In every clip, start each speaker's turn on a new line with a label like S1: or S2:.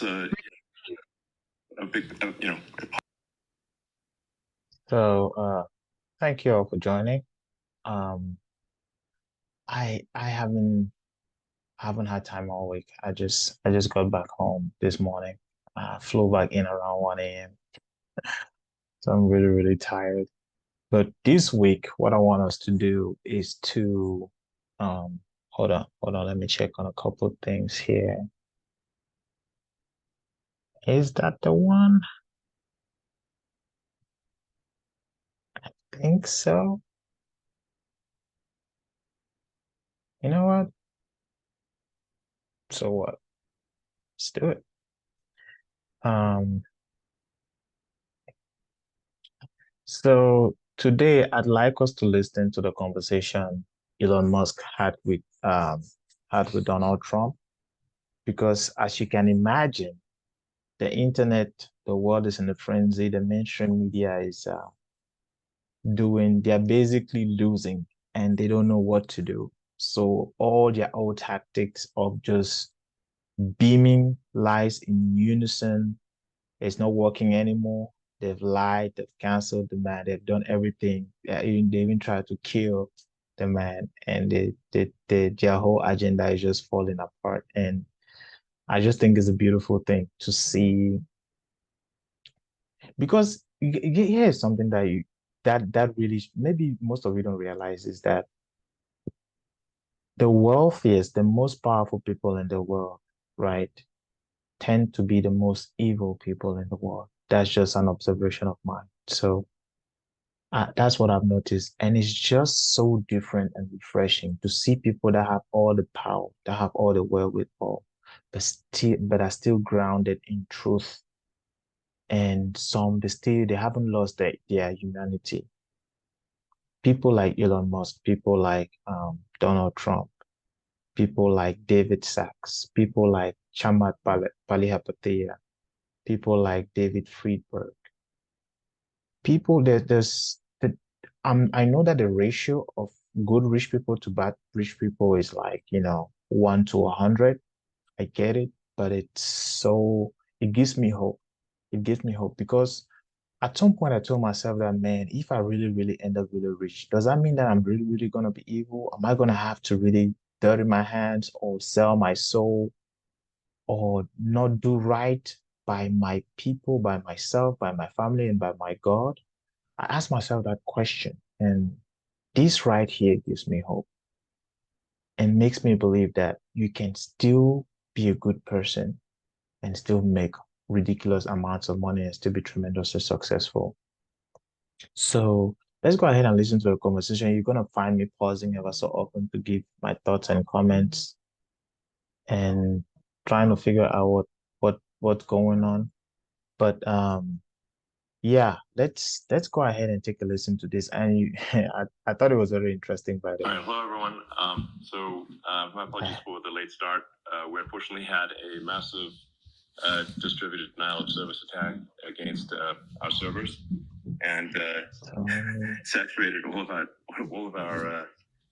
S1: it's a big,
S2: So, thank you all for joining. Um, I haven't had time all week. I just got back home this morning. Flew back in around 1 a.m. So I'm really, really tired. But this week, what I want us to do is to hold on, let me check on a couple of things here. Is that the one? Think so. You know what? So what? Let's do it. Um, So today I'd like us to listen to the conversation Elon Musk had with Donald Trump because as you can imagine, the internet, the world is in a frenzy. The mainstream media is they're basically losing and they don't know what to do. So all their old tactics of just beaming lies in unison it's not working anymore. They've lied, they've canceled the man, they've done everything. They even tried to kill the man, and their whole agenda is just falling apart. And I just think it's a beautiful thing to see because here's something that really maybe most of you don't realize is that the wealthiest, the most powerful people in the world, right, tend to be the most evil people in the world. That's just an observation of mine. So that's what I've noticed. And it's just so different and refreshing to see people that have all the power, that have all the wherewithal, but are still grounded in truth. And some they haven't lost their humanity. People like Elon Musk, people like Donald Trump, people like David Sachs, people like Palihapitiya, people like David Friedberg. People I know that the ratio of good rich people to bad rich people is like, 1 to 100. I get it, but it gives me hope. It gives me hope because at some point I told myself that, man, if I really, really end up really rich, does that mean that I'm really, really gonna be evil? Am I gonna have to really dirty my hands or sell my soul or not do right by my people, by myself, by my family, and by my God? I ask myself that question, and this right here gives me hope and makes me believe that you can still be a good person and still make ridiculous amounts of money and still be tremendously successful. So let's go ahead and listen to the conversation. You're going to find me pausing ever so often to give my thoughts and comments and trying to figure out what's going on. But yeah, let's go ahead and take a listen to this. And I thought it was very interesting, by the
S1: all
S2: way.
S1: right, hello everyone. My apologies for the late start. We unfortunately had a massive distributed denial of service attack against our servers, and
S2: So,
S1: saturated all of our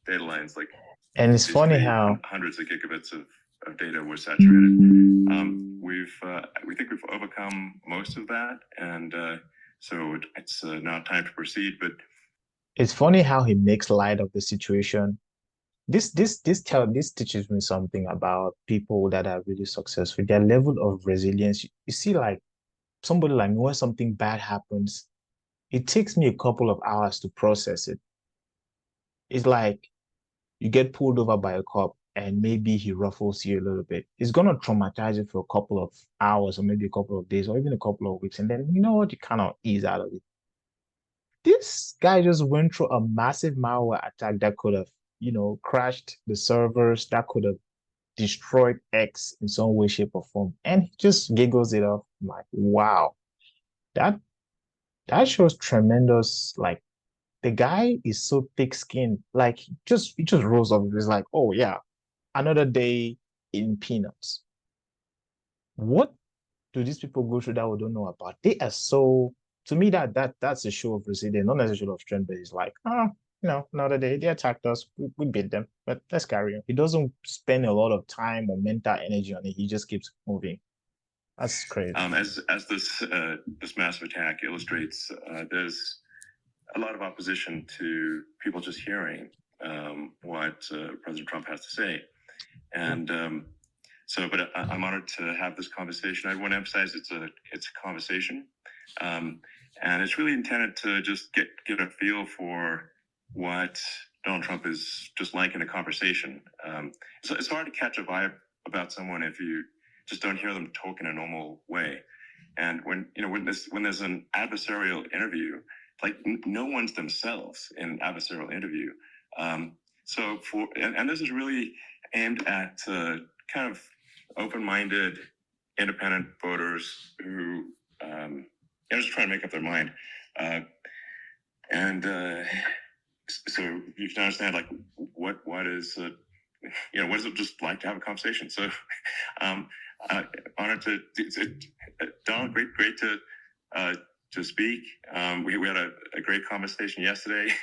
S1: data lines. Like
S2: and it's funny
S1: basically
S2: how
S1: hundreds of gigabits of data were saturated. We think we've overcome most of that, and so it's now time to proceed. But
S2: he makes light of the situation. This teaches me something about people that are really successful. Their level of resilience. You see, like somebody like me, when something bad happens, it takes me a couple of hours to process it. It's like you get pulled over by a cop and maybe he ruffles you a little bit. It's gonna traumatize you for a couple of hours or maybe a couple of days or even a couple of weeks. And then you know what? You kind of ease out of it. This guy just went through a massive malware attack that could have, crashed the servers, that could have destroyed X in some way, shape, or form. And he just giggles it off. I'm like, wow, that that shows tremendous, like the guy is so thick-skinned. Like he just rolls off. It's like, oh yeah, another day in peanuts. What do these people go through that we don't know about? They are so to me that's a show of resilience, not necessarily a show of strength, but it's like, another day they attacked us, we beat them, but let's carry on. He doesn't spend a lot of time or mental energy on it. He just keeps moving. That's crazy.
S1: As this massive attack illustrates, there's a lot of opposition to people just hearing what President Trump has to say, and but I'm honored to have this conversation. I want to emphasize it's a conversation, and it's really intended to just get a feel for what Donald Trump is just like in a conversation. So it's hard to catch a vibe about someone if you just don't hear them talk in a normal way. And when there's an adversarial interview, like no one's themselves in an adversarial interview. So and this is really aimed at kind of open-minded, independent voters who just trying to make up their mind. So you can understand like what is what is it just like to have a conversation. So honored to Donald, great to speak. We had a great conversation yesterday.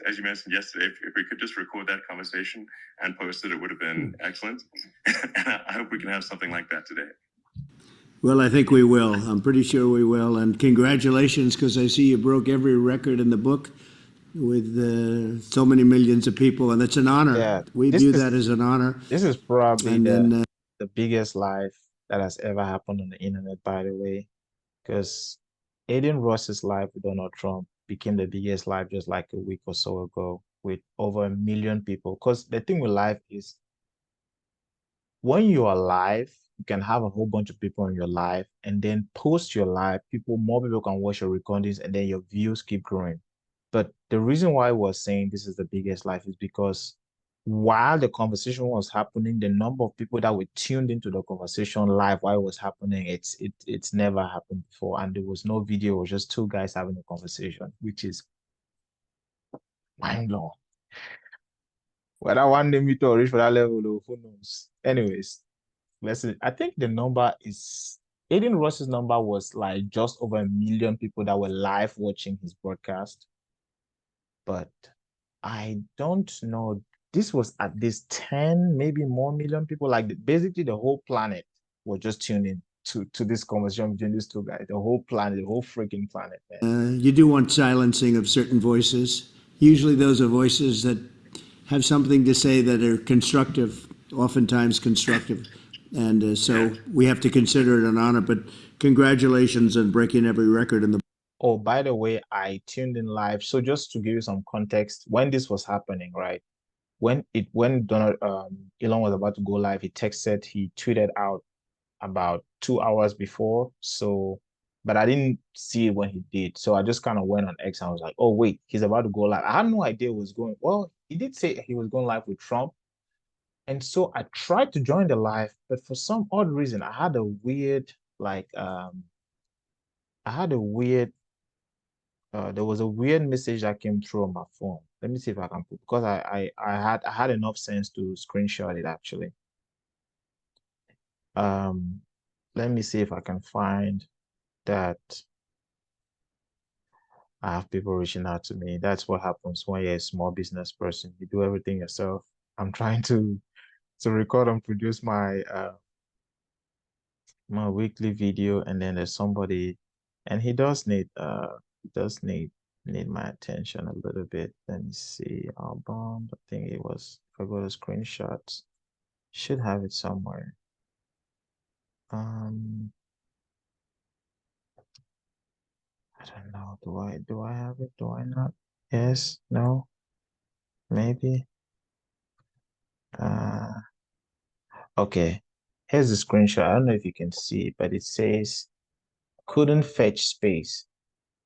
S1: As you mentioned yesterday, if we could just record that conversation and post it, it would have been excellent. And I hope we can have something like that today.
S3: Well, I think we will. I'm pretty sure we will. And congratulations, because I see you broke every record in the book with so many millions of people, and it's an honor.
S2: Yeah,
S3: we view that as an honor.
S2: This is probably
S3: and
S2: the biggest live that has ever happened on the internet, by the way, because Aiden Ross's live with Donald Trump became the biggest live just like a week or so ago with over 1 million people. Because the thing with live is when you are live, you can have a whole bunch of people on your live and then post your live. More people can watch your recordings and then your views keep growing. But the reason why we're saying this is the biggest live is because while the conversation was happening, the number of people that were tuned into the conversation live while it was happening, it's never happened before. And there was no video, it was just two guys having a conversation, which is mind blowing. Whether one day meet or reach for that level, who knows? Anyways, I think the number is Aiden Ross's number was like just over 1 million people that were live watching his broadcast. But I don't know. This was at least 10, maybe more million people. Like basically the whole planet was just tuning to this conversation between these two guys. The whole planet, the whole freaking planet, man.
S3: You do want silencing of certain voices. Usually those are voices that have something to say that are constructive, oftentimes constructive. And so we have to consider it an honor. But congratulations on breaking every record in the.
S2: Oh, by the way, I tuned in live. So just to give you some context, when this was happening, right? When Donald Elon was about to go live, he tweeted out about 2 hours before. So, but I didn't see it when he did. So I just kind of went on X and I was like, oh wait, he's about to go live. I had no idea what was going. Well, he did say he was going live with Trump. And so I tried to join the live, but for some odd reason, I had a weird, there was a weird message that came through on my phone. Let me see if I can put, because I had enough sense to screenshot it actually. Let me see if I can find that. I have people reaching out to me. That's what happens when you're a small business person. You do everything yourself. I'm trying to record and produce my my weekly video, and then there's somebody, and he does need my attention a little bit. Let me see. Album. I think it was, if I go to screenshots, should have it somewhere. I don't know. Do I have it? Do I not? Yes, no, maybe. Okay. Here's the screenshot. I don't know if you can see it, but it says couldn't fetch space.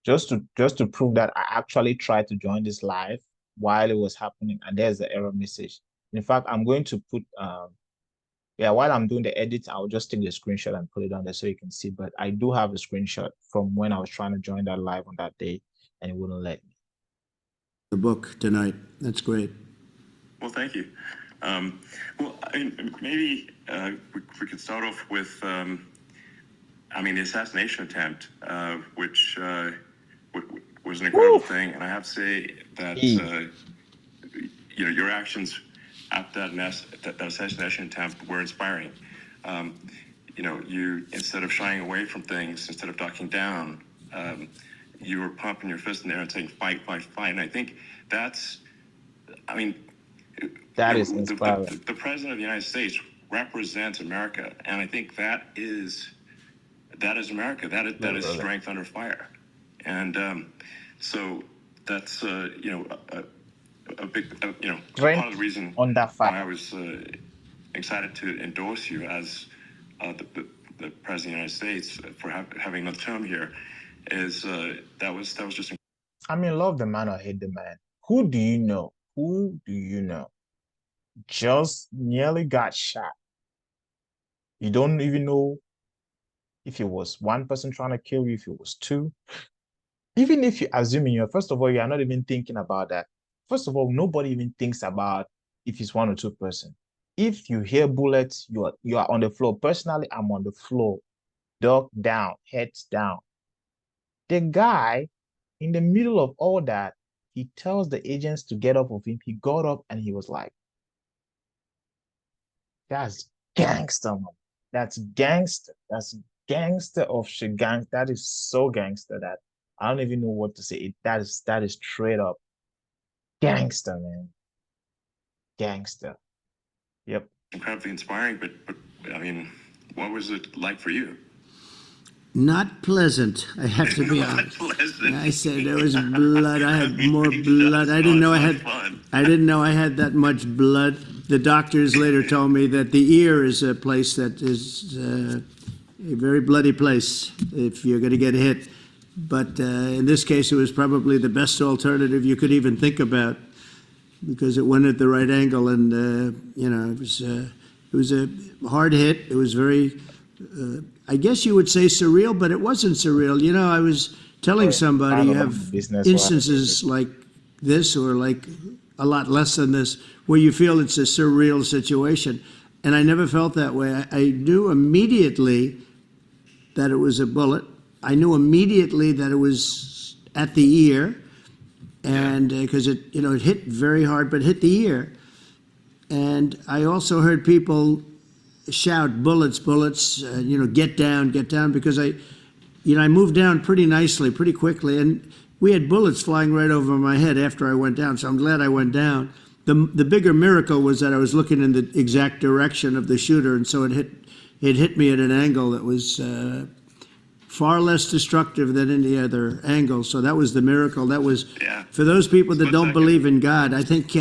S2: Just to prove that I actually tried to join this live while it was happening, and there's the error message. In fact, I'm going to put while I'm doing the edit, I'll just take the screenshot and put it on there so you can see. But I do have a screenshot from when I was trying to join that live on that day, and it wouldn't let me.
S3: The book tonight. That's great.
S1: Well, thank you. Well, maybe we could start off with, the assassination attempt, which was an incredible thing. And I have to say that, your actions after that assassination attempt were inspiring. you, instead of shying away from things, instead of ducking down, you were pumping your fist in the air and saying fight, fight, fight. And I think that's, I mean,
S2: That is inspiring.
S1: the president of the United States represents America, and I think that is America. That is strength under fire, and so that's a big part of the reason
S2: under
S1: why
S2: fire.
S1: I was excited to endorse you as the president of the United States for having another term here. Is that was just.
S2: I mean, love the man or hate the man. Who do you know? Who do you know just nearly got shot? You don't even know if it was one person trying to kill you, if it was two. Even if you assuming you're, first of all, you're not even thinking about that. First of all, nobody even thinks about if it's one or two person. If you hear bullets, you are on the floor. Personally, I'm on the floor, duck down, heads down. The guy, in the middle of all that, he tells the agents to get up of him. He got up and he was like, that's gangster, man. That's gangster. That's gangster of shit. That is so gangster that I don't even know what to say. That is straight up gangster, man. Gangster. Yep.
S1: Incredibly inspiring, but I mean, what was it like for you?
S3: Not pleasant, I have to be
S1: Not
S3: honest.
S1: pleasant.
S3: I said there was blood. I had more blood. I didn't know I had. I didn't know I had that much blood. The doctors later told me that the ear is a place that is a very bloody place if you're going to get hit. But in this case, it was probably the best alternative you could even think about because it went at the right angle, and it was a hard hit. It was very. I guess you would say surreal, but it wasn't surreal. You know, I was telling somebody you have instances like this or like a lot less than this where you feel it's a surreal situation. And I never felt that way. I knew immediately that it was a bullet. I knew immediately that it was at the ear, and because it hit very hard, but hit the ear. And I also heard people shout, bullets, bullets, get down, because I moved down pretty nicely, pretty quickly, and we had bullets flying right over my head after I went down, so I'm glad I went down. The bigger miracle was that I was looking in the exact direction of the shooter, and so it hit me at an angle that was far less destructive than any other angle, so that was the miracle. That was, for those people that don't believe in God, I think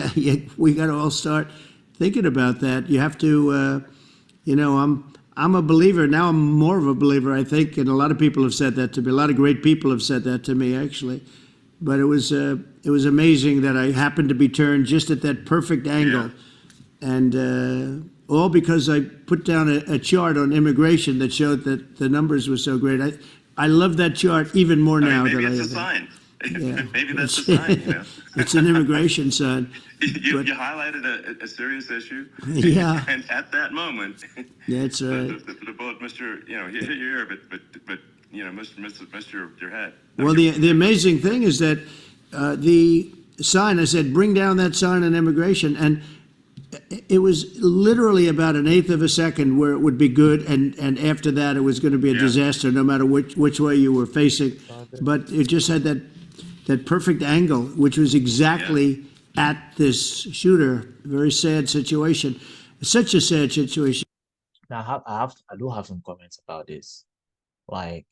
S3: we got to all start thinking about that. You have to... I'm a believer. Now I'm more of a believer, I think, and a lot of people have said that to me. A lot of great people have said that to me, actually. But it was amazing that I happened to be turned just at that perfect angle. And all because I put down a chart on immigration that showed that the numbers were so great. I love that chart even more now than I ever.
S1: Maybe it's a sign. Yeah. Maybe that's a sign.
S3: It's an immigration sign.
S1: You highlighted a serious issue.
S3: Yeah.
S1: And at that moment,
S3: that's right.
S1: The bullet missed your, hit your ear, but missed your head.
S3: Well, the amazing thing is that the sign, I said, bring down that sign on immigration, and it was literally about an eighth of a second where it would be good, and after that it was going to be a disaster, no matter which way you were facing. But it just had that perfect angle, which was exactly at this shooter. Very sad situation. Such a sad situation.
S2: Now I do have some comments about this. Like,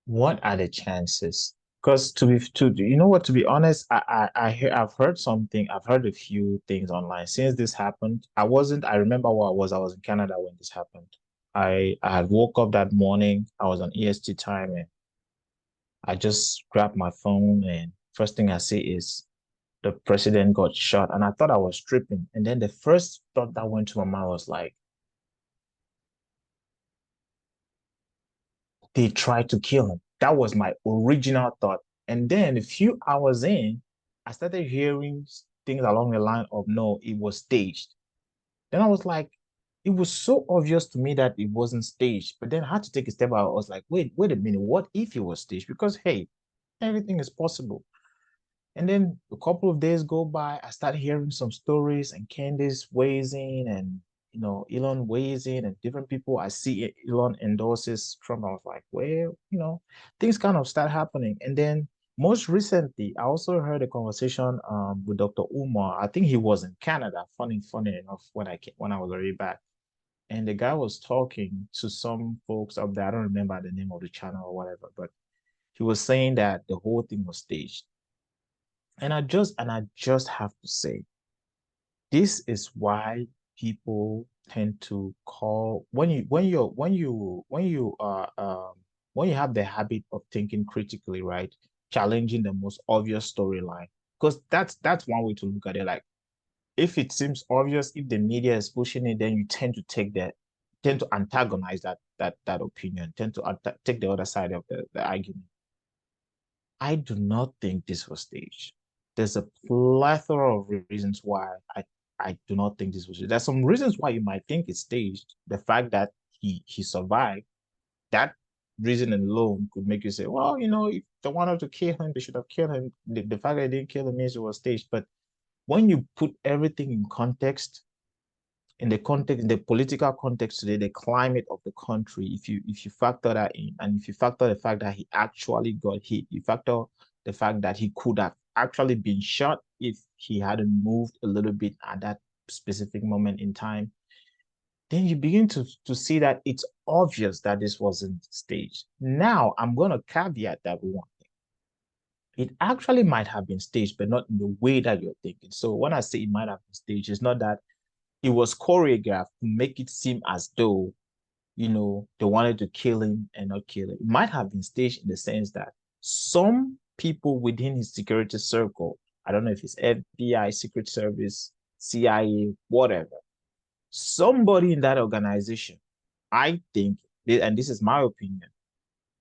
S2: what are the chances? Because to be honest, I've heard something. I've heard a few things online since this happened. I remember where I was. I was in Canada when this happened. I had woke up that morning. I was on EST time, and I just grabbed my phone, and first thing I see is the president got shot. And I thought I was tripping. And then the first thought that went to my mind was like, they tried to kill him. That was my original thought. And then a few hours in, I started hearing things along the line of, no, it was staged. Then I was like, it was so obvious to me that it wasn't staged. But then I had to take a step out. I was like, wait a minute, what if it was staged? Because, hey, everything is possible. And then a couple of days go by, I started hearing some stories, and Candace weighs in, and Elon weighs in and different people. I see Elon endorses Trump. I was like, well, things kind of start happening. And then most recently, I also heard a conversation with Dr. Umar. I think he was in Canada. Funny enough, when I was already back. And the guy was talking to some folks up there. I don't remember the name of the channel or whatever, but he was saying that the whole thing was staged. And I just have to say, this is why people tend to call when you have the habit of thinking critically, right? Challenging the most obvious storyline. Because that's one way to look at it. Like, if it seems obvious, if the media is pushing it, then you tend to antagonize that opinion, tend to take the other side of the argument. I do not think this was staged. There's a plethora of reasons why I do not think this was staged. There's some reasons why you might think it's staged. The fact that he survived, that reason alone could make you say, well, if they wanted to kill him, they should have killed him. The fact that they didn't kill him means it was staged. But when you put everything in context, in the political context today, the climate of the country, if you factor that in, and if you factor the fact that he actually got hit, you factor the fact that he could have actually been shot if he hadn't moved a little bit at that specific moment in time, then you begin to see that it's obvious that this wasn't staged. Now, I'm going to caveat that one thing. It actually might have been staged, but not in the way that you're thinking. So when I say it might have been staged, it's not that it was choreographed to make it seem as though, they wanted to kill him and not kill him. It might have been staged in the sense that some people within his security circle, I don't know if it's FBI, Secret Service, CIA, whatever, somebody in that organization, I think, and this is my opinion,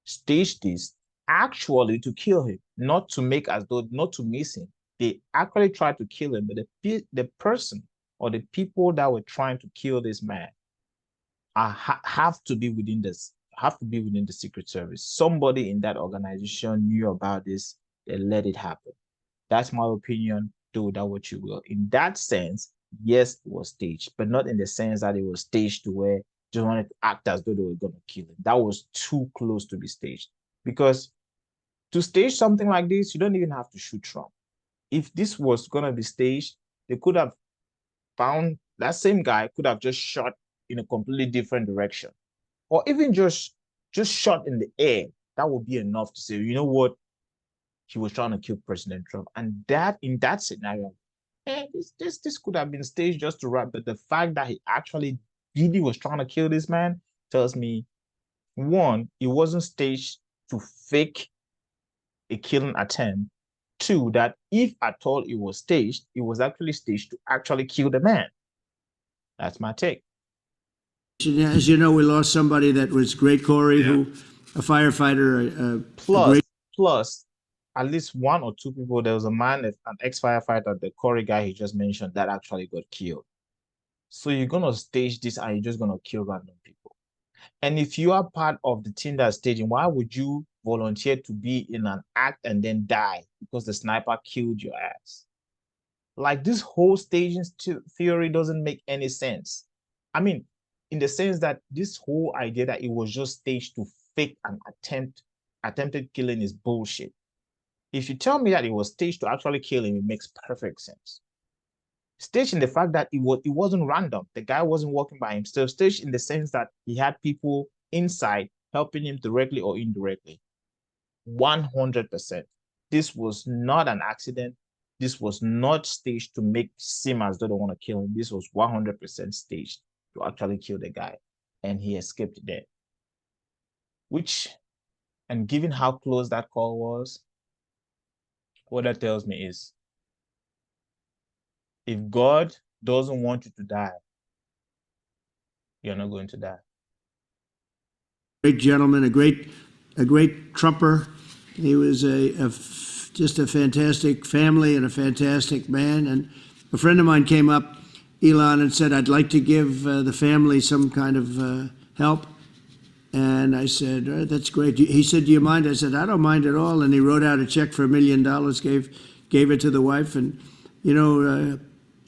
S2: staged this actually to kill him, not to make as though, not to miss him. They actually tried to kill him, but the person or the people that were trying to kill this man have to be within the Secret Service. Somebody in that organization knew about this. They let it happen. That's my opinion. Do that what you will. In that sense, yes, it was staged, but not in the sense that it was staged to where they wanted to act as though they were going to kill him. That was too close to be staged. Because to stage something like this, you don't even have to shoot Trump. If this was going to be staged, they could have found that same guy could have just shot in a completely different direction, or even just shot in the air. That would be enough to say, you know what, he was trying to kill President Trump. And that in that scenario, this could have been staged just to wrap. But the fact that he actually really was trying to kill this man tells me, one, it wasn't staged to fake a killing attempt. Two, that if at all it was staged, it was actually staged to actually kill the man. That's my take.
S3: As you know, we lost somebody that was great, Corey, who a firefighter.
S2: Plus, at least one or two people. There was a man, an ex-firefighter, the Corey guy he just mentioned, that actually got killed. So you're gonna stage this, and you're just gonna kill random people. And if you are part of the team that's staging, why would you volunteer to be in an act and then die because the sniper killed your ass? Like, this whole staging theory doesn't make any sense. I mean, in the sense that this whole idea that it was just staged to fake an attempted killing is bullshit. If you tell me that it was staged to actually kill him, it makes perfect sense. Staged in the fact that it wasn't random. The guy wasn't walking by himself. Staged in the sense that he had people inside helping him directly or indirectly. 100%. This was not an accident. This was not staged to make seem as though they want to kill him. This was 100% staged to actually kill the guy. And he escaped dead. And given how close that call was, what that tells me is, if God doesn't want you to die, you're not going to die.
S3: Great gentleman, a great Trumper. He was just a fantastic family and a fantastic man. And a friend of mine came up, Elon, and said, I'd like to give the family some kind of help. And I said, that's great. He said, do you mind? I said, I don't mind at all. And he wrote out a check for $1 million, gave it to the wife. And,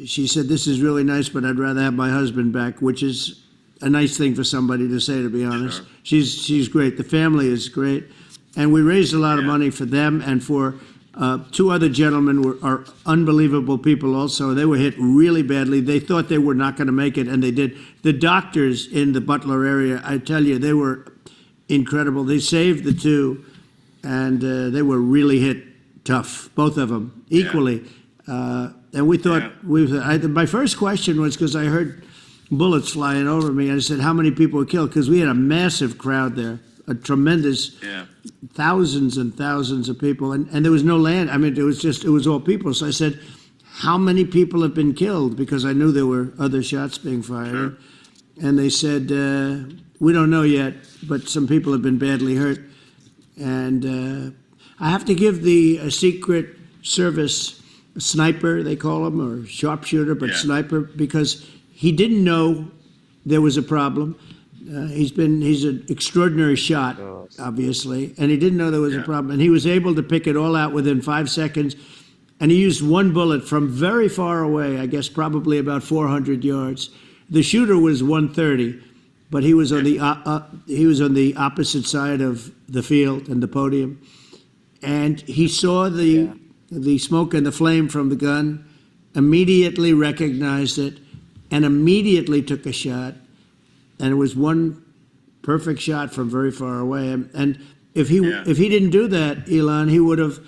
S3: she said, "This is really nice, but I'd rather have my husband back," which is a nice thing for somebody to say, to be honest.
S1: Sure.
S3: She's great. The family is great, and we raised a lot of
S1: Yeah.
S3: money for them and for two other gentlemen are unbelievable people. Also, they were hit really badly. They thought they were not going to make it, and they did. The doctors in the Butler area, I tell you, they were incredible. They saved the two, and they were really hit tough, both of them equally. And we thought my first question was because I heard bullets flying over me. I said, "How many people were killed?" Because we had a massive crowd there, a tremendous, thousands and thousands of people, and there was no land. I mean, it was all people. So I said, "How many people have been killed?" Because I knew there were other shots being fired,
S1: Sure.
S3: and they said, "We don't know yet, but some people have been badly hurt." And I have to give the Secret Service sniper, they call him, or sharpshooter, but sniper, because he didn't know there was a problem. He's an extraordinary shot, obviously, and he didn't know there was a problem. And he was able to pick it all out within 5 seconds. And he used one bullet from very far away, I guess probably about 400 yards. The shooter was 130, but he was on the opposite side of the field and the podium. And he saw the smoke and the flame from the gun, immediately recognized it, and immediately took a shot. And it was one perfect shot from very far away. And if he didn't do that, Elon, he would have.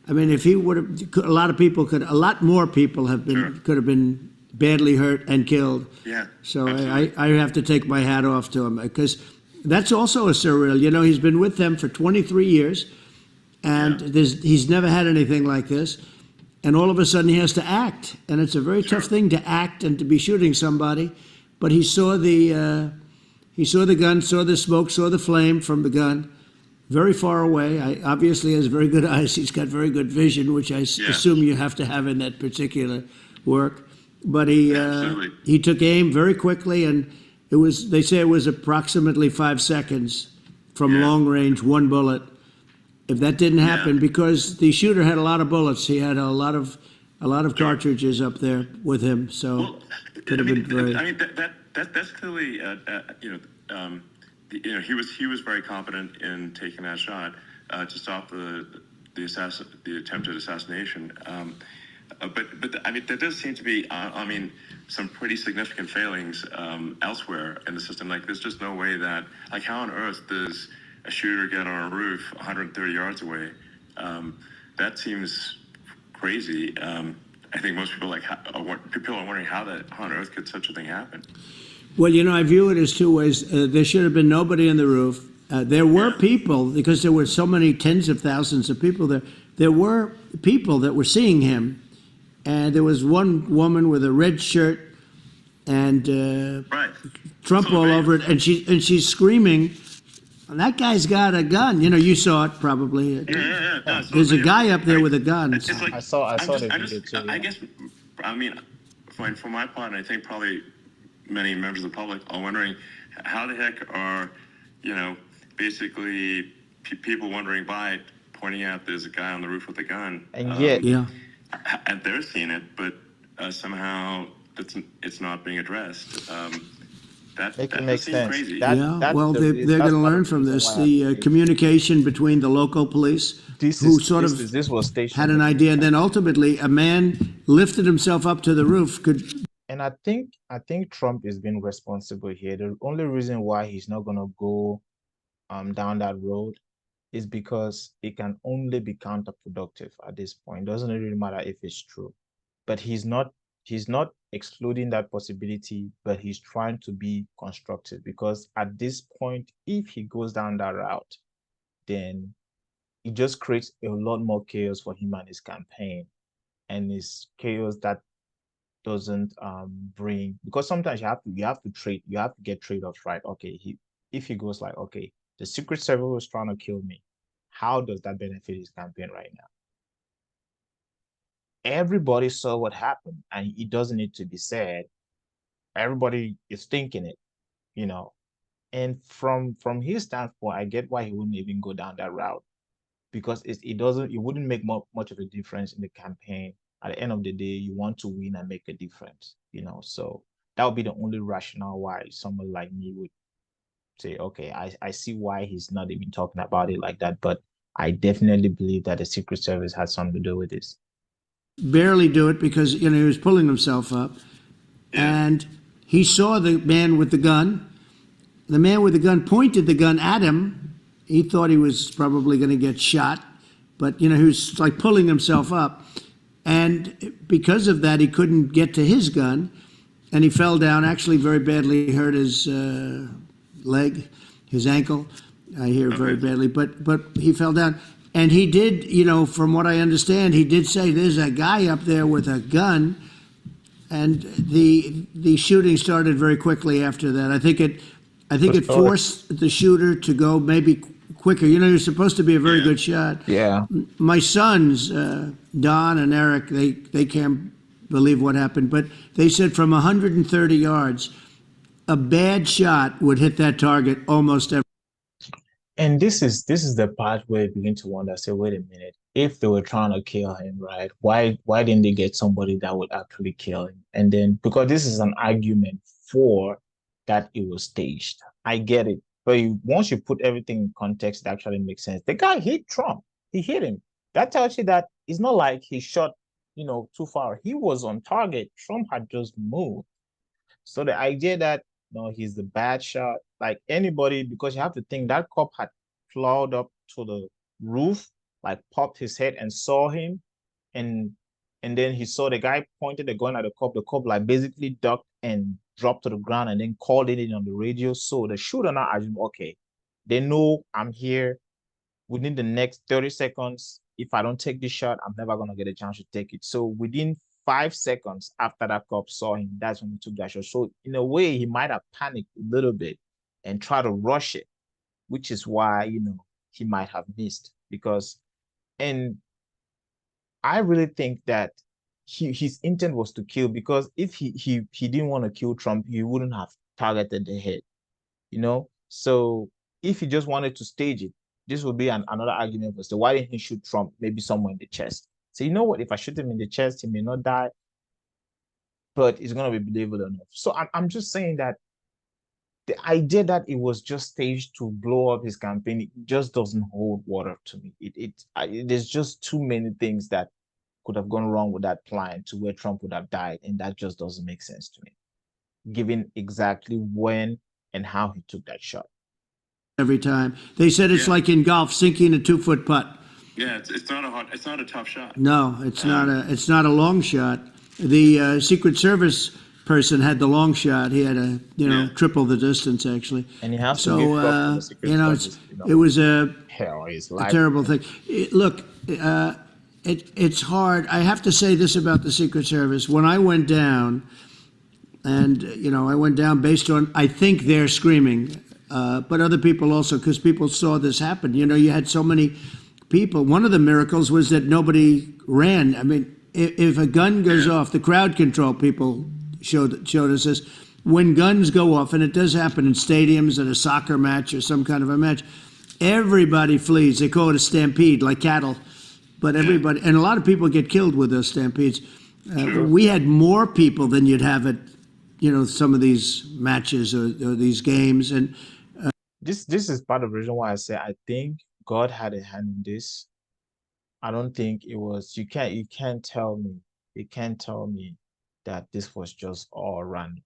S3: I mean, if he would have, a lot more people could have been badly hurt and killed.
S1: Yeah.
S3: So I have to take my hat off to him, because that's also a surreal. You know, he's been with them for 23 years. And he's never had anything like this, and all of a sudden he has to act, and it's a very tough thing to act and to be shooting somebody. But he saw the gun, saw the smoke, saw the flame from the gun, very far away. Obviously has very good eyes. He's got very good vision, which I assume you have to have in that particular work. But he took aim very quickly, and they say it was approximately 5 seconds from long range, one bullet. If that didn't happen, because the shooter had a lot of bullets, he had a lot of cartridges up there with him, so could have been very.
S1: I mean, that's clearly, he was very confident in taking that shot to stop the attempted assassination. But I mean, there does seem to be, some pretty significant failings elsewhere in the system. Like, there's just no way that, like, how on earth does a shooter get on a roof 130 yards away? That seems crazy. I think most people people are wondering how on earth could such a thing happen.
S3: Well, you know, I view it as two ways. There should have been nobody on the roof. There were people, because there were so many tens of thousands of people there. There were people that were seeing him, and there was one woman with a red shirt and Trump all over it, and she's screaming. That guy's got a gun. You know, you saw it probably.
S1: No,
S3: There's a guy up there with a gun.
S1: It's like,
S2: I saw the video too.
S1: I guess, I mean, for my part, and I think probably many members of the public are wondering how the heck are, basically people wandering by pointing out there's a guy on the roof with a gun.
S2: And yet,
S1: and they're seeing it, but somehow it's not being addressed. That
S2: makes sense.
S1: Crazy.
S3: Well, they're going to learn from this. The communication between the local police, this was had an idea, and then ultimately a man lifted himself up to the roof.
S2: And I think Trump is being responsible here. The only reason why he's not going to go down that road is because it can only be counterproductive at this point. It doesn't really matter if it's true, but he's not excluding that possibility, but he's trying to be constructive, because at this point, if he goes down that route, then it just creates a lot more chaos for him and his campaign, and it's chaos that doesn't bring, because sometimes you have to get trade-offs, right? Okay, if he goes like, okay, the Secret Service was trying to kill me, how does that benefit his campaign right now? Everybody saw what happened, and it doesn't need to be said. Everybody is thinking it, And from his standpoint, I get why he wouldn't even go down that route, because it wouldn't make much of a difference in the campaign At the end of the day, you want to win and make a difference, So that would be the only rationale why someone like me would say, okay, I see why he's not even talking about it like that, but I definitely believe that the Secret Service had something to do with this.
S3: Barely do it because, he was pulling himself up.
S1: Yeah.
S3: And he saw the man with the gun. The man with the gun pointed the gun at him. He thought he was probably going to get shot, but, he was like pulling himself up. And because of that, he couldn't get to his gun, and he fell down, actually very badly hurt his leg, his ankle. I hear very badly, but he fell down. And he did, from what I understand, he did say, there's a guy up there with a gun. And the shooting started very quickly after that. I think it forced the shooter to go maybe quicker. You're supposed to be a very good shot.
S2: Yeah.
S3: My sons, Don and Eric, they can't believe what happened, but they said from 130 yards, a bad shot would hit that target almost every.
S2: And this is the part where you begin to wonder, say, wait a minute, if they were trying to kill him, right? Why didn't they get somebody that would actually kill him? And then because this is an argument for that it was staged. I get it. But once you put everything in context, it actually makes sense. The guy hit Trump. He hit him. That tells you that it's not like he shot, too far. He was on target. Trump had just moved. So the idea that he's the bad shot, like anybody, because you have to think that cop had clawed up to the roof, like popped his head and saw him, and then he saw the guy pointed the gun at the cop. The cop like basically ducked and dropped to the ground and then called it in on the radio. So the shooter now assumed, okay, they know I'm here. Within the next 30 seconds, if I don't take this shot, I'm never gonna get a chance to take it. So within 5 seconds after that cop saw him, that's when he took that shot. So in a way, he might have panicked a little bit and try to rush it, which is why, he might have missed. And I really think that his intent was to kill, because if he didn't want to kill Trump, he wouldn't have targeted the head, So if he just wanted to stage it, this would be another argument for, so why didn't he shoot Trump maybe somewhere in the chest? So you know what? If I shoot him in the chest, he may not die, but it's gonna be believable enough. So I'm just saying that the idea that it was just staged to blow up his campaign, it just doesn't hold water to me. There's just too many things that could have gone wrong with that plan to where Trump would have died, and that just doesn't make sense to me, given exactly when and how he took that shot.
S3: Every time they said it's like in golf, sinking a 2-foot putt.
S1: Yeah, it's not a tough shot.
S3: No, it's not a long shot. The Secret Service person had the long shot. He had triple the distance actually.
S2: And he has to give props to the Secret Service.
S3: It was a
S2: life.
S3: terrible thing. Look, it's hard. I have to say this about the Secret Service. When I went down, and I went down based on, I think they're screaming, but other people also, because people saw this happen. You had so many people. One of the miracles was that nobody ran. I mean, if a gun goes off, the crowd control people showed us this. When guns go off, and it does happen in stadiums, at a soccer match or some kind of a match, everybody flees. They call it a stampede, like cattle. But everybody, and a lot of people get killed with those stampedes. We had more people than you'd have at, some of these matches or these games. And
S2: this is part of the reason why I say I think God had a hand in this. I don't think it was. You can't tell me that this was just all random,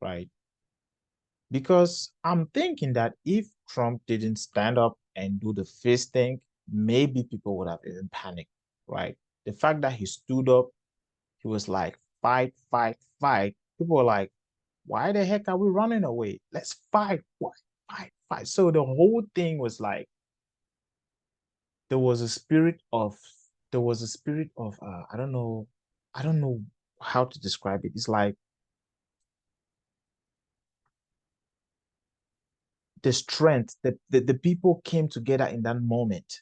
S2: right? Because I'm thinking that if Trump didn't stand up and do the fist thing, maybe people would have even panicked, right? The fact that he stood up, he was like, fight, fight, fight. People were like, why the heck are we running away? Let's fight, fight, fight. So the whole thing was like, there was a spirit of I don't know how to describe it. It's like the strength that the people came together in that moment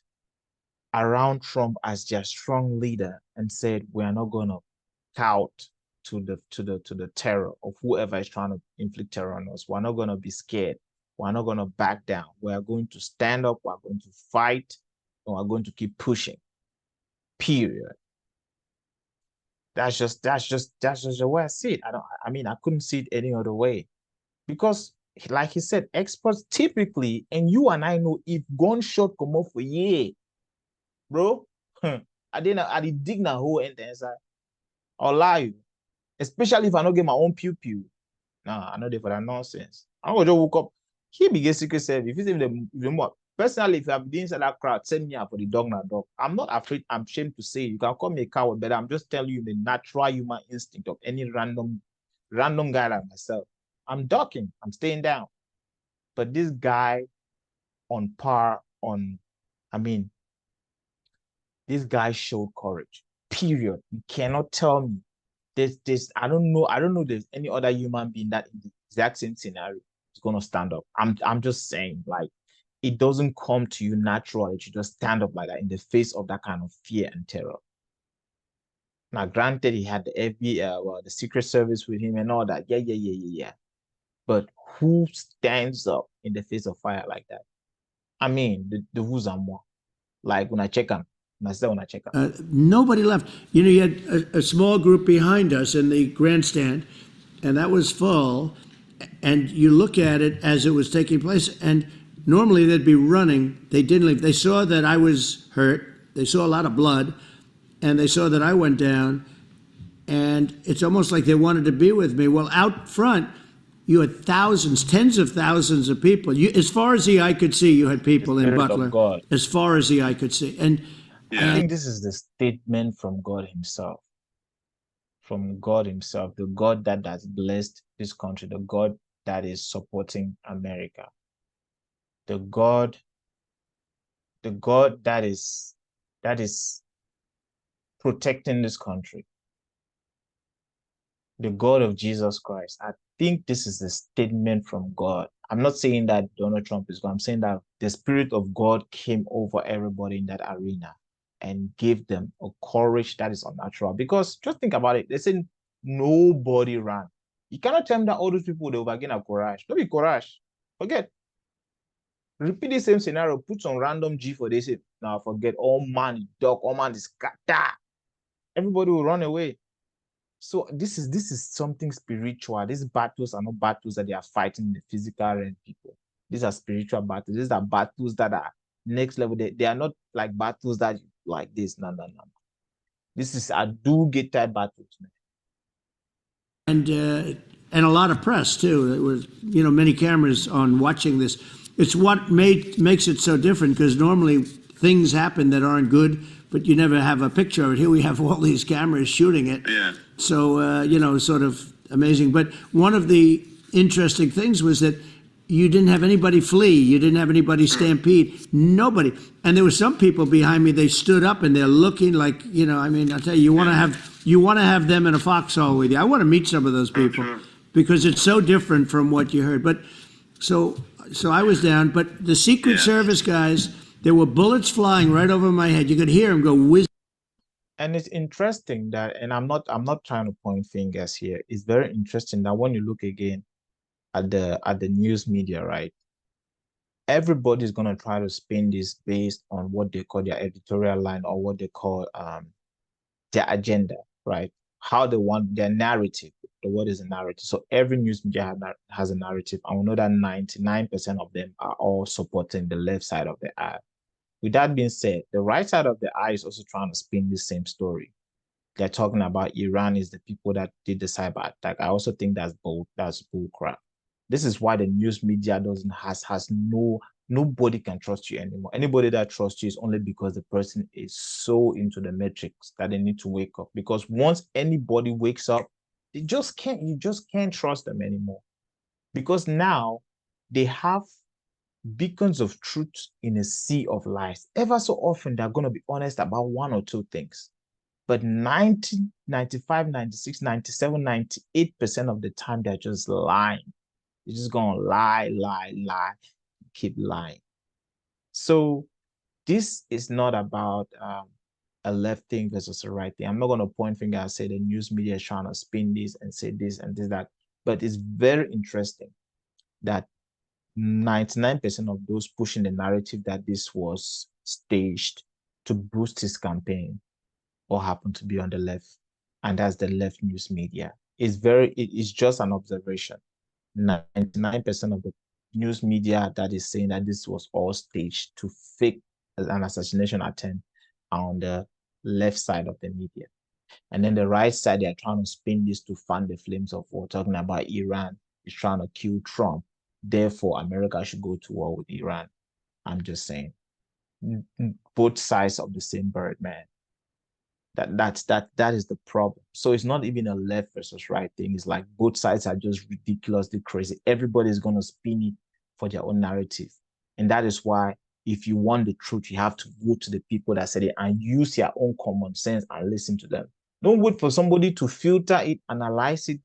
S2: around Trump as their strong leader and said, we are not going to cow to the terror of whoever is trying to inflict terror on us. We're not going to be scared. We're not going to back down. We are going to stand up. We're going to fight, and we're going to keep pushing. Period. That's just the way I see it. I mean, I couldn't see it any other way. Because, like he said, experts typically, and you and I know, if gunshot come off for year, bro, I didn't dig na hole and inside. I'll lie you. Especially if I don't get my own pew pew. Nah, I know they for that nonsense. I'm gonna just woke up. He be get secret service. If it's even more. Personally, if I've been inside that crowd, send me out for the dog na dog. I'm not afraid. I'm ashamed to say it. You can call me a coward, but I'm just telling you the natural human instinct of any random guy like myself. I'm ducking. I'm staying down. But this guy on par on, I mean, this guy showed courage. Period. You cannot tell me this. I don't know there's any other human being that in the exact same scenario is gonna stand up. I'm just saying, like, it doesn't come to you naturally to just stand up like that in the face of that kind of fear and terror. Now, granted, he had the FBI, the Secret Service with him and all that. Yeah, yeah, yeah, yeah, yeah. But who stands up in the face of fire like that? I mean, the who's and more. Like when I check him, when I check him.
S3: Nobody left. You know, you had a small group behind us in the grandstand, and that was full. And you look at it as it was taking place, and normally they'd be running. They didn't leave. They saw that I was hurt. They saw a lot of blood, and they saw that I went down. And it's almost like they wanted to be with me. Well, out front, you had thousands, tens of thousands of people. As far as the eye could see, you had people in
S2: Spirit of
S3: Butler.
S2: God.
S3: As far as the eye could see, and
S2: I think this is the statement from God Himself. From God Himself, the God that has blessed this country, the God that is supporting America, the God that is protecting this country, the God of Jesus Christ. I think this is a statement from God. I'm not saying that Donald Trump is God. I'm saying that the Spirit of God came over everybody in that arena and gave them a courage that is unnatural. Because just think about it. They say nobody ran. You cannot tell me that all those people, they overgain a courage. Don't be courage. Forget. Repeat the same scenario. Put some random G for this. Now forget. All man, dog. All man is scatter. Everybody will run away. So this is something spiritual. These battles are not battles that they are fighting in the physical realm, people. These are spiritual battles. These are battles that are next level. They are not like battles that like this. No, no, no. This is I do get that battles, man.
S3: And a lot of press too. There was many cameras on watching this. It's what makes it so different, because normally things happen that aren't good, but you never have a picture of it. Here we have all these cameras shooting it.
S1: Yeah.
S3: So sort of amazing. But one of the interesting things was that you didn't have anybody flee. You didn't have anybody stampede. Nobody. And there were some people behind me. They stood up and they're looking like, I mean, I'll tell you, you want to have them in a foxhole with you. I want to meet some of those people because it's so different from what you heard. But so I was down. But the Secret Service guys, there were bullets flying right over my head. You could hear them go whiz.
S2: And it's interesting that, and I'm not trying to point fingers here. It's very interesting that when you look again at the news media, right? Everybody's gonna try to spin this based on what they call their editorial line, or what they call their agenda, right? How they want their narrative. The word is a narrative. So every news media has a narrative, and we know that 99% of them are all supporting the left side of the aisle. With that being said, the right side of the eye is also trying to spin the same story. They're talking about Iran is the people that did the cyber attack. I also think that's bull crap. This is why the news media nobody can trust you anymore. Anybody that trusts you is only because the person is so into the metrics that they need to wake up. Because once anybody wakes up, you just can't trust them anymore. Because now they have beacons of truth in a sea of lies. Ever so often, they're going to be honest about one or two things. But 90, 95, 96, 97, 98% of the time, they're just lying. They're just going to lie, keep lying. So this is not about a left thing versus a right thing. I'm not going to point finger and say the news media is trying to spin this and say this and this, that. But it's very interesting that 99% of those pushing the narrative that this was staged to boost his campaign all happen to be on the left. and that's the left news media. It's just an observation. 99% of the news media that is saying that this was all staged to fake an assassination attempt on the left side of the media. And then the right side, they're trying to spin this to fan the flames of war, talking about Iran is trying to kill Trump. Therefore, America should go to war with Iran. I'm just saying, both sides of the same bird, man. That is the problem. So it's not even a left versus right thing. It's like both sides are just ridiculously crazy. Everybody's gonna spin it for their own narrative. And that is why if you want the truth, you have to go to the people that said it and use your own common sense and listen to them. Don't wait for somebody to filter it, analyze it,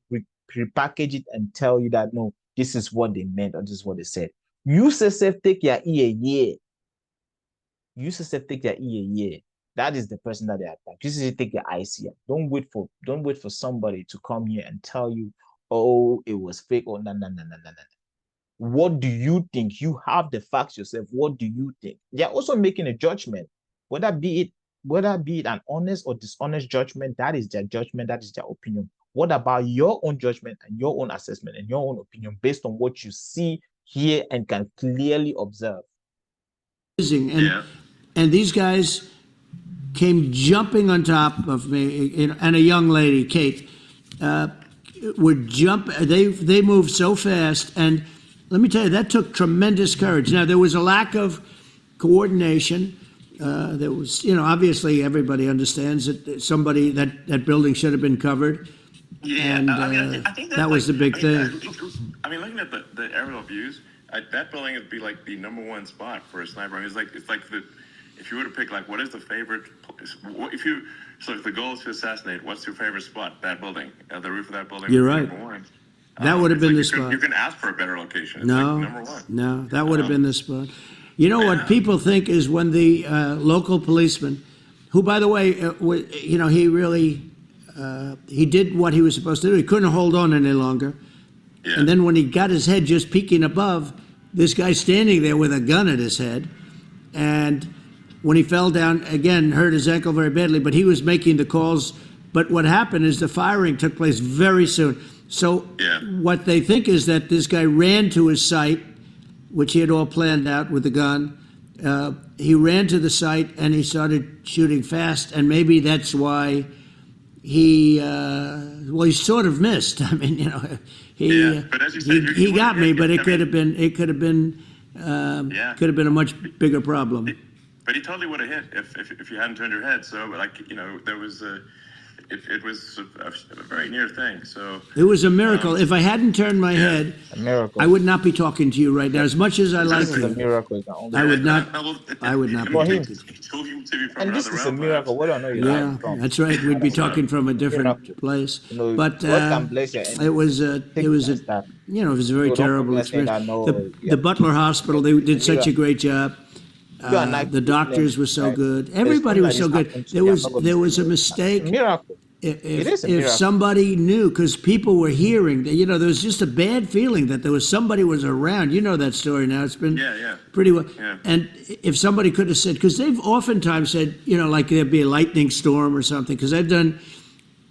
S2: repackage it, and tell you that no, this is what they meant or this is what they said. You yourself take your ear, yeah. You yourself take your ear, yeah. That is the person that they attack. You just take your eyes here. Don't wait for somebody to come here and tell you, oh, it was fake. Oh, no. What do you think? You have the facts yourself. What do you think? They're also making a judgment, whether be it an honest or dishonest judgment. That is their judgment. That is their opinion. What about your own judgment and your own assessment and your own opinion based on what you see, hear, and can clearly observe?
S3: And these guys came jumping on top of me, and a young lady, Kate, would jump. They moved so fast, and let me tell you, that took tremendous courage. Now, there was a lack of coordination. There was, obviously everybody understands that that building should have been covered.
S1: Yeah,
S3: and
S1: I think
S3: that was the big thing.
S1: Looking at the aerial views, that building would be like the #1 spot for a sniper. I mean, it's like if you were to pick like what is the favorite, so if the goal is to assassinate, what's your favorite spot? That building, the roof of that building.
S3: You're right.
S1: #1.
S3: That would have been the spot.
S1: You can ask for a better location. It's
S3: No,
S1: like #1.
S3: no, that would have been the spot. You know what people think is when the local policeman, who, by the way, he really, he did what he was supposed to do. He couldn't hold on any longer.
S1: Yeah.
S3: And then when he got his head just peeking above, this guy standing there with a gun at his head. And when he fell down, again, hurt his ankle very badly, but he was making the calls. But what happened is the firing took place very soon. So what they think is that this guy ran to his site, which he had all planned out with the gun. He ran to the site and he started shooting fast, and maybe that's why he sort of missed. I mean,
S1: but as you said,
S3: he got me, but it could have been a much bigger problem.
S1: But he totally would have hit if you hadn't turned your head. So there was it was a very near thing. So
S3: it was a miracle. If I hadn't turned my head,
S2: a miracle.
S3: I would not be talking to you right now. As much as I like you,
S2: a miracle.
S3: I would not. I would not be talking to you.
S2: And this is a miracle. What do I know you like from?
S3: That's right. We'd be talking from a different place. But it was a very terrible experience. The Butler Hospital, they did such a great job. The doctors were so good. Everybody was so good. There was a mistake.
S2: Miracle.
S3: If somebody knew, because people were hearing, there was just a bad feeling that somebody was around. You know that story now. It's been pretty well. Yeah. And if somebody could have said, because they've oftentimes said, like there'd be a lightning storm or something, because I've done,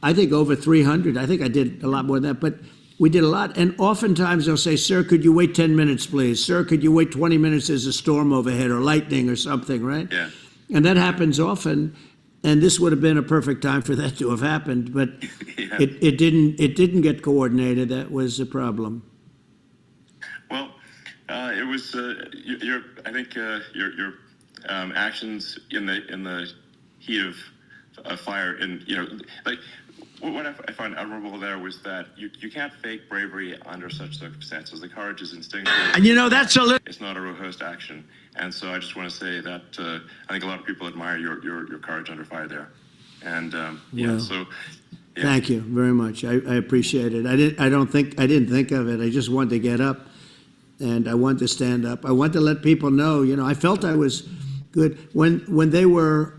S3: I think, over 300. I think I did a lot more than that, but we did a lot. And oftentimes they'll say, sir, could you wait 10 minutes, please? Sir, could you wait 20 minutes? There's a storm overhead or lightning or something, right?
S1: Yeah.
S3: And that happens often. And this would have been a perfect time for that to have happened, but it didn't get coordinated. That was a problem.
S1: Well, it was your actions in the heat of fire, and what I find admirable there was that you can't fake bravery under such circumstances. The courage is instinctual.
S3: And that's
S1: it's not a rehearsed action. And so I just want to say that I think a lot of people admire your courage under fire there. And
S3: thank you very much. I appreciate it. I didn't think of it. I just wanted to get up, and I wanted to stand up. I wanted to let people know. I felt I was good when they were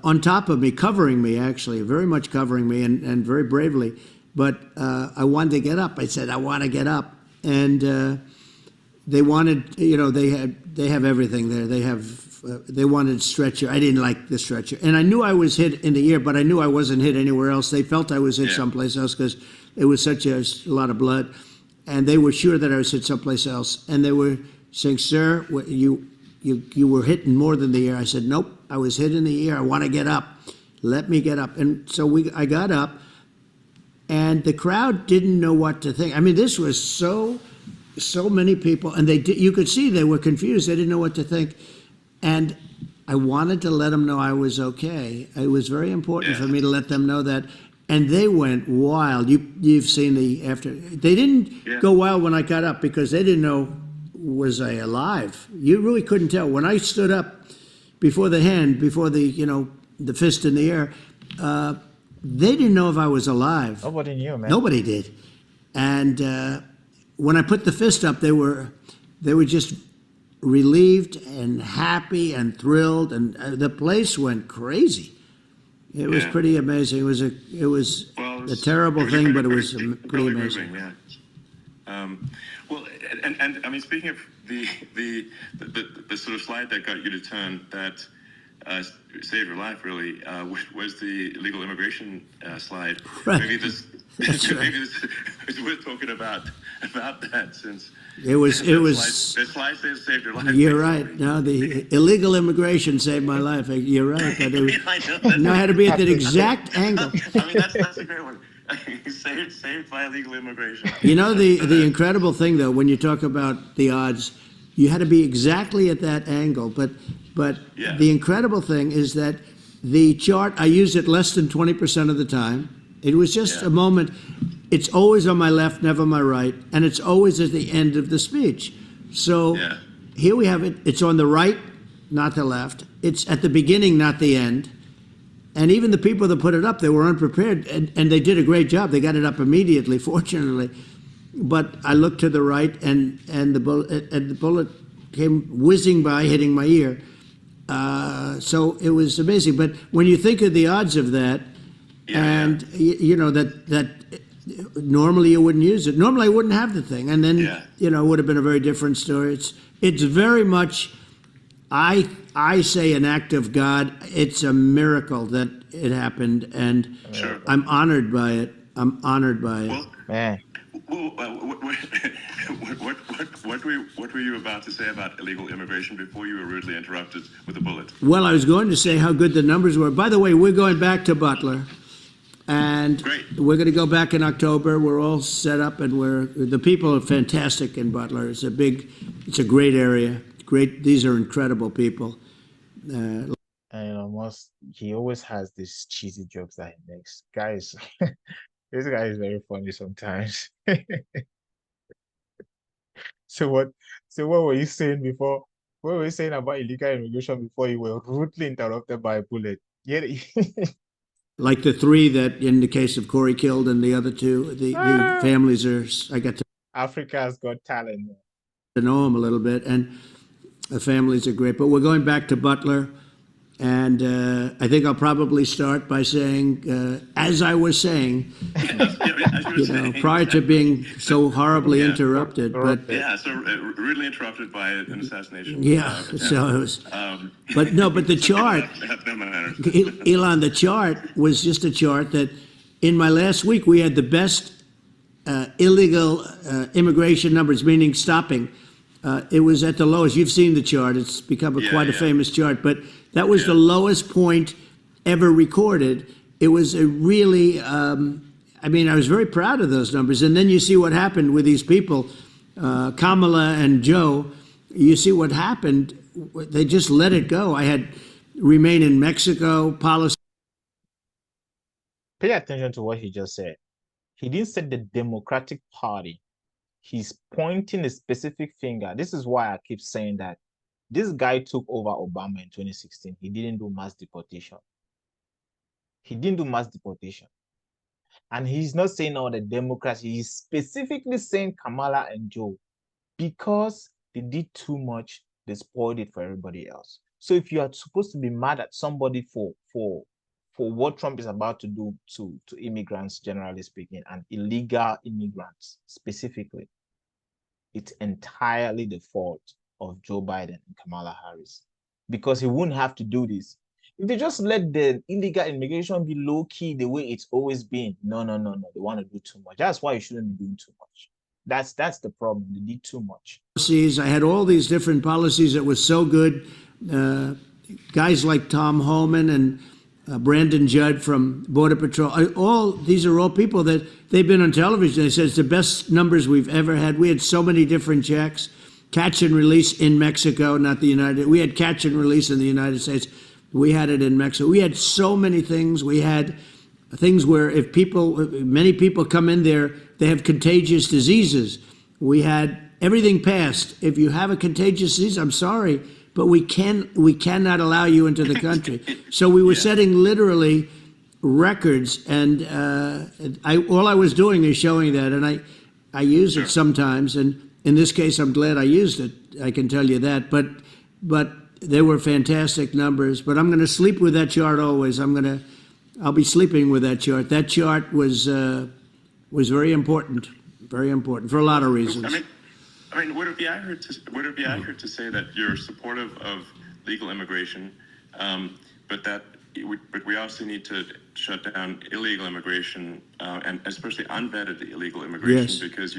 S3: on top of me, covering me, actually, very much covering me, and very bravely. But I wanted to get up. I said, I want to get up, and they wanted. They have everything there. They have they wanted stretcher. I didn't like the stretcher, and I knew I was hit in the ear, but I knew I wasn't hit anywhere else. They felt I was hit someplace else because it was such a lot of blood, and they were sure that I was hit someplace else. And they were saying, "Sir, you were hit in more than the ear." I said, "Nope, I was hit in the ear. I want to get up. Let me get up." And so I got up, and the crowd didn't know what to think. I mean, this was so many people, and you could see they were confused. They didn't know what to think. And I wanted to let them know I was okay. It was very important for me to let them know that. And they went wild. You've seen the after. They didn't go wild when I got up because they didn't know, was I alive? You really couldn't tell. When I stood up before the hand, before the fist in the air, they didn't know if I was alive.
S2: Nobody knew, man.
S3: Nobody did. And when I put the fist up, they were just relieved and happy and thrilled, and the place went crazy. It was pretty amazing. It was a terrible thing, but it was pretty amazing.
S1: Moving, well, and I mean, speaking of the sort of slide that got you to turn that saved your life, really, was the illegal immigration slide.
S3: Right.
S1: Maybe this is worth talking about that, since
S3: it was
S1: the slide saved your life.
S3: You're right. No, the illegal immigration saved my life. You're right. I had to be at that exact angle.
S1: I mean, that's a great one. saved by illegal immigration.
S3: You know, the incredible thing, though, when you talk about the odds, you had to be exactly at that angle. But the incredible thing is that the chart, I used it less than 20% of the time. It was just a moment. It's always on my left, never my right, and it's always at the end of the speech. So here we have it. It's on the right, not the left. It's at the beginning, not the end. And even the people that put it up, they were unprepared, and they did a great job. They got it up immediately, fortunately. But I looked to the right, and the bullet came whizzing by, hitting my ear. So it was amazing. But when you think of the odds of that, that normally you wouldn't use it. Normally I wouldn't have the thing, and then it would have been a very different story. It's very much, I say, an act of God. It's a miracle that it happened, and I'm honored by it. I'm honored by it.
S1: Well,
S2: Man.
S1: What were you about to say about illegal immigration before you were rudely interrupted with a bullet?
S3: Well, I was going to say how good the numbers were. By the way, we're going back to Butler, and we're going to go back in October. We're all set up, and the people are fantastic in Butler. It's a great area. Great. These are incredible people.
S2: And Musk, he always has these cheesy jokes that he makes. Guys, this guy is very funny sometimes. So what were you saying before? What were you saying about illegal immigration before you were rudely interrupted by a bullet? Yeah.
S3: Like the three that, in the case of Corey killed, and the other two, the families I got to
S2: Africa's Got Talent.
S3: To know them a little bit, and the families are great. But we're going back to Butler, and I think I'll probably start by saying, as I was saying, prior to being so horribly interrupted. But
S1: so rudely interrupted by an assassination.
S3: So it was. But the chart, Elon, the chart was just a chart that, in my last week, we had the best illegal immigration numbers, meaning stopping. It was at the lowest. You've seen the chart. It's become quite a famous chart. But that was the lowest point ever recorded. It was a really, I was very proud of those numbers. And then you see what happened with these people, Kamala and Joe. You see what happened. They just let it go. I had remain in Mexico policy.
S2: Pay attention to what he just said. He didn't say the Democratic Party. He's pointing a specific finger. This is why I keep saying that this guy took over Obama in 2016. He didn't do mass deportation. And he's not saying all the Democrats. He's specifically saying Kamala and Joe, because they did too much. They spoiled it for everybody else. So if you are supposed to be mad at somebody for what Trump is about to do to immigrants, generally speaking, and illegal immigrants specifically, it's entirely the fault of Joe Biden and Kamala Harris. because he wouldn't have to do this. If they just let the illegal immigration be low key the way it's always been, no, they want to do too much. That's why you shouldn't be doing too much. That's the problem. They did too much.
S3: Policies. I had all these different policies that were so good. Guys like Tom Holman and Brandon Judd from Border Patrol. These are all people that they've been on television. They said it's the best numbers we've ever had. We had so many different checks, catch and release in Mexico, not the United. We had catch and release in the United States. We had it in Mexico. We had so many things. We had things where if many people come in there, they have contagious diseases. We had everything passed. If you have a contagious disease, I'm sorry, but we cannot allow you into the country. So we were setting literally records, and all I was doing is showing that, and I use it sometimes, and in this case, I'm glad I used it. I can tell you that, but they were fantastic numbers. But I'm going to sleep with that chart always. I'll be sleeping with that chart. That chart was very important for a lot of reasons.
S1: I mean, would it be accurate to say that you're supportive of legal immigration, but we also need to shut down illegal immigration, and especially unvetted illegal immigration,
S3: Yes.
S1: because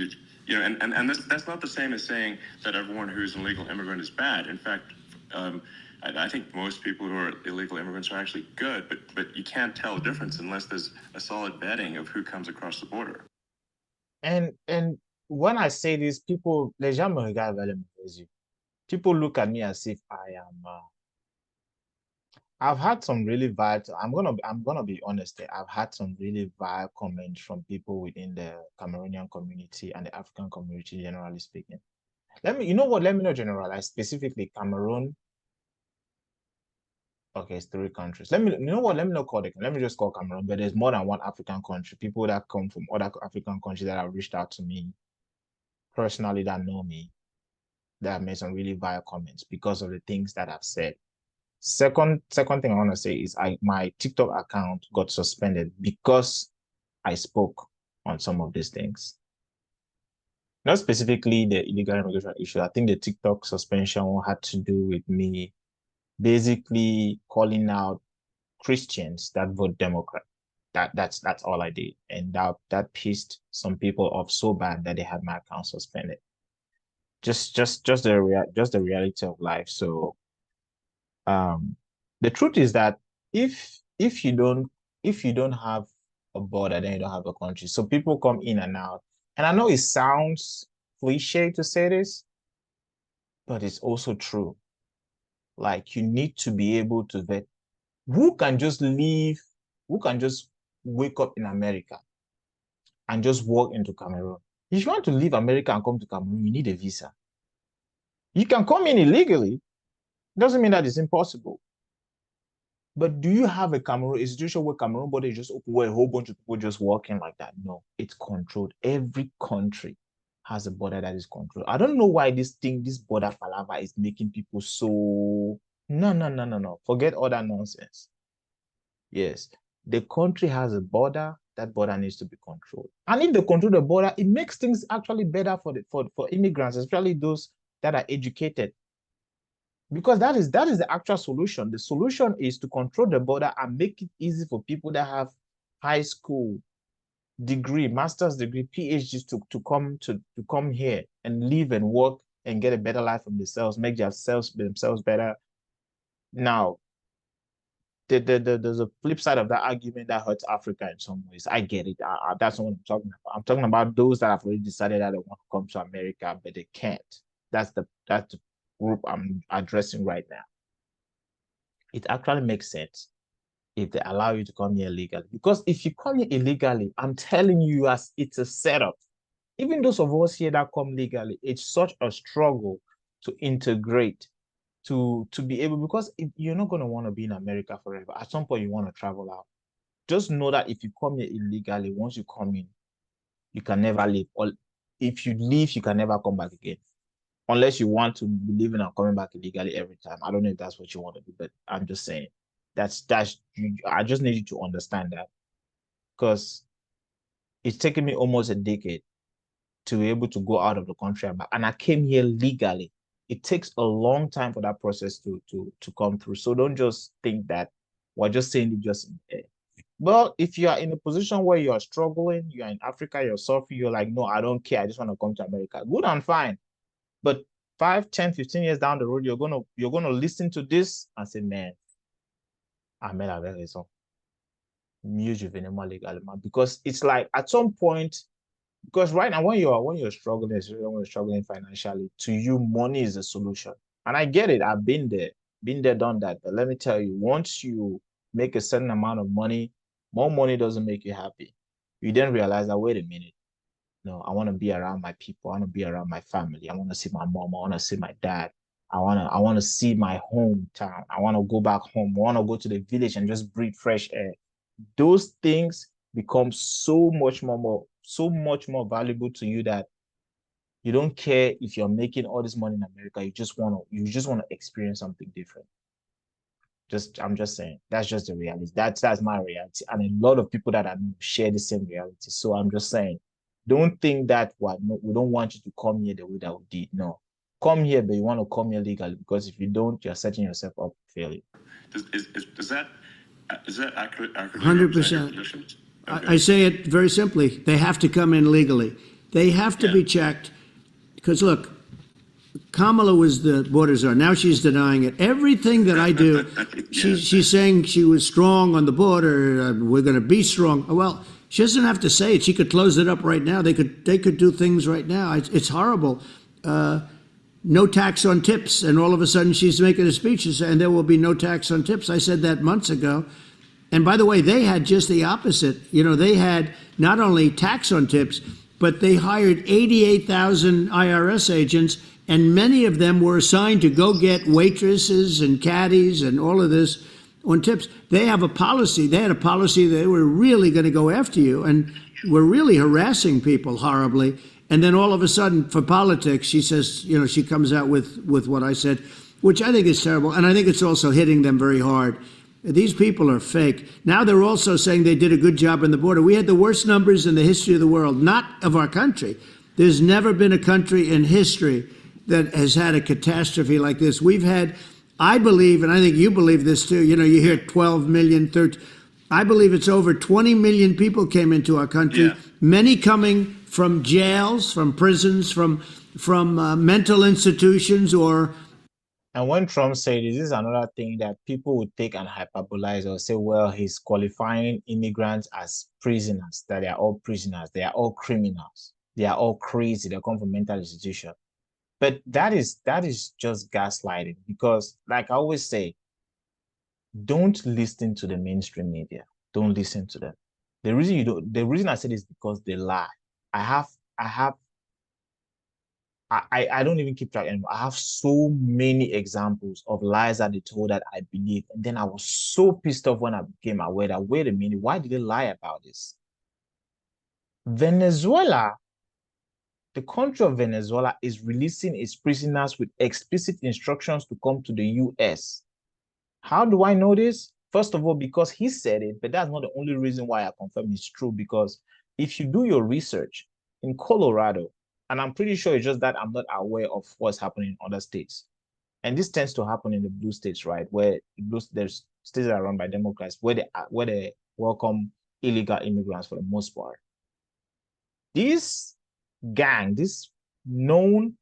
S1: and that's not the same as saying that everyone who's an illegal immigrant is bad. In fact, I think most people who are illegal immigrants are actually good, but you can't tell the difference unless there's a solid vetting of who comes across the border.
S2: And when I say this, people, people look at me as if I am. I've had some really bad. I'm gonna be honest. I've had some really vile comments from people within the Cameroonian community and the African community, generally speaking. Let me not generalize. Specifically, Cameroon. Okay, it's 3 countries. Let me not call it. Let me just call Cameroon. But there's more than one African country. People that come from other African countries that have reached out to me personally, that know me, that have made some really vile comments because of the things that I've said. Second thing I want to say is my TikTok account got suspended because I spoke on some of these things. Not specifically the illegal immigration issue. I think the TikTok suspension had to do with me basically calling out Christians that vote Democrat. That's all I did, and that pissed some people off so bad that they had my account suspended. Just the reality of life. So, the truth is that if you don't have a border, then you don't have a country. So people come in and out, and I know it sounds cliche to say this, but it's also true. Like, you need to be able to vet who can just wake up in America and just walk into Cameroon. If you want to leave America and come to Cameroon, you need a visa. You can come in illegally. Doesn't mean that it's impossible. But do you have a situation where Cameroon border is just open, where a whole bunch of people just walk in like that? No, it's controlled. Every country has a border that is controlled. I don't know why this border palava is making people so... No. Forget all that nonsense. Yes, the country has a border. That border needs to be controlled. And if they control the border, it makes things actually better for immigrants, especially those that are educated. Because that is the actual solution. The solution is to control the border and make it easy for people that have high school degree, master's degree, PhDs to come here and live and work and get a better life for themselves, make themselves better. Now, there's a flip side of that argument that hurts Africa in some ways. I get it. That's not what I'm talking about. I'm talking about those that have already decided that they want to come to America, but they can't. That's the group I'm addressing right now. It actually makes sense if they allow you to come here legally. Because if you come here illegally, I'm telling you, it's a setup. Even those of us here that come legally, it's such a struggle to integrate, to be able, because you're not going to want to be in America forever. At some point, you want to travel out. Just know that if you come here illegally, once you come in, you can never leave. Or if you leave, you can never come back again. Unless you want to be leaving and coming back illegally every time. I don't know if that's what you want to do, but I'm just saying I just need you to understand that, because it's taken me almost a decade to be able to go out of the country, and I came here legally. it takes a long time for that process to come through. So don't just think that we're just saying it just in the air. Well, if you are in a position where you are struggling, you're in Africa, you're suffering, you're like, no, I don't care. I just want to come to America. Good and fine. But 5, 10, 15 years down the road, you're gonna listen to this and say, man, Armel avait raison. Mieux je venais moi légalement. Because it's like at some point, because right now when you're struggling, especially when you're struggling financially, to you, money is a solution. And I get it. I've been there, done that. But let me tell you, once you make a certain amount of money, more money doesn't make you happy. You then realize that, wait a minute, no, I want to be around my people. I want to be around my family. I want to see my mom. I want to see my dad. I want to see my hometown. I want to go back home. I want to go to the village and just breathe fresh air. Those things become so much more valuable to you that you don't care if you're making all this money in America. You just want to experience something different. I'm just saying, that's just the reality. That's my reality. And a lot of people that I know share the same reality. So I'm just saying, don't think that we don't want you to come here the way that we did. No. Come here, but you want to come here legally, because if you don't, you're setting yourself up for failure.
S1: Is that accurate?
S3: 100%. I say it very simply. They have to come in legally. They have to be checked. Because look, Kamala was the border czar. Now she's denying it. Everything that I do, she's saying she was strong on the border. We're going to be strong. Well, she doesn't have to say it. She could close it up right now. They could do things right now. It's horrible. No tax on tips, and all of a sudden she's making a speech and there will be no tax on tips. I said that months ago. And by the way, they had just the opposite. You know, they had not only tax on tips, but they hired 88,000 IRS agents, and many of them were assigned to go get waitresses and caddies and all of this on tips. They have a policy. They had a policy that they were really going to go after you and were really harassing people horribly. And then all of a sudden, for politics, she says, you know, she comes out with what I said, which I think is terrible. And I think it's also hitting them very hard. These people are fake. Now they're also saying they did a good job on the border. We had the worst numbers in the history of the world, not of our country. There's never been a country in history that has had a catastrophe like this. We've had, I believe, and I think you believe this too, you know, you hear 12 million, 13, I believe it's over 20 million people came into our country, many coming from jails, from prisons, from mental institutions or...
S2: And when Trump said this is another thing that people would take and hyperbolize or say, well, he's qualifying immigrants as prisoners, that they are all prisoners, they are all criminals, they are all crazy, they come from mental institution. But that is just gaslighting, because like I always say, don't listen to the mainstream media. Don't listen to them. The reason I say this is because they lie. I don't even keep track anymore. I have so many examples of lies that they told that I believe. And then I was so pissed off when I became aware that, wait a minute, why did they lie about this? Venezuela, the country of Venezuela is releasing its prisoners with explicit instructions to come to the US. How do I know this? First of all, because he said it, but that's not the only reason why I confirm it's true. Because if you do your research in Colorado, and I'm pretty sure it's just that I'm not aware of what's happening in other states. And this tends to happen in the blue states, right? Where there's states that are run by Democrats, where they welcome illegal immigrants for the most part. This gang, this known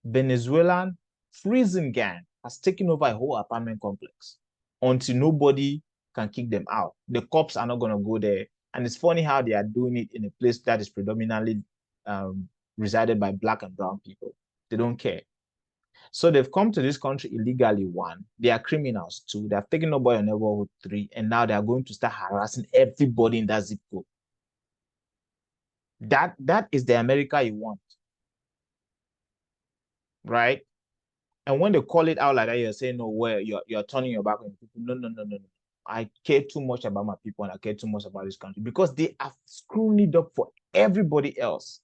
S2: Venezuelan prison gang, has taken over a whole apartment complex until nobody can kick them out. The cops are not going to go there. And it's funny how they are doing it in a place that is predominantly resided by Black and brown people. They don't care. So they've come to this country illegally, one. They are criminals, two. They have taken over your neighborhood, three. And now they are going to start harassing everybody in that zip code. That is the America you want. Right? And when they call it out like that, you're saying, no, where you're turning your back on people. No. I care too much about my people, and I care too much about this country, because they are screwing it up for everybody else.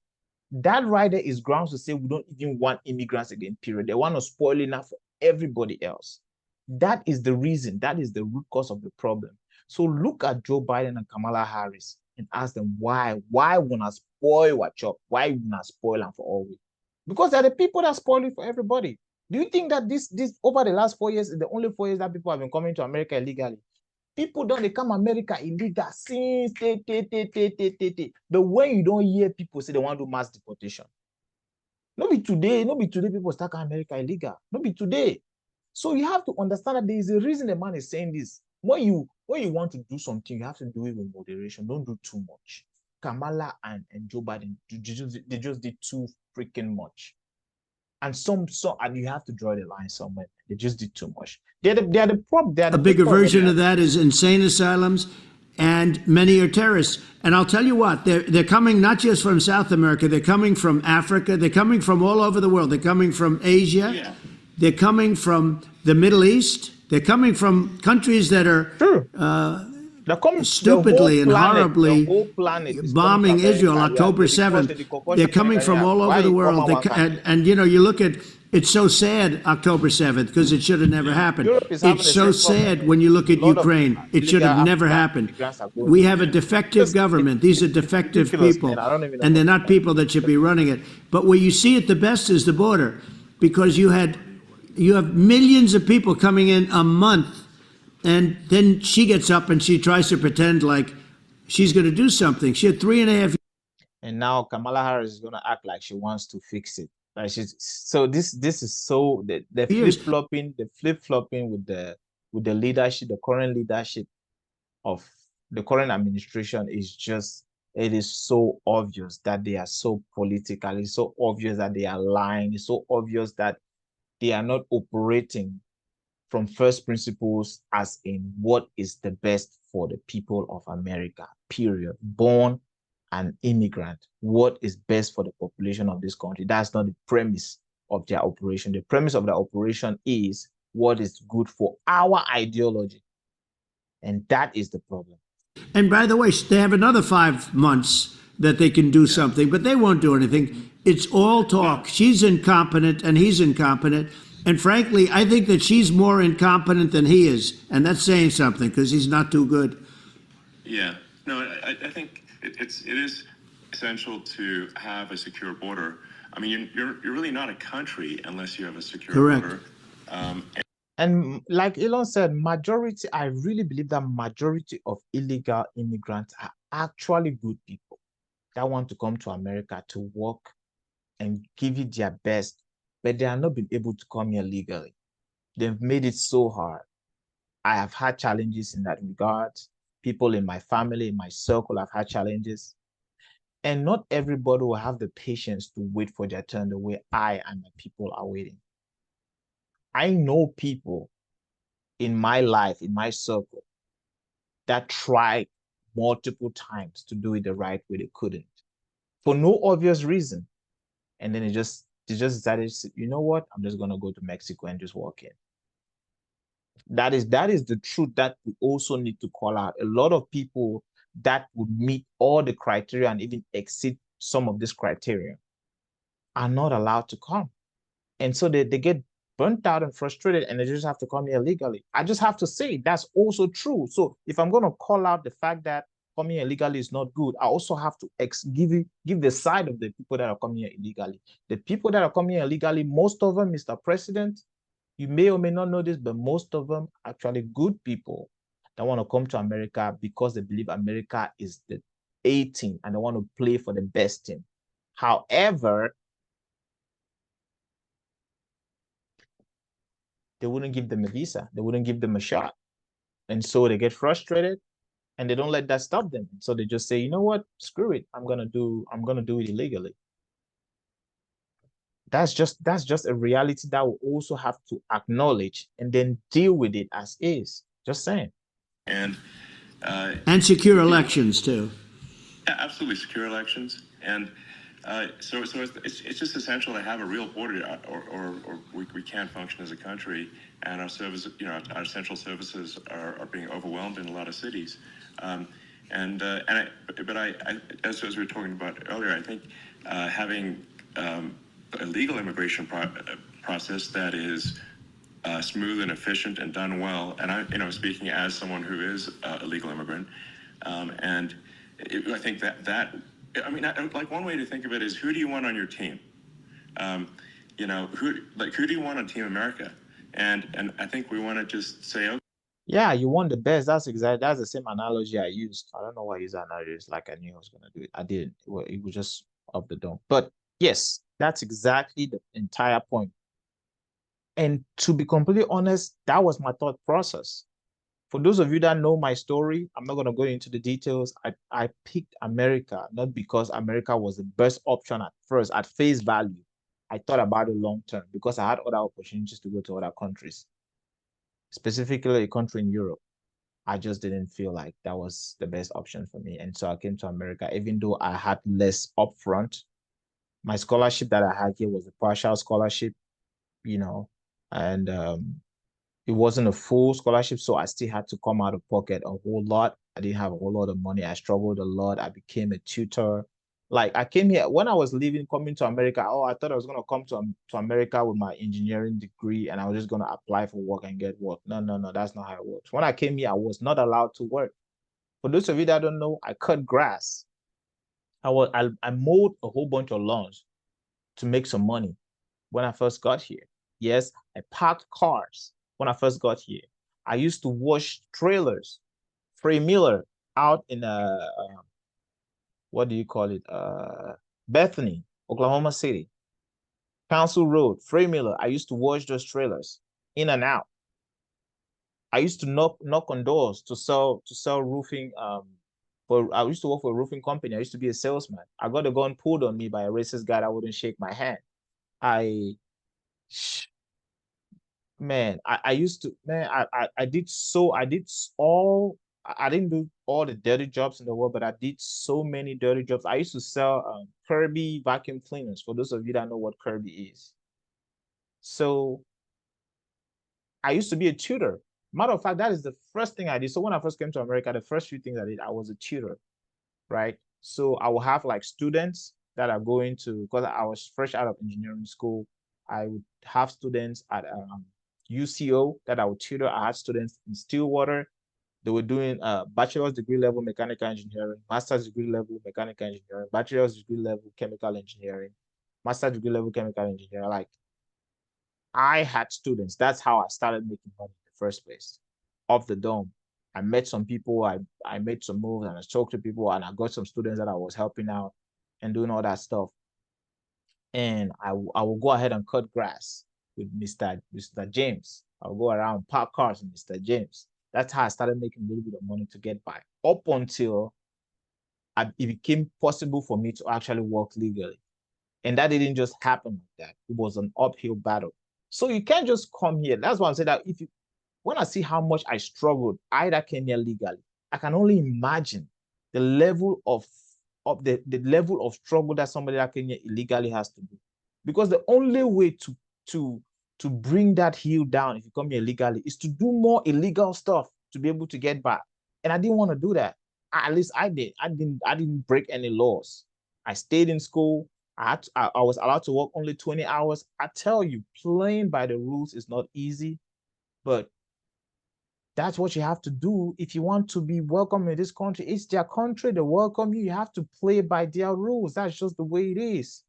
S2: That right there is grounds to say we don't even want immigrants again, period. They want to spoil it now for everybody else. That is the reason. That is the root cause of the problem. So look at Joe Biden and Kamala Harris and ask them why. Why wanna spoil what chop? Why wanna spoil them for all we? Because they're the people that spoil it for everybody. Do you think that this over the last 4 years is the only 4 years that people have been coming to America illegally? People don't come America illegal since But when you don't hear people say they want to do mass deportation, no be today people start coming America illegal. No be today. So you have to understand that there is a reason the man is saying this. When you want to do something, you have to do it with moderation. Don't do too much. Kamala and Joe Biden, they just did too freaking much. And and you have to draw the line somewhere. They just did too much. They're the problem.
S3: A bigger version of that is insane asylums, and many are terrorists. And I'll tell you what, they're coming not just from South America, they're coming from Africa, they're coming from all over the world. They're coming from Asia,
S1: Yeah.
S3: they're coming from the Middle East, they're coming from countries that are
S2: They're coming,
S3: stupidly and horribly
S2: the whole planet is
S3: bombing
S2: coming to
S3: Israel
S2: America.
S3: October
S2: Yeah,
S3: 7th. They're coming from all over the world. And you know, you look at, it's so sad, October 7th, because it should have never happened.
S2: Europe is having
S3: It's
S2: the
S3: so
S2: same problem.
S3: sad when you look at
S2: A lot of
S3: Ukraine. It should have
S2: illegal
S3: never
S2: African
S3: happened.
S2: immigrants are going
S3: We
S2: to
S3: have a defective government. These are defective
S2: ridiculous,
S3: people.
S2: man. I don't even know
S3: And they're
S2: what
S3: not people that should be running it. But where you see it the best is the border, because you have millions of people coming in a month, and then she gets up and she tries to pretend like she's going to do something. She had 3.5.
S2: And now Kamala Harris is going to act like she wants to fix it. Like she's so this is so the
S3: Years.
S2: flip flopping with the leadership, the current leadership of the current administration is just, it is so obvious that they are so political. It's so obvious that they are lying. It's so obvious that they are not operating from first principles, as in what is the best for the people of America, period. Born an immigrant, what is best for the population of this country. That's not the premise of their operation. The premise of their operation is what is good for our ideology. And that is the problem.
S3: And by the way, they have another 5 months that they can do something, but they won't do anything. It's all talk. She's incompetent and he's incompetent. And frankly, I think that she's more incompetent than he is. And that's saying something, because he's not too good.
S1: Yeah. No, I think it is essential to have a secure border. I mean, you're really not a country unless you have a secure
S3: Correct.
S1: border.
S2: And like Elon said, I really believe that majority of illegal immigrants are actually good people that want to come to America to work and give it their best, but they are not been able to come here legally. They've made it so hard. I have had challenges in that regard. People in my family, in my circle have had challenges. And not everybody will have the patience to wait for their turn the way I and my people are waiting. I know people in my life, in my circle, that tried multiple times to do it the right way. They couldn't, for no obvious reason. And then they just decided, you know what? I'm just gonna go to Mexico and just walk in. That is the truth that we also need to call out. A lot of people that would meet all the criteria and even exceed some of this criteria are not allowed to come. And so they get burnt out and frustrated, and they just have to come here illegally. I just have to say that's also true. So if I'm going to call out the fact that coming here illegally is not good, I also have to give the side of the people that are coming here illegally. The people that are coming here illegally, most of them, Mr. President, you may or may not know this, but most of them are actually good people that want to come to America because they believe America is the A team and they want to play for the best team. However, they wouldn't give them a visa. They wouldn't give them a shot. And so they get frustrated and they don't let that stop them. So they just say, you know what, screw it. I'm gonna do it illegally. That's just a reality that we also have to acknowledge and then deal with it as is. Just saying.
S1: And
S3: secure elections too.
S1: Yeah, absolutely, secure elections. And so it's just essential to have a real border, or we can't function as a country, and our service, our essential services are being overwhelmed in a lot of cities. As we were talking about earlier, I think having a legal immigration process that is smooth and efficient and done well, and I, speaking as someone who is a legal immigrant, I think that. I mean, like one way to think of it is, who do you want on your team? who do you want on Team America? And I think we want to just say, okay.
S2: Yeah, you want the best. That's the same analogy I used. I don't know why I used that analogy. It's like I knew I was gonna do it. I didn't. Well, it was just off the dome. But yes, that's exactly the entire point. And to be completely honest, that was my thought process. For those of you that know my story, I'm not gonna go into the details. I picked America not because America was the best option at first, at face value. I thought about it long term because I had other opportunities to go to other countries, specifically a country in Europe. I just didn't feel like that was the best option for me. And so I came to America, even though I had less upfront. My scholarship that I had here was a partial scholarship, you know, and it wasn't a full scholarship. So I still had to come out of pocket a whole lot. I didn't have a whole lot of money. I struggled a lot. I became a tutor. Like I came here when I was leaving, coming to America. Oh, I thought I was gonna come to America with my engineering degree, and I was just gonna apply for work and get work. No, no, no, that's not how it works. When I came here, I was not allowed to work. For those of you that don't know, I cut grass. I mowed a whole bunch of lawns to make some money when I first got here. Yes, I parked cars when I first got here. I used to wash trailers, Free Miller out in what do you call it? Bethany, Oklahoma City, Council Road, Free Miller. I used to wash those trailers in and out. I used to knock on doors to sell roofing. I used to work for a roofing company. I used to be a salesman. I got a gun pulled on me by a racist guy that wouldn't shake my hand. I Man, I used to, man, I did so, I did all, I didn't do all the dirty jobs in the world, but I did so many dirty jobs. I used to sell Kirby vacuum cleaners, for those of you that know what Kirby is. So I used to be a tutor. Matter of fact, that is the first thing I did. So when I first came to America, the first few things I did, I was a tutor, right? So I will have like students that are going to, because I was fresh out of engineering school, I would have students at UCO that I would tutor. I had students in Stillwater. They were doing bachelor's degree level mechanical engineering, master's degree level mechanical engineering, bachelor's degree level chemical engineering, master's degree level chemical engineering. Like I had students. That's how I started making money in the first place. Off the dome. I met some people, I made some moves and I talked to people and I got some students that I was helping out and doing all that stuff. And I will go ahead and cut grass with Mr. James. I'll go around park cars with Mr. James. That's how I started making a little bit of money to get by. Up until it became possible for me to actually work legally. And that didn't just happen like that. It was an uphill battle. So you can't just come here. That's why I'm saying that when I see how much I struggled, I that came here legally, I can only imagine the level of the level of struggle that somebody that came here illegally has to do. Because the only way to bring that heel down if you come here illegally is to do more illegal stuff to be able to get back. And I didn't want to do that. At least I did. I didn't break any laws. I stayed in school. I was allowed to work only 20 hours. I tell you, playing by the rules is not easy, but that's what you have to do if you want to be welcome in this country. It's their country, they welcome you. You have to play by their rules. That's just the way it is.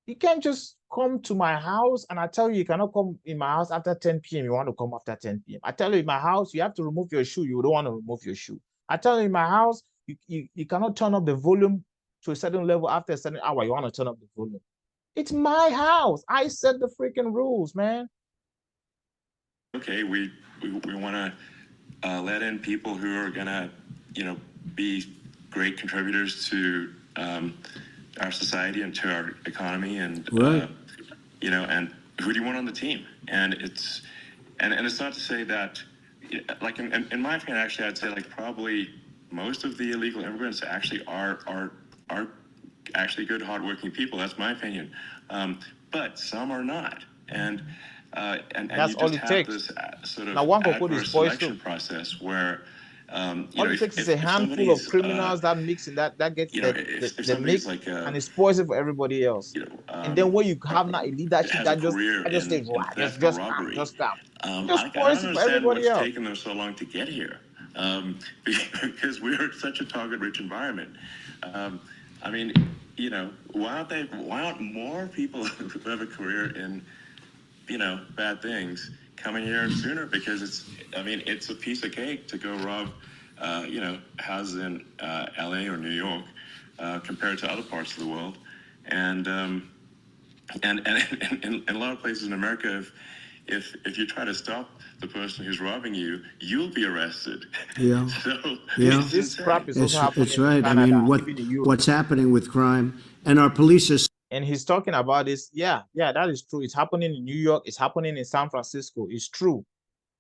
S2: You can't just come to my house and I tell you cannot come in my house after 10 p.m. You want to come after 10 p.m. I tell you in my house, you have to remove your shoe. You don't want to remove your shoe. I tell you in my house, you cannot turn up the volume to a certain level after a certain hour. You want to turn up the volume. It's my house. I set the freaking rules, man.
S1: Okay, we want to let in people who are gonna, be great contributors to our society and to our economy, and
S3: Right.
S1: and who do you want on the team? And it's not to say that, like in my opinion, actually, I'd say like probably most of the illegal immigrants actually are actually good, hardworking people. That's my opinion, but some are not, and
S2: That's
S1: you
S2: all
S1: just
S2: it
S1: have
S2: takes.
S1: this sort of
S2: Now, one could put his
S1: adverse
S2: voice
S1: selection
S2: too.
S1: process where
S2: All it takes is a handful of criminals that mix in that gets
S1: if
S2: the
S1: somebody's
S2: mix
S1: like
S2: and it's poison for everybody else. And then when you have not a leadership
S1: has a
S2: that
S1: career
S2: just
S1: in
S2: stays right,
S1: theft or
S2: just calm,
S1: robbery,
S2: just calm. It
S1: I
S2: just
S1: don't
S2: poison for
S1: understand
S2: everybody
S1: what's
S2: else.
S1: taken them so long to get here, because we're in such a target-rich environment. I mean, why aren't more people who have a career in, bad things coming here sooner? Because it's a piece of cake to go rob, houses in LA or New York compared to other parts of the world. And in a lot of places in America, if you try to stop the person who's robbing you, you'll be arrested.
S3: Yeah.
S1: So
S3: Yeah.
S2: This crap is also happening
S3: It's
S2: in
S3: right. I
S2: Canada,
S3: mean,
S2: even in Europe.
S3: what's happening with crime, and our police are
S2: And he's talking about this. Yeah, that is true. It's happening in New York. It's happening in San Francisco. It's true.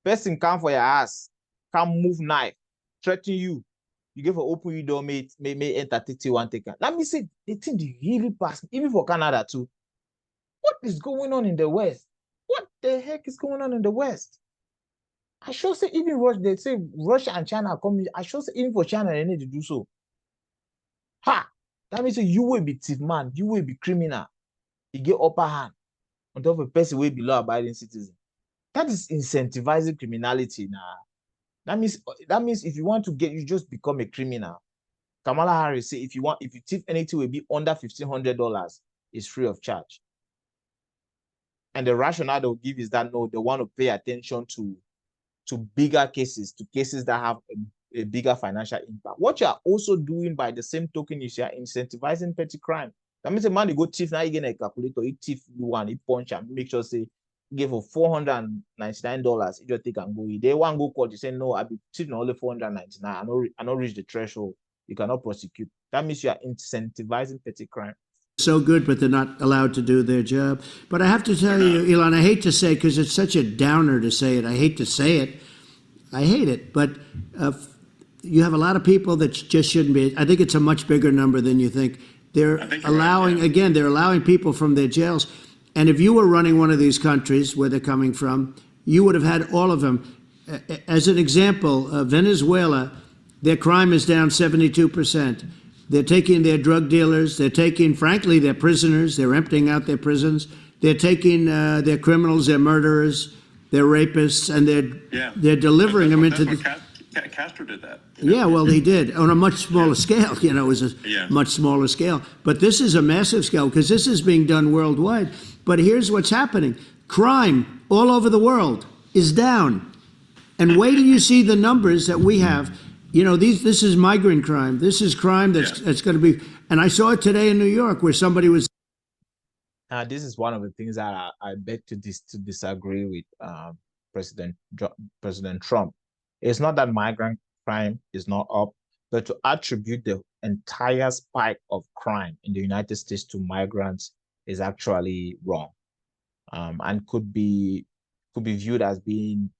S2: Person come for your ass, come move knife, threaten you. You give an open your door, may enter 31 taker. Let me say, the thing they really pass, even for Canada too. What is going on in the West? What the heck is going on in the West? I sure say even Russia, they say Russia and China are coming. I sure say even for China, they need to do so. Ha! That means you will be thief man, you will be criminal. You get upper hand on top of a person will be law-abiding citizen. That is incentivizing criminality now. That means if you want to get, you just become a criminal. Kamala Harris say if you thief anything will be under $1,500, it's free of charge. And the rationale they'll give is that no, they want to pay attention to bigger cases, to cases that have a bigger financial impact. What you are also doing by the same token is you are incentivizing petty crime. That means a man you go thief now, you get a calculator, he thief one, he punch and make sure say give for $499, you just take and go. They want go court, you say no, I be thieving only $499. I not reach the threshold. You cannot prosecute. That means you are incentivizing petty crime.
S3: so good, but they're not allowed to do their job. But I have to tell you, Elon, I hate to say, because it's such a downer to say it. I hate to say it. I hate it. But you have a lot of people that just shouldn't be. I think it's a much bigger number than you think. They're allowing, right, yeah. Again, they're allowing people from their jails. And if you were running one of these countries where they're coming from, you would have had all of them. As an example, Venezuela, their crime is down 72%. They're taking their drug dealers. They're taking, frankly, their prisoners. They're emptying out their prisons. They're taking their criminals, their murderers, their rapists, and they're delivering them into the.
S1: Castro did that.
S3: Yeah, well, he did on a much smaller scale. It was a much smaller scale. But this is a massive scale because this is being done worldwide. But here's what's happening: crime all over the world is down, and wait till you see the numbers that we have. This is migrant crime. This is crime that's going to be. And I saw it today in New York where somebody was.
S2: This is one of the things that I beg to disagree with President Trump. It's not that migrant crime is not up, but to attribute the entire spike of crime in the United States to migrants is actually wrong, and could be viewed as being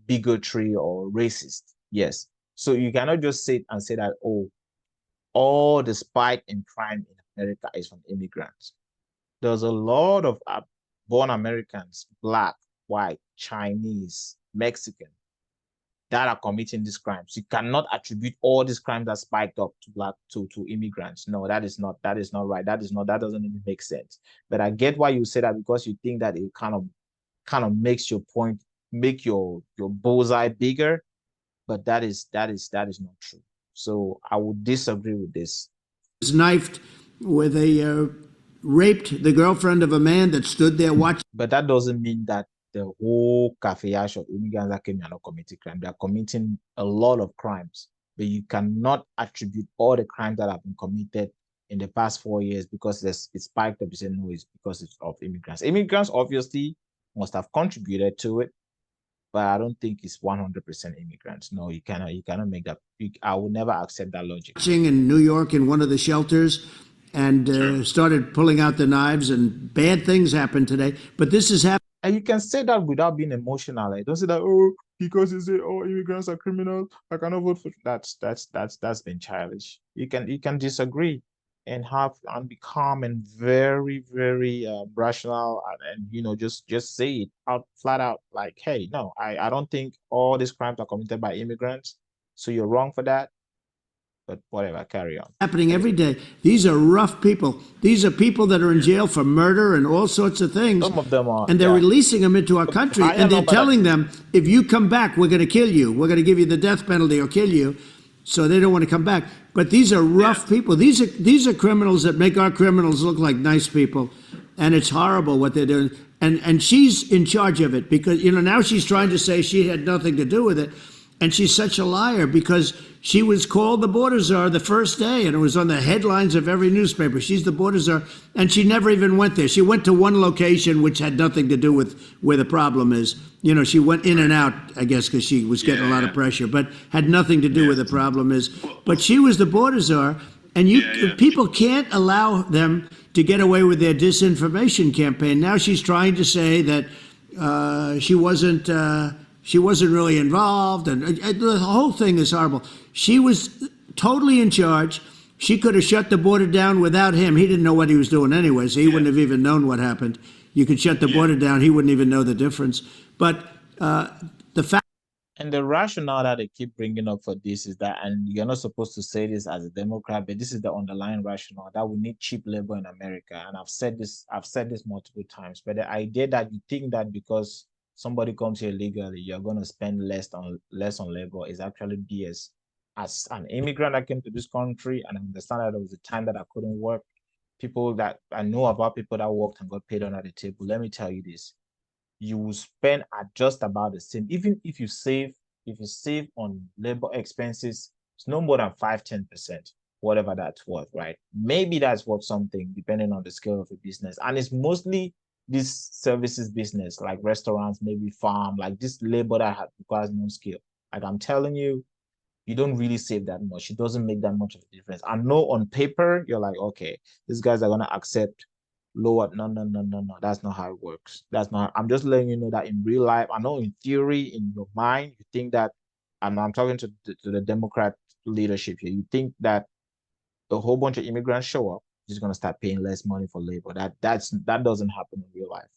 S2: bigotry or racist. Yes. So you cannot just say that, oh, all the spike in crime in America is from immigrants. There's a lot of born Americans, Black, white, Chinese, Mexican, that are committing these crimes. You cannot attribute all these crimes that spiked up to immigrants. No, that is not right. That doesn't even make sense. But I get why you say that, because you think that it kind of makes your point, make your bullseye bigger. But that is not true. So I would disagree with this.
S3: Was knifed where they raped the girlfriend of a man that stood there watching.
S2: But that doesn't mean that the whole cafeage of immigrants that came here are not committing crime. They are committing a lot of crimes. But you cannot attribute all the crimes that have been committed in the past 4 years because it spiked up. You say no, it's because it's of immigrants. Immigrants obviously must have contributed to it, but I don't think it's 100% immigrants. No, you cannot make that. I will never accept that logic.
S3: In New York in one of the shelters and started pulling out the knives, and bad things happened today. But this is happening.
S2: And you can say that without being emotional. Don't say that, oh, because you say, oh, immigrants are criminals, I cannot vote for. That's been childish. You can disagree and be calm and very, very rational, and just say it out flat out, like, hey, no, I don't think all these crimes are committed by immigrants, so you're wrong for that. But whatever, carry on.
S3: Happening every day. These are rough people. These are people that are in jail for murder and all sorts of things.
S2: Some of them are.
S3: And they're releasing them into our country, and they're telling them, if you come back, we're going to kill you. We're going to give you the death penalty or kill you. So they don't want to come back. But these are rough people. These are criminals that make our criminals look like nice people, and it's horrible what they're doing. And she's in charge of it because now she's trying to say she had nothing to do with it, and she's such a liar because she was called the border czar the first day, and it was on the headlines of every newspaper. She's the border czar, and she never even went there. She went to one location which had nothing to do with where the problem is. She went in and out, I guess, because she was getting a lot of pressure, but had nothing to do with the problem is. But she was the border czar, and people can't allow them to get away with their disinformation campaign. Now she's trying to say that she wasn't really involved, and the whole thing is horrible. She was totally in charge. She could have shut the border down without him. He didn't know what he was doing anyway, so he wouldn't have even known what happened. You could shut the border down. He wouldn't even know the difference. But the fact.
S2: And the rationale that they keep bringing up for this is that, and you're not supposed to say this as a Democrat, but this is the underlying rationale that we need cheap labor in America. And I've said this multiple times. But the idea that you think that because somebody comes here legally, you're going to spend less on labor is actually BS. As an immigrant that came to this country, and I understand that there was a time that I couldn't work, people that I know about people that worked and got paid under the table. Let me tell you this. You will spend at just about the same. Even if you save on labor expenses, it's no more than 5-10%, whatever that's worth, right? Maybe that's worth something, depending on the scale of a business. And it's mostly this services business, like restaurants, maybe farm, like this labor that requires no skill. Like I'm telling you, you don't really save that much. It doesn't make that much of a difference. I know on paper, you're like, okay, these guys are going to accept lower. No. That's not how it works. That's not. I'm just letting you know that in real life, I know in theory, in your mind, you think that, and I'm talking to the Democrat leadership here, you think that a whole bunch of immigrants show up, just going to start paying less money for labor. That doesn't happen in real life.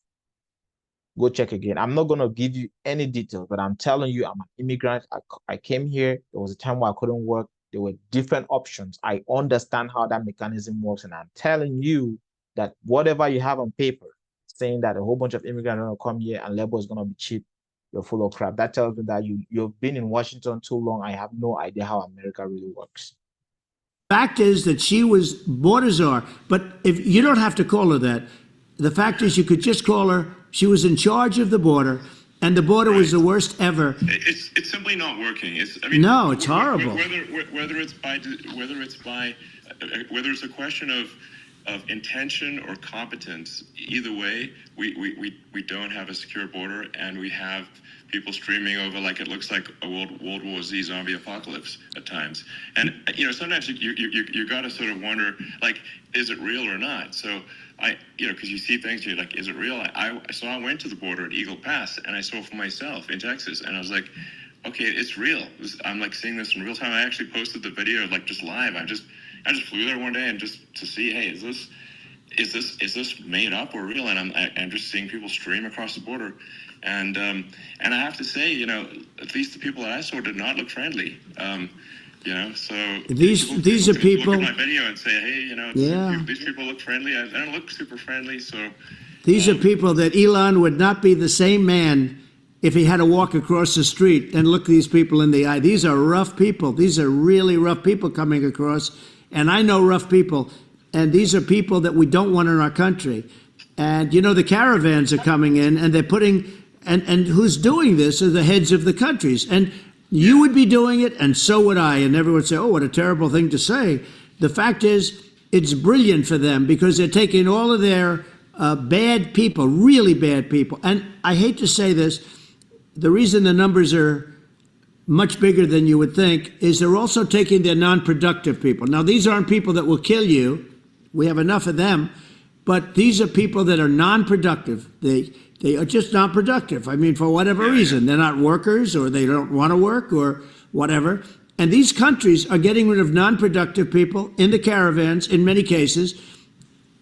S2: Go check again. I'm not going to give you any details, but I'm telling you, I'm an immigrant. I came here. There was a time where I couldn't work. There were different options. I understand how that mechanism works, and I'm telling you that whatever you have on paper saying that a whole bunch of immigrants are going to come here and labor is going to be cheap, you're full of crap. That tells me that you've been in Washington too long. I have no idea how America really works.
S3: Fact is that she was border czar, but if you don't have to call her that, the fact is you could just call her. She was in charge of the border, and the border was the worst ever.
S1: It's simply not working. It's
S3: horrible.
S1: Whether it's a question of intention or competence, either way, we don't have a secure border, and we have people streaming over like it looks like a World War Z zombie apocalypse at times. And sometimes you got to sort of wonder, like, is it real or not? So because you see things, you're like, is it real? So I went to the border at Eagle Pass, and I saw for myself in Texas, and I was like, okay, it's real. I'm like seeing this in real time. I actually posted the video like just live. I just flew there one day and just to see, hey, is this made up or real? And I'm just seeing people stream across the border, and I have to say, at least the people that I saw did not look friendly. So
S3: these are people
S1: look at my video and say, hey, these people look friendly. They don't look super friendly. So
S3: these are people that Elon would not be the same man if he had to walk across the street and look these people in the eye. These are rough people. These are really rough people coming across. And I know rough people. And these are people that we don't want in our country. And, the caravans are coming in, and they're putting, and who's doing this are the heads of the countries. And you would be doing it, and so would I. And everyone would say, oh, what a terrible thing to say. The fact is, it's brilliant for them because they're taking all of their bad people, really bad people. And I hate to say this, the reason the numbers are much bigger than you would think is they're also taking their non-productive people. Now, these aren't people that will kill you. We have enough of them. But these are people that are non-productive. They are just not productive. I mean, for whatever reason. They're not workers, or they don't want to work, or whatever. And these countries are getting rid of non-productive people in the caravans in many cases.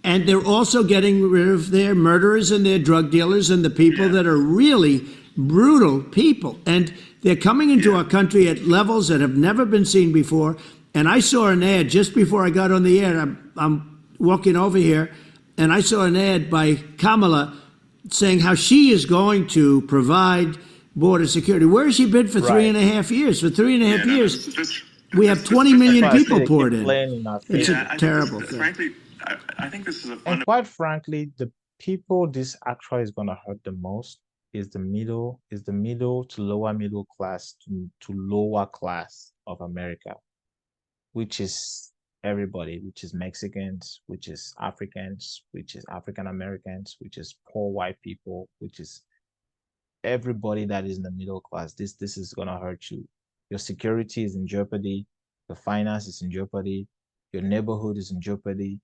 S3: And they're also getting rid of their murderers and their drug dealers and the people that are really brutal people. And they're coming into our country at levels that have never been seen before. And I saw an ad just before I got on the air. I'm walking over here, and I saw an ad by Kamala saying how she is going to provide border security. Where has she been for 3.5 years? For 3.5 years. We have 20 million
S2: That's why I
S3: people
S2: say they keep
S3: poured in.
S2: playing in our
S3: It's
S2: face.
S3: a
S1: Yeah, I think
S3: terrible
S1: this,
S3: thing.
S1: frankly, I think this is a
S2: And
S1: fundamental.
S2: quite frankly, the people this actually is gonna hurt the most is the middle to lower middle class to lower class of America, which is everybody, which is Mexicans, which is Africans, which is African Americans, which is poor white people, which is everybody that is in the middle class. This is gonna hurt you. Your security is in jeopardy, your finance is in jeopardy, your neighborhood is in jeopardy,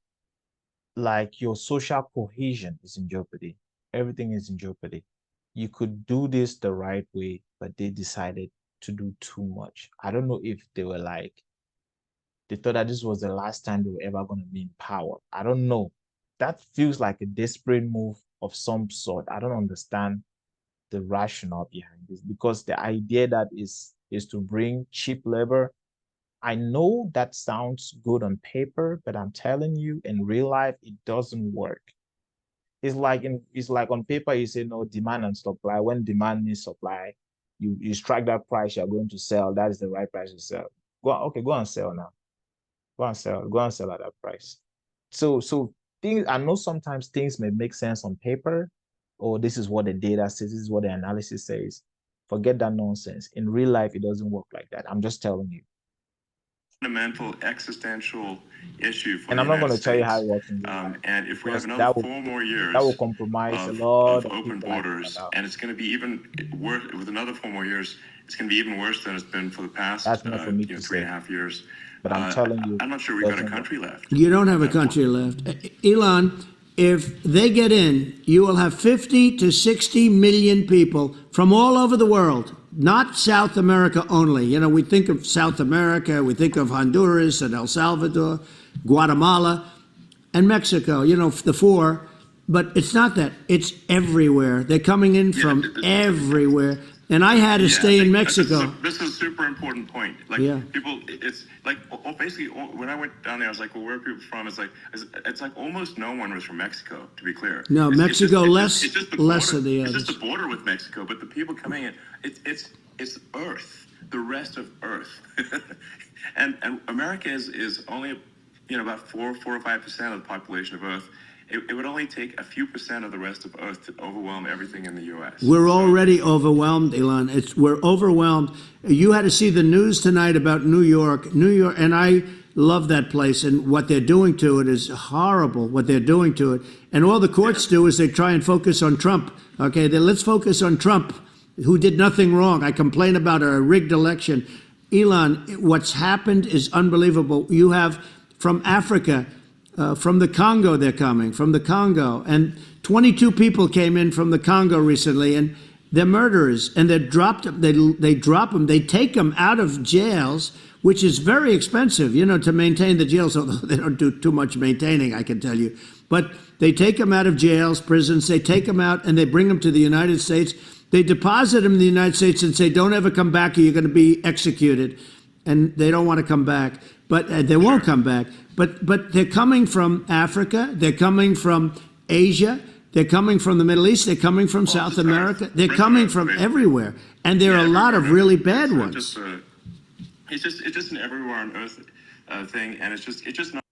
S2: like your social cohesion is in jeopardy. Everything is in jeopardy. You could do this the right way, but they decided to do too much. I don't know if they were like, they thought that this was the last time they were ever going to be in power. I don't know. That feels like a desperate move of some sort. I don't understand the rationale behind this because the idea that is to bring cheap labor. I know that sounds good on paper, but I'm telling you, in real life, it doesn't work. It's like on paper you say no demand and supply. When demand means supply, you strike that price you're going to sell. That is the right price to sell. Go and sell now. Go and sell at that price. So things I know sometimes things may make sense on paper, or this is what the data says, this is what the analysis says. Forget that nonsense. In real life, it doesn't work like that. I'm just telling you.
S1: Fundamental existential issue for
S2: And
S1: the
S2: I'm not
S1: United
S2: going to tell you how
S1: States.
S2: it works in real life
S1: And if we have
S2: because
S1: another 4 more
S2: that will
S1: years
S2: compromise a
S1: of
S2: lot of
S1: open
S2: people I care
S1: borders,
S2: about.
S1: and it's going to be even worse with another 4 more years, it's going to be even worse than it's been for the past
S2: That's not for me to
S1: three and
S2: say.
S1: a half years.
S2: But I'm telling you,
S1: I'm not sure
S2: it
S1: we've got a
S2: doesn't work.
S1: country left.
S3: You don't have a country left. Elon, if they get in, you will have 50 to 60 million people from all over the world, not South America only. You know, we think of South America, we think of Honduras and El Salvador, Guatemala, and Mexico, you know, the four. But it's not that. It's everywhere. They're coming in from everywhere. And I had to stay in Mexico.
S1: This is a super important point. Like
S3: Yeah.
S1: people, it's like basically when I went down there, I was like, well, where are people from? It's like almost no one was from Mexico. To be clear,
S3: No, Mexico
S1: it's just the
S3: less
S1: border,
S3: of the
S1: It's
S3: others.
S1: just the border with Mexico, but the people coming in, it's Earth, the rest of Earth, and America is only about 4 or 5% of the population of Earth. It would only take a few percent of the rest of Earth to overwhelm everything in the U.S.
S3: We're already overwhelmed, Elon. We're overwhelmed. You had to see the news tonight about New York, and I love that place. And what they're doing to it is horrible. What they're doing to it, and all the courts do is they try and focus on Trump. Okay, let's focus on Trump, who did nothing wrong. I complain about a rigged election. Elon, what's happened is unbelievable. You have from Africa. From the Congo, they're coming from the Congo, and 22 people came in from the Congo recently, and they're murderers, and they drop them. They drop them. They take them out of jails, which is very expensive, to maintain the jails. Although they don't do too much maintaining, I can tell you. But they take them out of jails, prisons. They take them out, and they bring them to the United States. They deposit them in the United States and say, "Don't ever come back, or you're going to be executed." And they don't want to come back, but they won't come back. But they're coming from Africa, they're coming from Asia, they're coming from the Middle East, they're coming from South America, they're coming from everywhere, and there are a lot of really bad ones.
S1: It's just an everywhere on earth thing, and it's just not.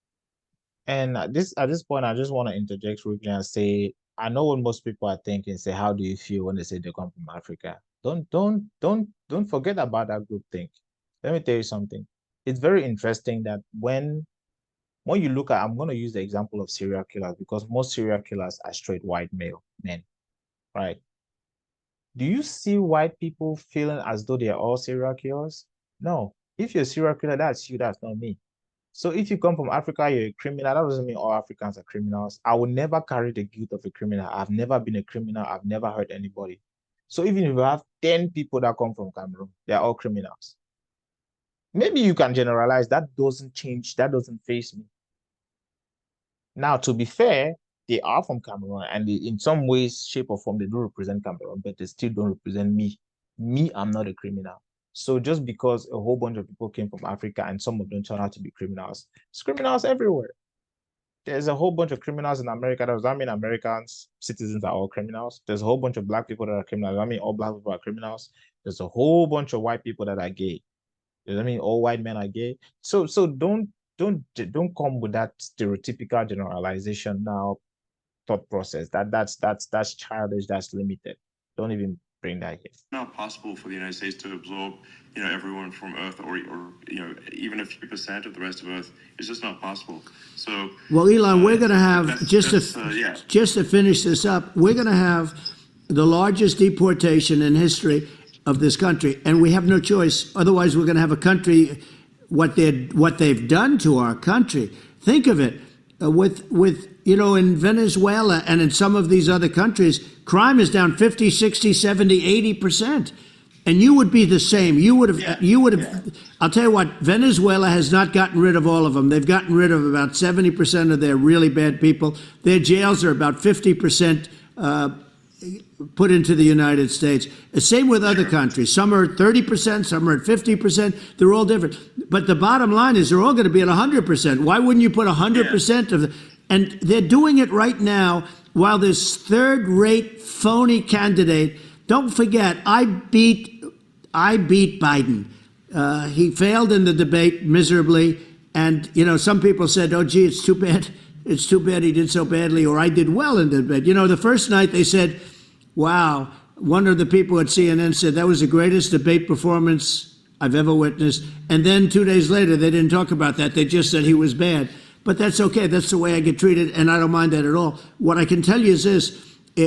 S2: And at this point, I just want to interject briefly and say, I know what most people are thinking. Say, how do you feel when they say they come from Africa? Don't forget about that group think. Let me tell you something. It's very interesting that when you look at, I'm going to use the example of serial killers because most serial killers are straight white male men, right? Do you see white people feeling as though they are all serial killers? No. If you're a serial killer, that's you, that's not me. So if you come from Africa, you're a criminal. That doesn't mean all Africans are criminals. I will never carry the guilt of a criminal. I've never been a criminal. I've never hurt anybody. So even if you have 10 people that come from Cameroon, they're all criminals. Maybe you can generalize. That doesn't change. That doesn't faze me. Now, to be fair, they are from Cameroon, and in some ways, shape, or form, they do represent Cameroon, but they still don't represent me. Me, I'm not a criminal. So just because a whole bunch of people came from Africa and some of them turn out to be criminals, it's criminals everywhere. There's a whole bunch of criminals in America. Does that mean Americans, citizens are all criminals? There's a whole bunch of black people that are criminals. Does that mean all black people are criminals? There's a whole bunch of white people that are gay. You know what I mean? All white men are gay. So don't come with that stereotypical generalization now thought process. That's childish, that's limited. Don't even bring that here.
S1: Not possible for the United States to absorb, everyone from Earth, or even a few percent of the rest of Earth. It's just not possible. So,
S3: well, Elon, we're going to have just to finish this up. We're going to have the largest deportation in history of this country, and we have no choice. Otherwise, we're going to have a country. What they've done to our country. Think of it. With in Venezuela and in some of these other countries, crime is down 50, 60, 70, 80%. And you would be the same. You would have. I'll tell you what, Venezuela has not gotten rid of all of them. They've gotten rid of about 70% of their really bad people. Their jails are about 50% put into the United States. Same with other countries. Some are at 30%, some are at 50%. They're all different. But the bottom line is they're all going to be at 100%. Why wouldn't you put 100% of the... And they're doing it right now while this third-rate phony candidate... Don't forget, I beat Biden. He failed in the debate miserably. And, some people said, oh, gee, it's too bad. It's too bad he did so badly, or I did well in the debate. The first night they said, wow, one of the people at CNN said that was the greatest debate performance I've ever witnessed. And then 2 days later, they didn't talk about that. They just said he was bad. But that's okay. That's the way I get treated, and I don't mind that at all. What I can tell you is this.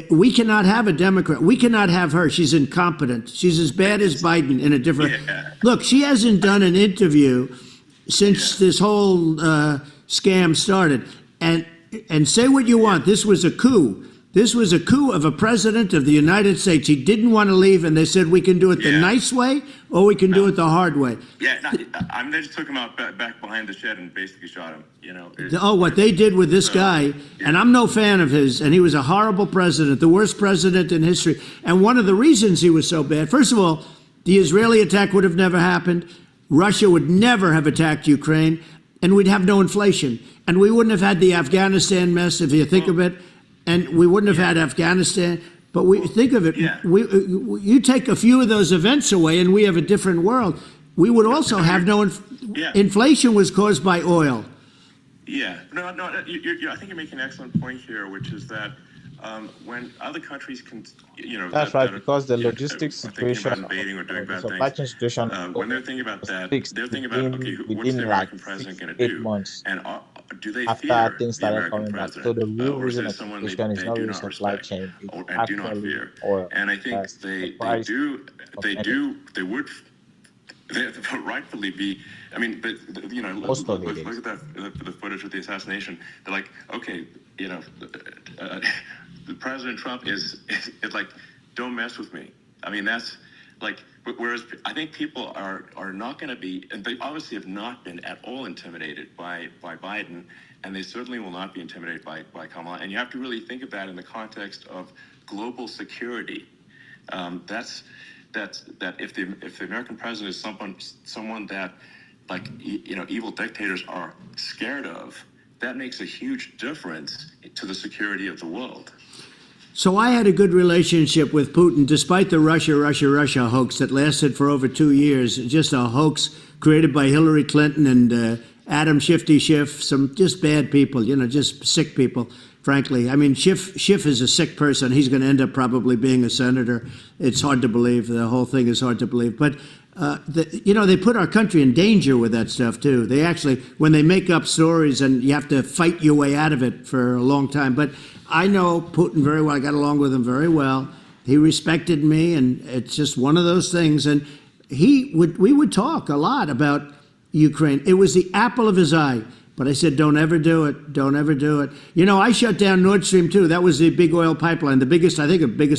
S3: We cannot have a Democrat. We cannot have her. She's incompetent. She's as bad as Biden in a different...
S1: Yeah.
S3: Look, she hasn't done an interview since this whole scam started. And say what you want. This was a coup. This was a coup of a president of the United States. He didn't want to leave, and they said, we can do it the nice way, or we can do it the hard way.
S1: Yeah, they just took him out back behind the shed and basically shot him.
S3: What they did with this guy, and I'm no fan of his, and he was a horrible president, the worst president in history. And one of the reasons he was so bad, first of all, the Israeli attack would have never happened. Russia would never have attacked Ukraine, and we'd have no inflation. And we wouldn't have had the Afghanistan mess, if you think of it. And we wouldn't have had Afghanistan. But think of it. You take a few of those events away, and we have a different world. We would also have no inflation was caused by oil.
S1: Yeah. No. I think you're making an excellent point here, which is that when other countries can,
S2: that's right, because the logistics situation,
S1: invading or doing bad
S2: supply chain situation,
S1: when they're thinking about that, they're thinking about, okay, what's the American president going to do?
S2: 8 months.
S1: And do they
S2: after
S1: fear
S2: things
S1: the
S2: started
S1: American
S2: coming back?
S1: president?
S2: So the real
S1: Or is
S2: reason
S1: it
S2: of
S1: someone
S2: situation is
S1: they
S2: not
S1: do
S2: really
S1: not
S2: supply
S1: respect
S2: chain. It's
S1: and do not
S2: actually
S1: fear?
S2: oil.
S1: And I think
S2: That's
S1: they
S2: the price
S1: would rightfully be. I mean, but look at the footage of the assassination. They're like, okay, President Trump is like, don't mess with me. I mean, that's like, whereas I think people are not going to be, and they obviously have not been at all intimidated by Biden, and they certainly will not be intimidated by Kamala. And you have to really think of that in the context of global security. That if the American president is someone that, like, evil dictators are scared of, that makes a huge difference to the security of the world.
S3: So I had a good relationship with Putin, despite the Russia hoax that lasted for over 2 years. Just a hoax created by Hillary Clinton and Adam Shifty Schiff, some just bad people, just sick people, frankly. I mean, Schiff is a sick person. He's going to end up probably being a senator. It's hard to believe. The whole thing is hard to believe. But, they put our country in danger with that stuff, too. They actually, when they make up stories, and you have to fight your way out of it for a long time. But I know Putin very well. I got along with him very well. He respected me, and it's just one of those things. And we would talk a lot about Ukraine. It was the apple of his eye. But I said, don't ever do it. Don't ever do it. I shut down Nord Stream 2. That was the big oil pipeline, the biggest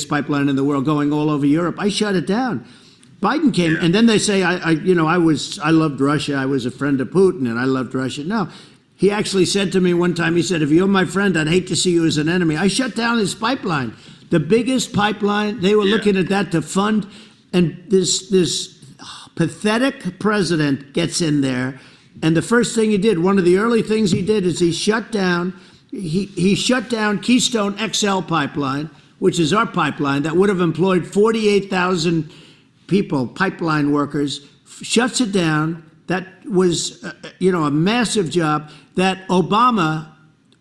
S3: pipeline in the world going all over Europe. I shut it down. Biden came, and then they say, I loved Russia. I was a friend of Putin, and I loved Russia. No. He actually said to me one time, he said, if you're my friend, I'd hate to see you as an enemy. I shut down his pipeline, the biggest pipeline. They were looking at that to fund. And this pathetic president gets in there. And the first thing he did, one of the early things he did is he shut down Keystone XL pipeline, which is our pipeline that would have employed 48,000 people, pipeline workers, shuts it down. That was, a massive job that Obama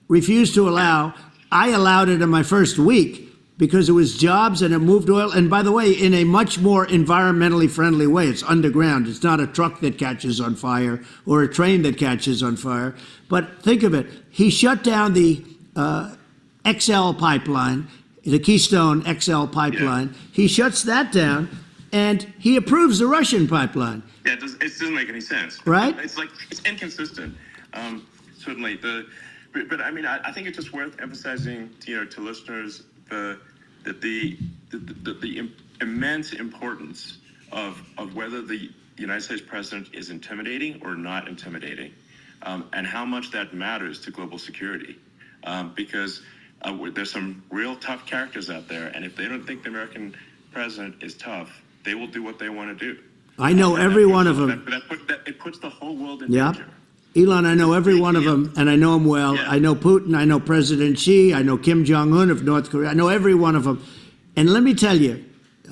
S3: refused to allow. I allowed it in my first week because it was jobs and it moved oil. And by the way, in a much more environmentally friendly way. It's underground. It's not a truck that catches on fire or a train that catches on fire. But think of it. He shut down the XL pipeline, the Keystone XL pipeline. Yeah. He shuts that down, and he approves the Russian pipeline.
S1: Yeah, it doesn't make any sense.
S3: Right?
S1: It's like, it's inconsistent. Certainly. But I mean, I think it's just worth emphasizing, to listeners, the immense importance of whether the United States president is intimidating or not intimidating, and how much that matters to global security. Because there's some real tough characters out there, and if they don't think the American president is tough, they will do what they want to do.
S3: I know every one of them.
S1: It puts the whole world in danger.
S3: Elon, I know every one of them, and I know them well. Yeah. I know Putin, I know President Xi, I know Kim Jong-un of North Korea. I know every one of them. And let me tell you,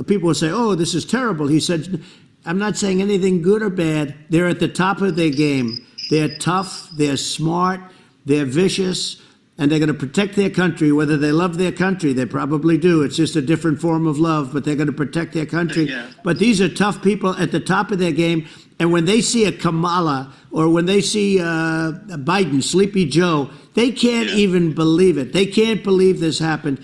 S3: people will say, oh, this is terrible. He said, I'm not saying anything good or bad. They're at the top of their game. They're tough, they're smart, they're vicious, and they're going to protect their country, whether they love their country. They probably do. It's just a different form of love, but they're going to protect their country. Yeah. But these are tough people at the top of their game. And when they see a Kamala or when they see Biden, Sleepy Joe, they can't even believe it. They can't believe this happened.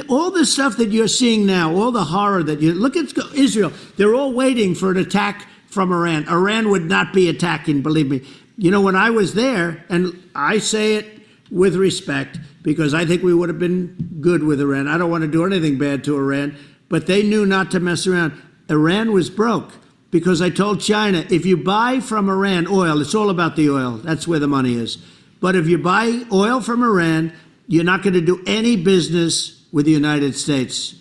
S3: All the stuff that you're seeing now, all the horror that you look at Israel, they're all waiting for an attack from Iran. Iran would not be attacking, believe me. When I was there, and I say it with respect, because I think we would have been good with Iran. I don't want to do anything bad to Iran, but they knew not to mess around. Iran was broke. Because I told China, if you buy from Iran oil, it's all about the oil. That's where the money is. But if you buy oil from Iran, you're not going to do any business with the United States.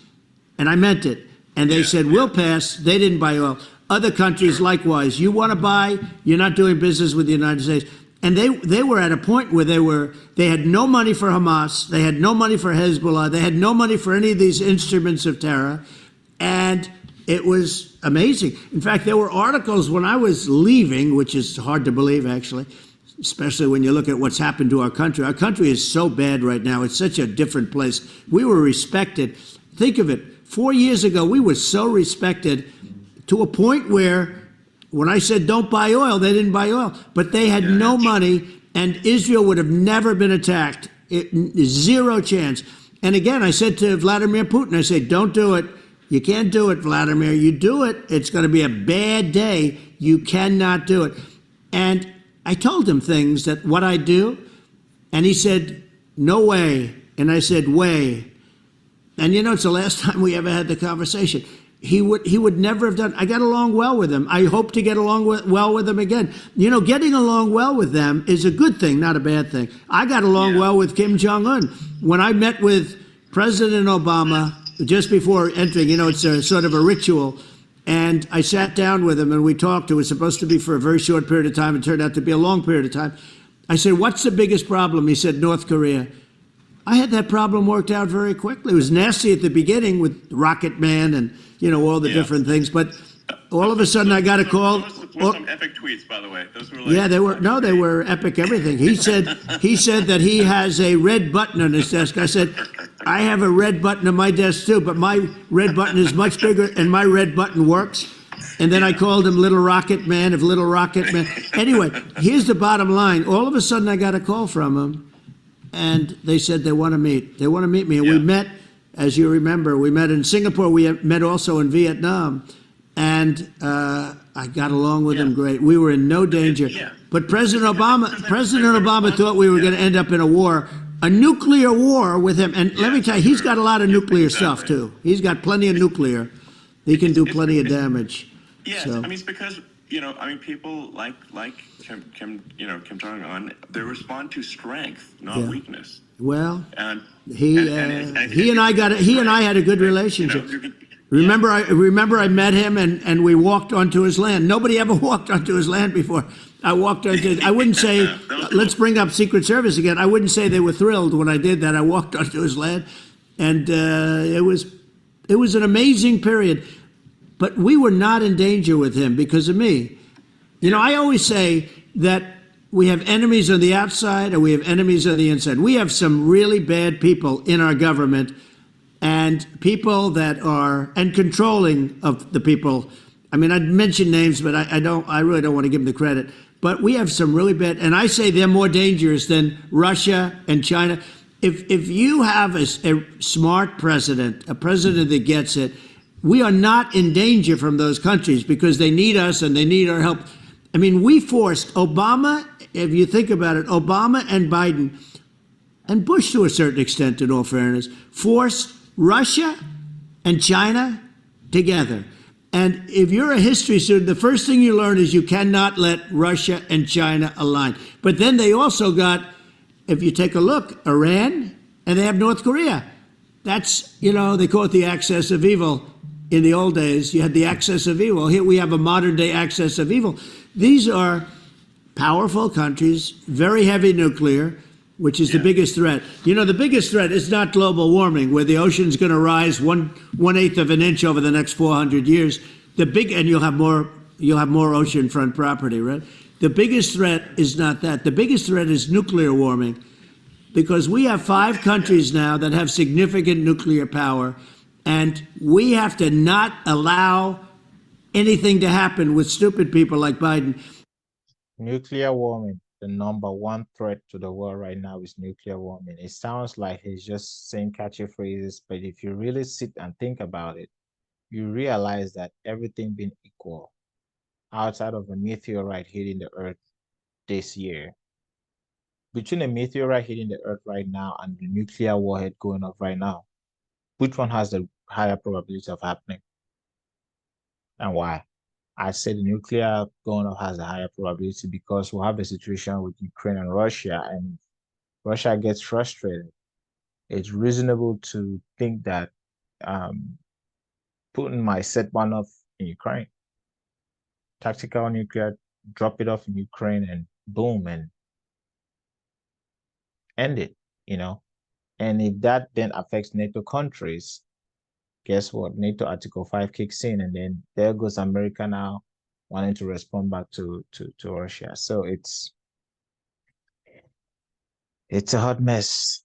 S3: And I meant it. And they said, we'll pass. They didn't buy oil. Other countries, likewise. You want to buy, you're not doing business with the United States. And they were at a point where they had no money for Hamas. They had no money for Hezbollah. They had no money for any of these instruments of terror. And it was amazing. In fact, there were articles when I was leaving, which is hard to believe, actually, especially when you look at what's happened to our country. Our country is so bad right now. It's such a different place. We were respected. Think of it. 4 years ago, we were so respected to a point where when I said don't buy oil, they didn't buy oil. But they had no money, and Israel would have never been attacked. Zero chance. And again, I said to Vladimir Putin, I said, don't do it. You can't do it, Vladimir. You do it, it's going to be a bad day. You cannot do it. And I told him things that what I do, and he said, no way. And I said, way. And it's the last time we ever had the conversation. He would never have done. I got along well with him. I hope to get along well with him again. Getting along well with them is a good thing, not a bad thing. I got along well with Kim Jong-un. When I met with President Obama, just before entering, it's a sort of a ritual. And I sat down with him and we talked. It was supposed to be for a very short period of time. It turned out to be a long period of time. I said, what's the biggest problem? He said, North Korea. I had that problem worked out very quickly. It was nasty at the beginning with Rocket Man and, all the different things. But all of a sudden I got a call.
S1: Those were some epic tweets, by the way. Those were
S3: they were epic everything. He said that he has a red button on his desk. I said, I have a red button on my desk too, but my red button is much bigger and my red button works. And then I called him Little Rocket Man of Little Rocket Man. Anyway, here's the bottom line. All of a sudden I got a call from him and they said they want to meet. They want to meet me. And we met, as you remember, we met in Singapore. We met also in Vietnam. And I got along with him great. We were in no danger. But President Obama thought we were going to end up in a nuclear war with him. And let me tell you, he's got a lot of nuclear stuff too. He's got plenty of nuclear. He can do plenty of damage.
S1: Yes, so. I mean, it's because people like Kim Jong-un, they respond to strength, not weakness.
S3: Well, and he and I had a good relationship. Remember I met him and we walked onto his land. Nobody ever walked onto his land before. I wouldn't say, let's bring up Secret Service again. I wouldn't say they were thrilled when I did that. I walked onto his land and it was an amazing period. But we were not in danger with him because of me. You know, I always say that we have enemies on the outside and we have enemies on the inside. We have some really bad people in our government and people that are, and controlling of the people. I mean, I'd mention names, but I really don't want to give them the credit. But we have some really bad, and I say they're more dangerous than Russia and China. If you have a smart president, a president that gets it, we are not in danger from those countries because they need us and they need our help. I mean, we forced Obama, if you think about it, Obama and Biden, and Bush to a certain extent, in all fairness, forced Russia and China together. And if you're a history student, the first thing you learn is you cannot let Russia and China align. But then they also got, if you take a look, Iran, and they have North Korea. That's, you know, they call it the axis of evil. In the old days, you had the axis of evil. Here we have a modern day axis of evil. These are powerful countries, very heavy nuclear, which is the biggest threat. You know, the biggest threat is not global warming, where the ocean's going to rise 1/8 of an inch over the next 400 years. And you'll have more oceanfront property, right? The biggest threat is not that. The biggest threat is nuclear warming, because we have 5 countries now that have significant nuclear power, and we have to not allow anything to happen with stupid people like Biden.
S2: Nuclear warming. The number one threat to the world right now is nuclear warming. It sounds like he's just saying catchy phrases, but if you really sit and think about it, you realize that everything being equal, outside of a meteorite hitting the Earth this year, between a meteorite hitting the Earth right now and the nuclear warhead going off right now, which one has the higher probability of happening? And why? I say the nuclear going off has a higher probability because we'll have a situation with Ukraine and Russia, and Russia gets frustrated. It's reasonable to think that Putin might set one off in Ukraine. Tactical nuclear, drop it off in Ukraine, and boom, and end it, you know? And if that then affects NATO countries, guess what? NATO Article 5 kicks in, and then there goes America now wanting to respond back to Russia. So it's a hot mess,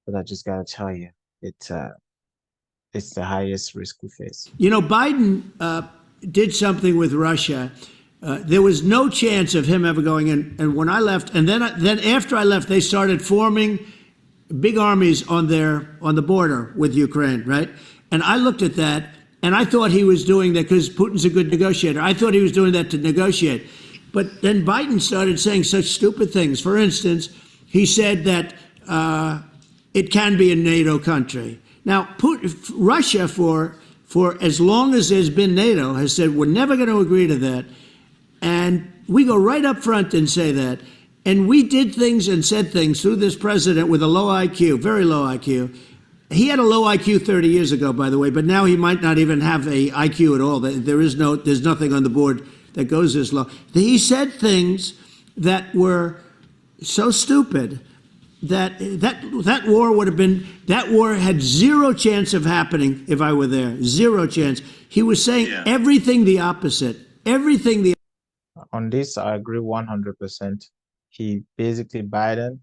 S2: but I just gotta tell you, it's the highest risk we face.
S3: You know, Biden did something with Russia. There was no chance of him ever going in. And when I left, and then after I left, they started forming big armies on the border with Ukraine, right? And I looked at that, and I thought he was doing that because Putin's a good negotiator. I thought he was doing that to negotiate. But then Biden started saying such stupid things. For instance, he said that it can be a NATO country. Now, Russia, for as long as there's been NATO, has said we're never going to agree to that. And we go right up front and say that. And we did things and said things through this president with a low IQ, very low IQ. He had a low IQ 30 years ago, by the way, but now he might not even have a IQ at all. There's nothing on the board that goes this low. He said things that were so stupid that war had zero chance of happening if I were there. Zero chance. He was saying everything the opposite. Everything.
S2: On this, I agree 100%. He basically Biden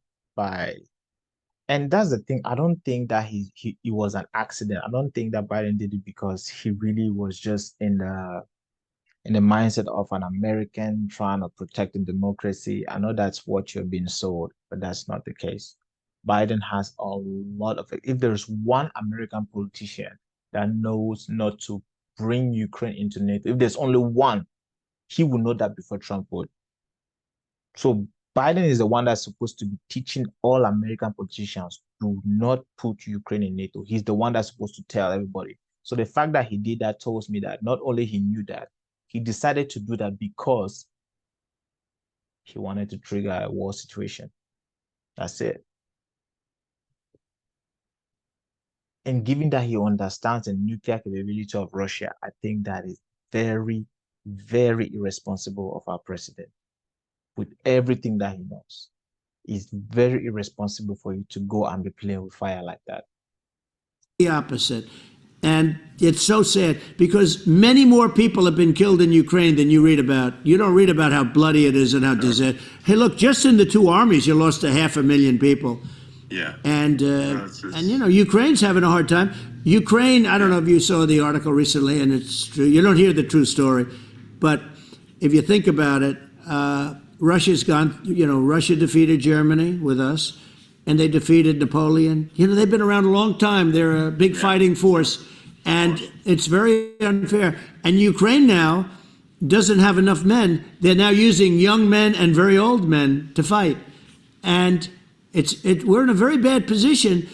S2: and that's the thing. I don't think that he was an accident. I don't think that Biden did it because he really was just in the mindset of an American trying to protect the democracy. I know that's what you're being sold, but that's not the case. Biden has a lot of it. If there's one American politician that knows not to bring Ukraine into NATO, if there's only one, he would know that before Trump would. So Biden is the one that's supposed to be teaching all American politicians do not put Ukraine in NATO. He's the one that's supposed to tell everybody. So the fact that he did that tells me that not only he knew that, he decided to do that because he wanted to trigger a war situation. That's it. And given that he understands the nuclear capability of Russia, I think that is very, very irresponsible of our president. With everything that he knows, it's very irresponsible for you to go and be playing with fire like that.
S3: The opposite. And it's so sad because many more people have been killed in Ukraine than you read about. You don't read about how bloody it is and how disastrous. Hey, look, just in the two armies, you lost 500,000 people.
S1: Yeah.
S3: And
S1: it's-
S3: and you know, Ukraine's having a hard time. Ukraine, I don't know if you saw the article recently, and it's true. You don't hear the true story, but if you think about it, Russia's gone. You know, Russia defeated Germany with us, and they defeated Napoleon. You know, they've been around a long time. They're a big fighting force, and it's very unfair. And Ukraine now doesn't have enough men. They're now using young men and very old men to fight, and we're in a very bad position.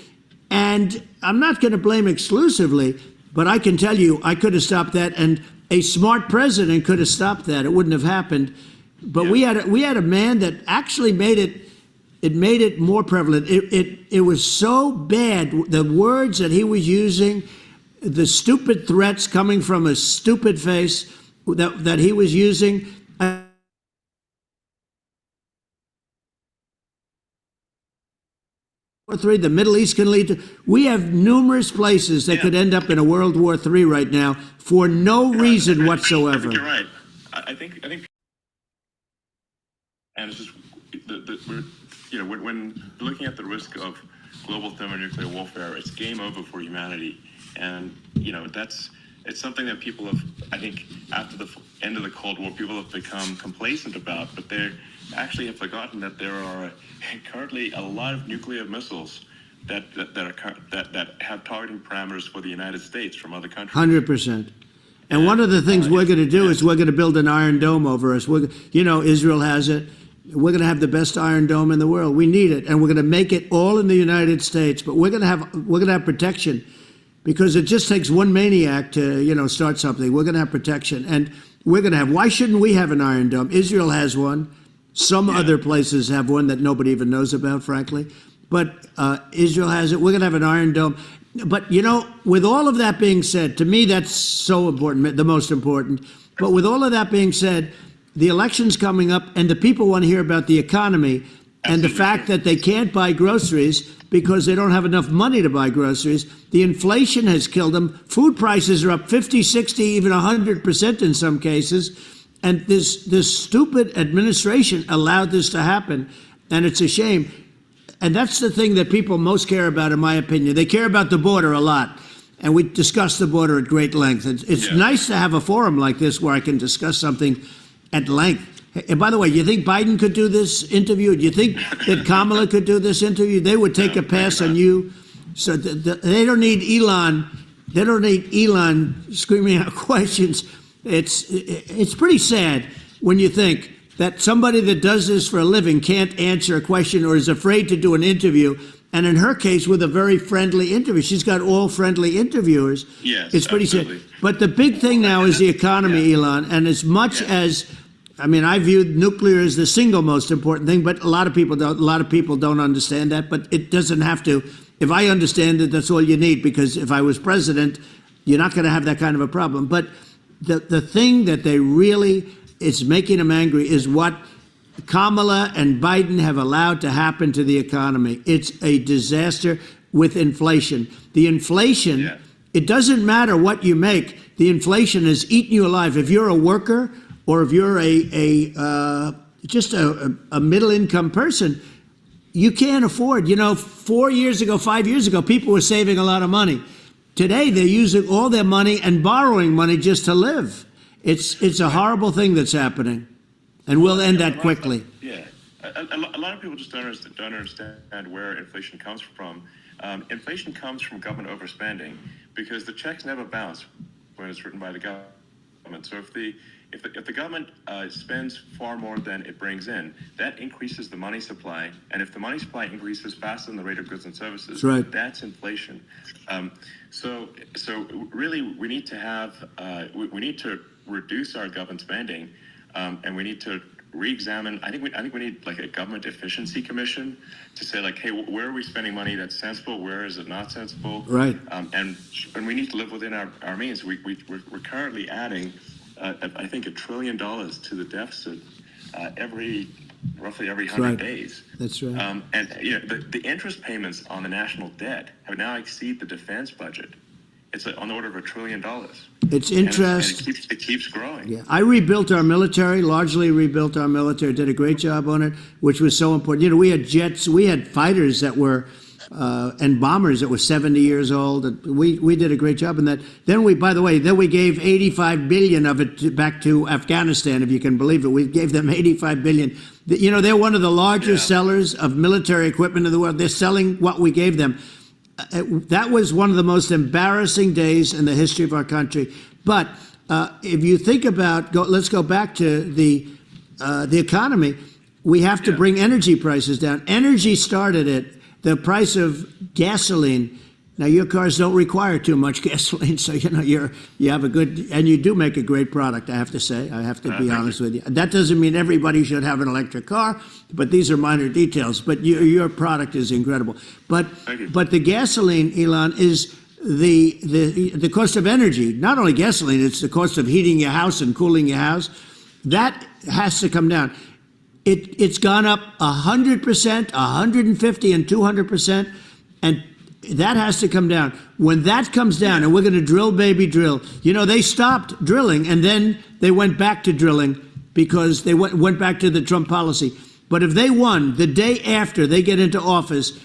S3: And I'm not going to blame exclusively, but I can tell you I could have stopped that, and a smart president could have stopped that. It wouldn't have happened. But we had a man that actually made it more prevalent. It was so bad, the words that he was using, the stupid threats coming from a stupid face that he was using. III, the Middle East can lead to. We have numerous places that could end up in a World War III right now for no reason whatsoever.
S1: I think you're right. I think, and it's just we're, you know, when looking at the risk of global thermonuclear warfare, it's game over for humanity, and you know it's something that people have, I think, after the end of the Cold War, people have become complacent about, but they actually have forgotten that there are currently a lot of nuclear missiles that have targeting parameters for the United States from other countries.
S3: 100%. And one of the things we're going to do is we're going to build an Iron Dome over us. You know, Israel has it. We're going to have the best Iron Dome in the world. We need it, and we're going to make it all in the United States. But we're going to have protection, because it just takes one maniac to start something. We're going to have protection, and we're going to have. Why shouldn't we have an Iron Dome? Israel has one. Some other places have one that nobody even knows about, frankly. But Israel has it. We're going to have an Iron Dome. But, with all of that being said, to me, that's so important, the most important. But with all of that being said, the election's coming up, and the people want to hear about the economy and the fact that they can't buy groceries because they don't have enough money to buy groceries. The inflation has killed them. Food prices are up 50, 60, even 100% in some cases. And this stupid administration allowed this to happen, and it's a shame. And that's the thing that people most care about, in my opinion. They care about the border a lot, and we discuss the border at great length. It's nice to have a forum like this where I can discuss something at length. And by the way, you think Biden could do this interview? Do you think that Kamala could do this interview? They would take a pass on you. So they don't need Elon. They don't need Elon screaming out questions. It's pretty sad when you think that somebody that does this for a living can't answer a question or is afraid to do an interview. And in her case, with a very friendly interview, she's got all friendly interviewers.
S1: Yes,
S3: it's pretty
S1: absolutely.
S3: sad. But the big thing now is the economy, Elon. And as much as, I mean, I view nuclear as the single most important thing, but a lot of people don't. A lot of people don't understand that. But it doesn't have to. If I understand it, that's all you need. Because if I was president, you're not going to have that kind of a problem. But the thing that they really is making them angry is what Kamala and Biden have allowed to happen to the economy. It's a disaster with inflation. The inflation, it doesn't matter what you make. The inflation has eaten you alive. If you're a worker or if you're just a middle-income person, you can't afford. 4 years ago, 5 years ago, people were saving a lot of money. Today, they're using all their money and borrowing money just to live. It's a horrible thing that's happening, and we'll end that quickly.
S1: Yeah, a lot of people just don't understand where inflation comes from. Inflation comes from government overspending because the checks never bounce when it's written by the government. So if the government spends far more than it brings in, that increases the money supply, and if the money supply increases faster than the rate of goods and services, that's inflation. So really, we need to have we need to reduce our government spending, and we need to re-examine. I think we need like a government efficiency commission to say like, hey, where are we spending money that's sensible? Where is it not sensible?
S3: Right.
S1: And we need to live within our means. We're currently adding, I think, $1 trillion to the deficit roughly every 100 days.
S3: That's right.
S1: And the interest payments on the national debt have now exceeded the defense budget. It's on the order of $1 trillion.
S3: It's
S1: And
S3: interest.
S1: it keeps growing.
S3: Yeah, I rebuilt our military, largely rebuilt our military, did a great job on it, which was so important. You know, we had jets, we had fighters that were, and bombers that were 70 years old. And we did a great job in that. Then we, by the way, then we gave 85 billion of it back to Afghanistan, if you can believe it. We gave them 85 billion. You know, they're one of the largest sellers of military equipment in the world. They're selling what we gave them. That was one of the most embarrassing days in the history of our country. But if you think about, let's go back to the economy. We have to bring energy prices down. Energy started it. The price of gasoline. Now your cars don't require too much gasoline, so you know you have a good, and you do make a great product. I have to say, I have to be honest with you. That doesn't mean everybody should have an electric car, but these are minor details. But your product is incredible. But the gasoline, Elon, is the cost of energy. Not only gasoline, it's the cost of heating your house and cooling your house. That has to come down. It's gone up 100%, 150, and 200%, and that has to come down. When that comes down, and we're going to drill, baby, drill. You know, they stopped drilling, and then they went back to drilling because they went back to the Trump policy. But if they won the day after they get into office,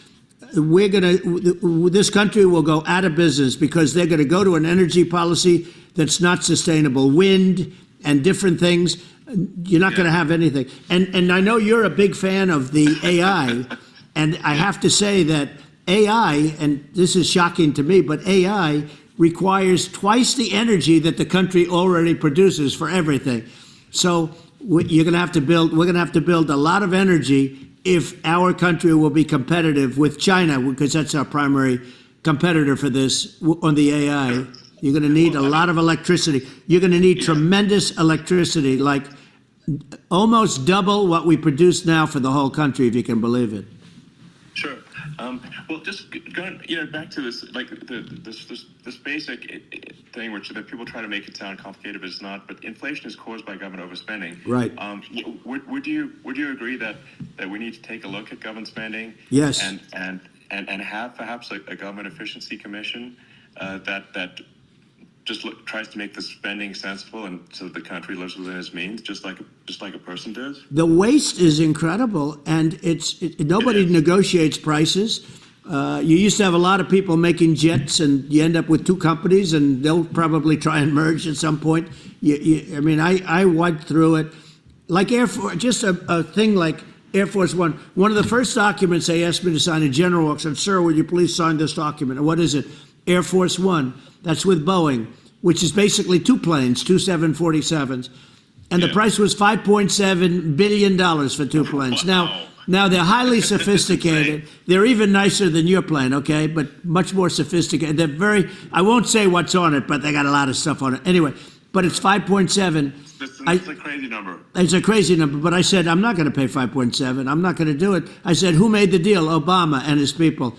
S3: this country will go out of business because they're going to go to an energy policy that's not sustainable. Wind and different things. You're not going to have anything. And I know you're a big fan of the AI, and I have to say that AI, and this is shocking to me, but AI requires twice the energy that the country already produces for everything. So you're going to have to build. We're going to have to build a lot of energy if our country will be competitive with China, because that's our primary competitor for this on the AI. You're going to need a lot of electricity. You're going to need tremendous electricity, like almost double what we produce now for the whole country, if you can believe it.
S1: Sure. Well, just going, back to this, like this basic thing, which that people try to make it sound complicated, but it's not. But inflation is caused by government overspending.
S3: Right.
S1: Would you agree that we need to take a look at government spending?
S3: Yes.
S1: And have perhaps a government efficiency commission that just tries to make the spending sensible, and so the country lives within its means, just like a person does.
S3: The waste is incredible, and nobody negotiates prices. You used to have a lot of people making jets, and you end up with two companies, and they'll probably try and merge at some point. I mean, I went through it, like Air Force, just a thing like Air Force One. One of the first documents they asked me to sign, a general walks in, "Sir, would you please sign this document?" And what is it? Air Force One. That's with Boeing, which is basically two planes, two 747s. And the price was $5.7 billion for two planes. Now they're highly sophisticated. They're even nicer than your plane, okay? But much more sophisticated. They're I won't say what's on it, but they got a lot of stuff on it. Anyway, but it's 5.7.
S1: That's a crazy number.
S3: It's a crazy number, but I said, I'm not going to pay 5.7. I'm not going to do it. I said, who made the deal? Obama and his people.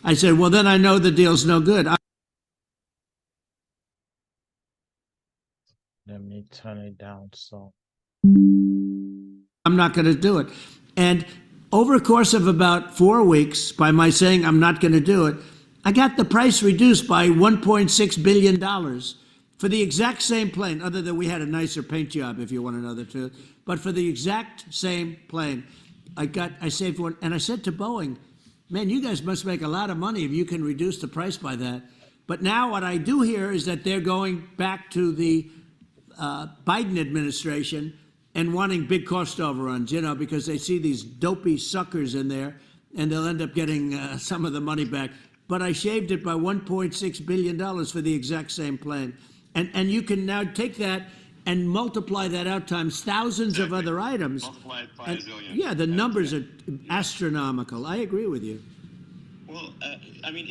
S3: I said, well, then I know the deal's no good.
S2: Let me turn it down. So
S3: I'm not going to do it. And over a course of about 4 weeks, by my saying I'm not going to do it, I got the price reduced by $1.6 billion for the exact same plane, other than we had a nicer paint job, if you want to know the truth. But for the exact same plane, I saved one. And I said to Boeing, man, you guys must make a lot of money if you can reduce the price by that. But now what I do hear is that they're going back to the Biden administration and wanting big cost overruns, because they see these dopey suckers in there, and they'll end up getting some of the money back. But I shaved it by $1.6 billion for the exact same plane. And you can now take that and multiply that out times thousands of other items.
S1: Multiply it by a zillion.
S3: Yeah, the numbers are astronomical. I agree with you.
S1: Well, I mean,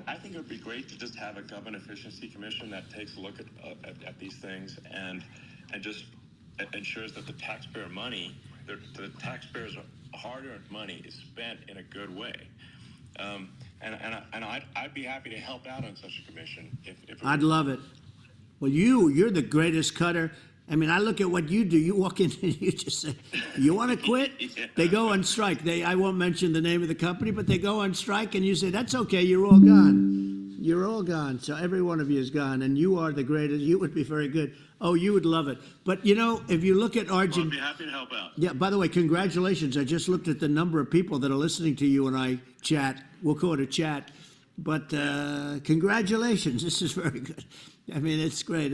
S1: I think it would be great to just have a government efficiency commission that takes a look at these things and just ensures that the taxpayer money, the taxpayers' hard-earned money, is spent in a good way. And I'd be happy to help out on such a commission if
S3: I'd love it. Well, you're the greatest cutter. I mean, I look at what you do. You walk in and you just say, you want to quit?
S1: Yeah.
S3: They go on strike. I won't mention the name of the company, but they go on strike and you say, that's okay, you're all gone. You're all gone. So every one of you is gone, and you are the greatest. You would be very good. Oh, you would love it. But, if you look at Argentina.
S1: I'd be happy to help out.
S3: Yeah, by the way, congratulations. I just looked at the number of people that are listening to you and I chat. We'll call it a chat. But congratulations. This is very good. I mean, it's great.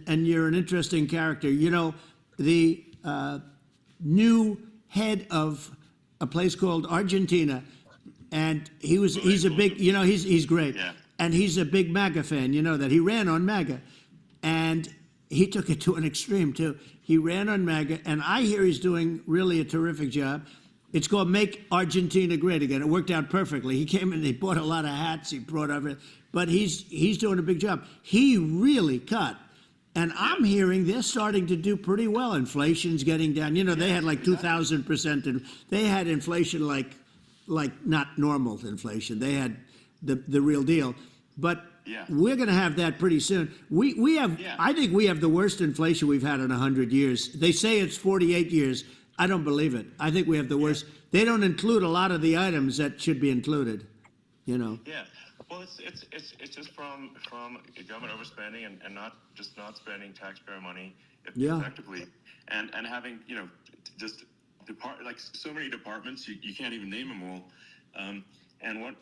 S3: And you're an interesting character. The new head of a place called Argentina, and he's a big, he's great.
S1: Yeah.
S3: And he's a big MAGA fan, that. He ran on MAGA. And he took it to an extreme, too. He ran on MAGA, and I hear he's doing really a terrific job. It's called Make Argentina Great Again. It worked out perfectly. He came in, he bought a lot of hats, he brought everything. But he's doing a big job. He really cut. And I'm hearing they're starting to do pretty well. Inflation's getting down. They had like 2,000%. And they had inflation like not normal inflation. They had the real deal. But we're going to have that pretty soon. We have. I think we have the worst inflation we've had in 100 years. They say it's 48 years. I don't believe it. I think we have the worst. They don't include a lot of the items that should be included.
S1: Yeah. Well, it's just from government overspending and not spending taxpayer money effectively, and having just so many departments you can't even name them all. And what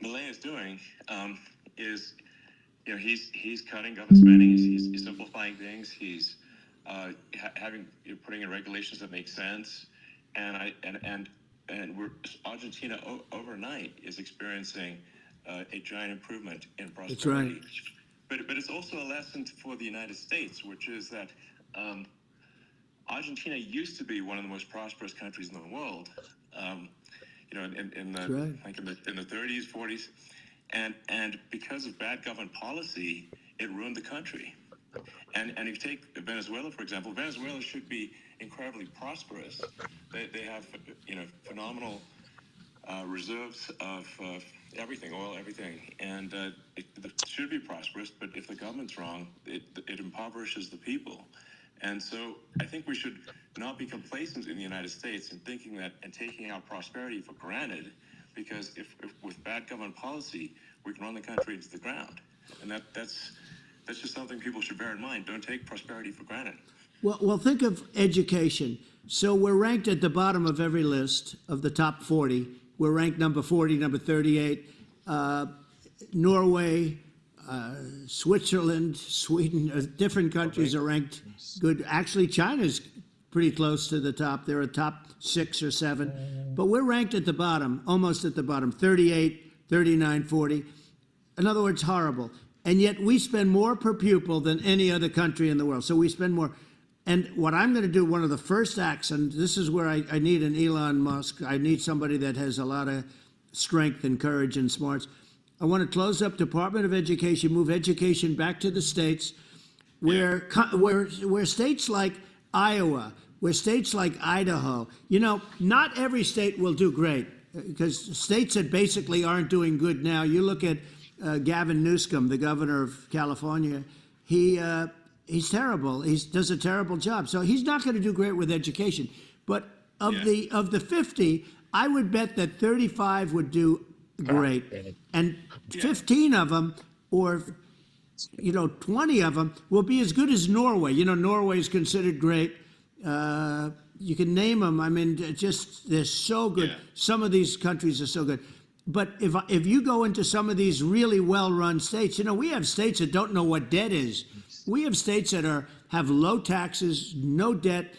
S1: Milei is doing is he's cutting government spending. He's simplifying things. He's putting in regulations that make sense, and Argentina overnight is experiencing a giant improvement in prosperity.
S3: That's right.
S1: But it's also a lesson for the United States, which is that Argentina used to be one of the most prosperous countries in the world. In the 30s, 40s, and because of bad government policy, it ruined the country. And if you take Venezuela, for example, Venezuela should be incredibly prosperous. They have phenomenal reserves of everything, oil, everything, and it should be prosperous. But if the government's wrong, it impoverishes the people. And so I think we should not be complacent in the United States in thinking that and taking our prosperity for granted, because if with bad government policy, we can run the country into the ground. And that's just something people should bear in mind. Don't take prosperity for granted.
S3: Well, think of education. So we're ranked at the bottom of every list of the top 40. We're ranked number 40, number 38. Norway, Switzerland, Sweden, different countries are ranked good. Actually, China's pretty close to the top. They're a top 6 or 7. But we're ranked at the bottom, almost at the bottom, 38, 39, 40. In other words, horrible. And yet we spend more per pupil than any other country in the world. So we spend more. And what I'm going to do, one of the first acts, and this is where I need an Elon Musk. I need somebody that has a lot of strength and courage and smarts. I want to close up Department of Education, move education back to the states, where states like Iowa, where states like Idaho, not every state will do great. because states that basically aren't doing good now, you look at Gavin Newsom, the governor of California, he's terrible. He does a terrible job. So he's not going to do great with education. But of the 50, I would bet that 35 would do great. And 15 of them, or 20 of them will be as good as Norway. Norway is considered great. You can name them. I mean, they're so good.
S1: Yeah.
S3: Some of these countries are so good. But if you go into some of these really well-run states, we have states that don't know what debt is. We have states that have low taxes, no debt,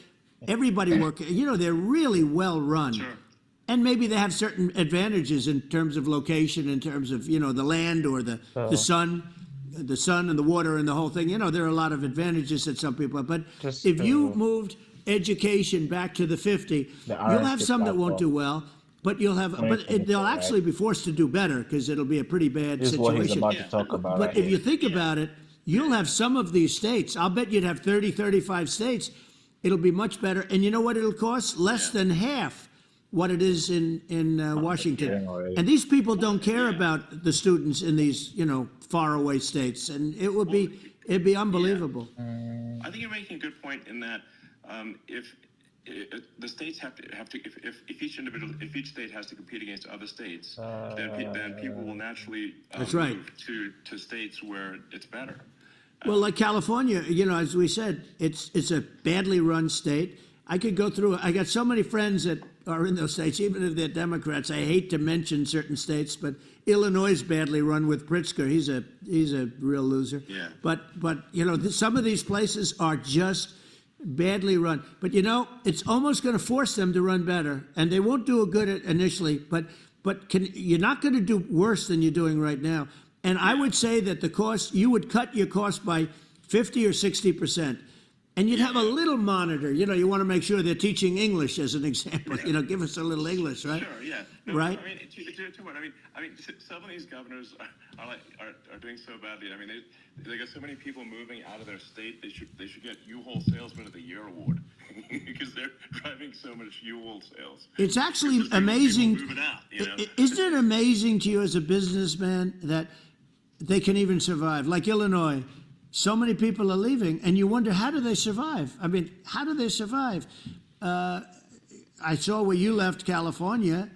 S3: everybody working. They're really well-run.
S1: Sure.
S3: And maybe they have certain advantages in terms of location, in terms of, the land or the sun and the water and the whole thing. There are a lot of advantages that some people have. But if you moved education back to the 50, you'll have some that won't do well, but they'll actually be forced to do better because it'll be a pretty bad
S2: This is what he's
S3: situation.
S2: about to talk about.
S3: But
S2: right
S3: if
S2: here.
S3: you think about it, you'll have some of these states. I'll bet you'd have 30, 35 states. It'll be much better. And you know what it'll cost? Less than half what it is in Washington. And these people don't care about the students in these, faraway states. And it'd be unbelievable.
S1: I think you're making a good point in that if the states have to if each state has to compete against other states, then people will naturally
S3: That's right.
S1: move to states where it's better.
S3: Well, like California, as we said, it's a badly run state. I could go through. I got so many friends that are in those states, even if they're Democrats. I hate to mention certain states, but Illinois is badly run with Pritzker. He's a real loser.
S1: Yeah.
S3: But some of these places are just badly run. But it's almost going to force them to run better, and they won't do a good initially. But you're not going to do worse than you're doing right now. And I would say that you would cut your cost by 50 or 60%. And you'd have a little monitor. You want to make sure they're teaching English, as an example. Give us a little English, right?
S1: Sure, yeah. No,
S3: right?
S1: I mean, to what? I mean, some of these governors are doing so badly. I mean, they got so many people moving out of their state. They should get U-Haul Salesman of the Year award because they're driving so much U-Haul sales.
S3: It's actually amazing.
S1: Moving out,
S3: Isn't it amazing to you as a businessman that they can even survive? Like Illinois. So many people are leaving, and you wonder, how do they survive? I mean, how do they survive? I saw where you left California,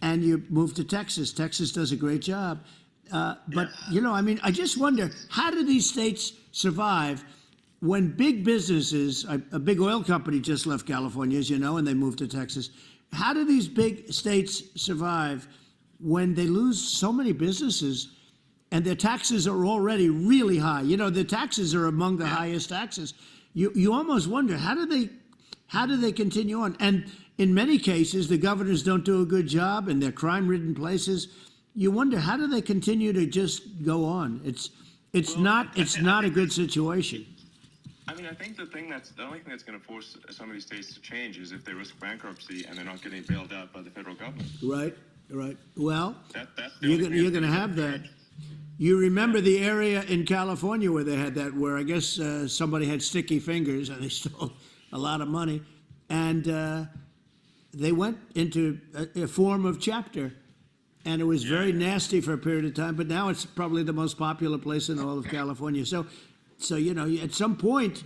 S3: and you moved to Texas. Texas does a great job. But, I just wonder, how do these states survive when big businesses, a big oil company just left California, as you know, and they moved to Texas. How do these big states survive when they lose so many businesses? And their taxes are already really high. The taxes are among the highest taxes. You almost wonder, how do they continue on? And in many cases, the governors don't do a good job, and they're crime-ridden places. You wonder, how do they continue to just go on? It's not a good situation.
S1: I mean, I think the only thing that's going to force some of these states to change is if they risk bankruptcy and they're not getting bailed out by the federal government.
S3: Right. Well,
S1: that's
S3: you're going to have that. You remember the area in California where they had that, where I guess somebody had sticky fingers and they stole a lot of money, and they went into a form of chapter, and it was very nasty for a period of time. But now it's probably the most popular place in all of California. So at some point,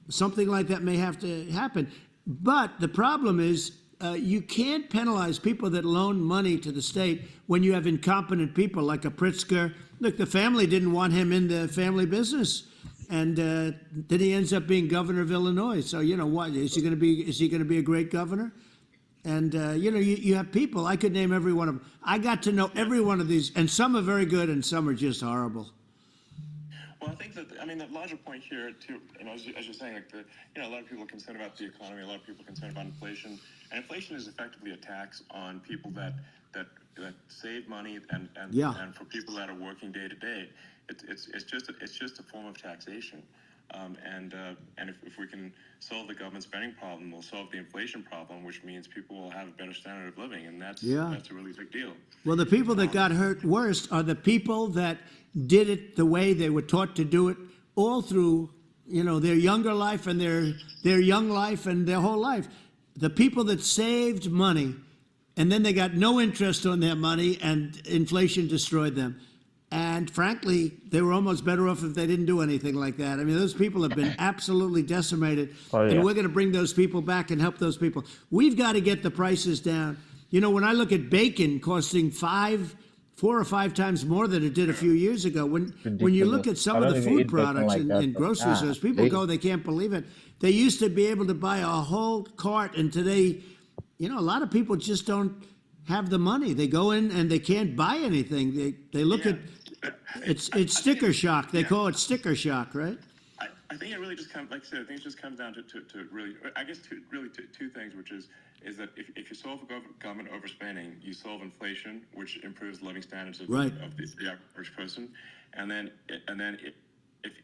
S3: something like that may have to happen. But the problem is, you can't penalize people that loan money to the state when you have incompetent people like a Pritzker. Look, the family didn't want him in the family business, and then he ends up being governor of Illinois. So what is he going to be? Is he going to be a great governor? And you have people. I could name every one of them. I got to know every one of these, and some are very good, and some are just horrible.
S1: Well, I think that the larger point here too, as you're saying, like a lot of people are concerned about the economy, a lot of people are concerned about inflation, and inflation is effectively a tax on people that save money and for people that are working day to day. It's just a form of taxation, and if we can solve the government spending problem, we'll solve the inflation problem, which means people will have a better standard of living, and that's a really big deal.
S3: Well, the people that got hurt worst are the people that did it the way they were taught to do it all through, their younger life and their young life and their whole life. The people that saved money and then they got no interest on their money, and inflation destroyed them. And frankly, they were almost better off if they didn't do anything like that. I mean, those people have been absolutely decimated,
S2: Oh, yeah.
S3: and we're going to bring those people back and help those people. We've got to get the prices down. You know, when I look at bacon costing 4 or 5 times more than it did a few years ago, when you look at some
S2: I
S3: of
S2: don't
S3: the
S2: even
S3: food
S2: eat bacon
S3: products
S2: like that,
S3: in
S2: but
S3: grocery stores, people go, they can't believe it. They used to be able to buy a whole cart, and today, you know, a lot of people just don't have the money. They go in and they can't buy anything. They look at it's sticker shock. They call it sticker shock, right?
S1: I think it really just comes, like I said, I think it just comes down to really, I guess, two things, which is that if you solve government overspending, you solve inflation, which improves living standards of the average person, and then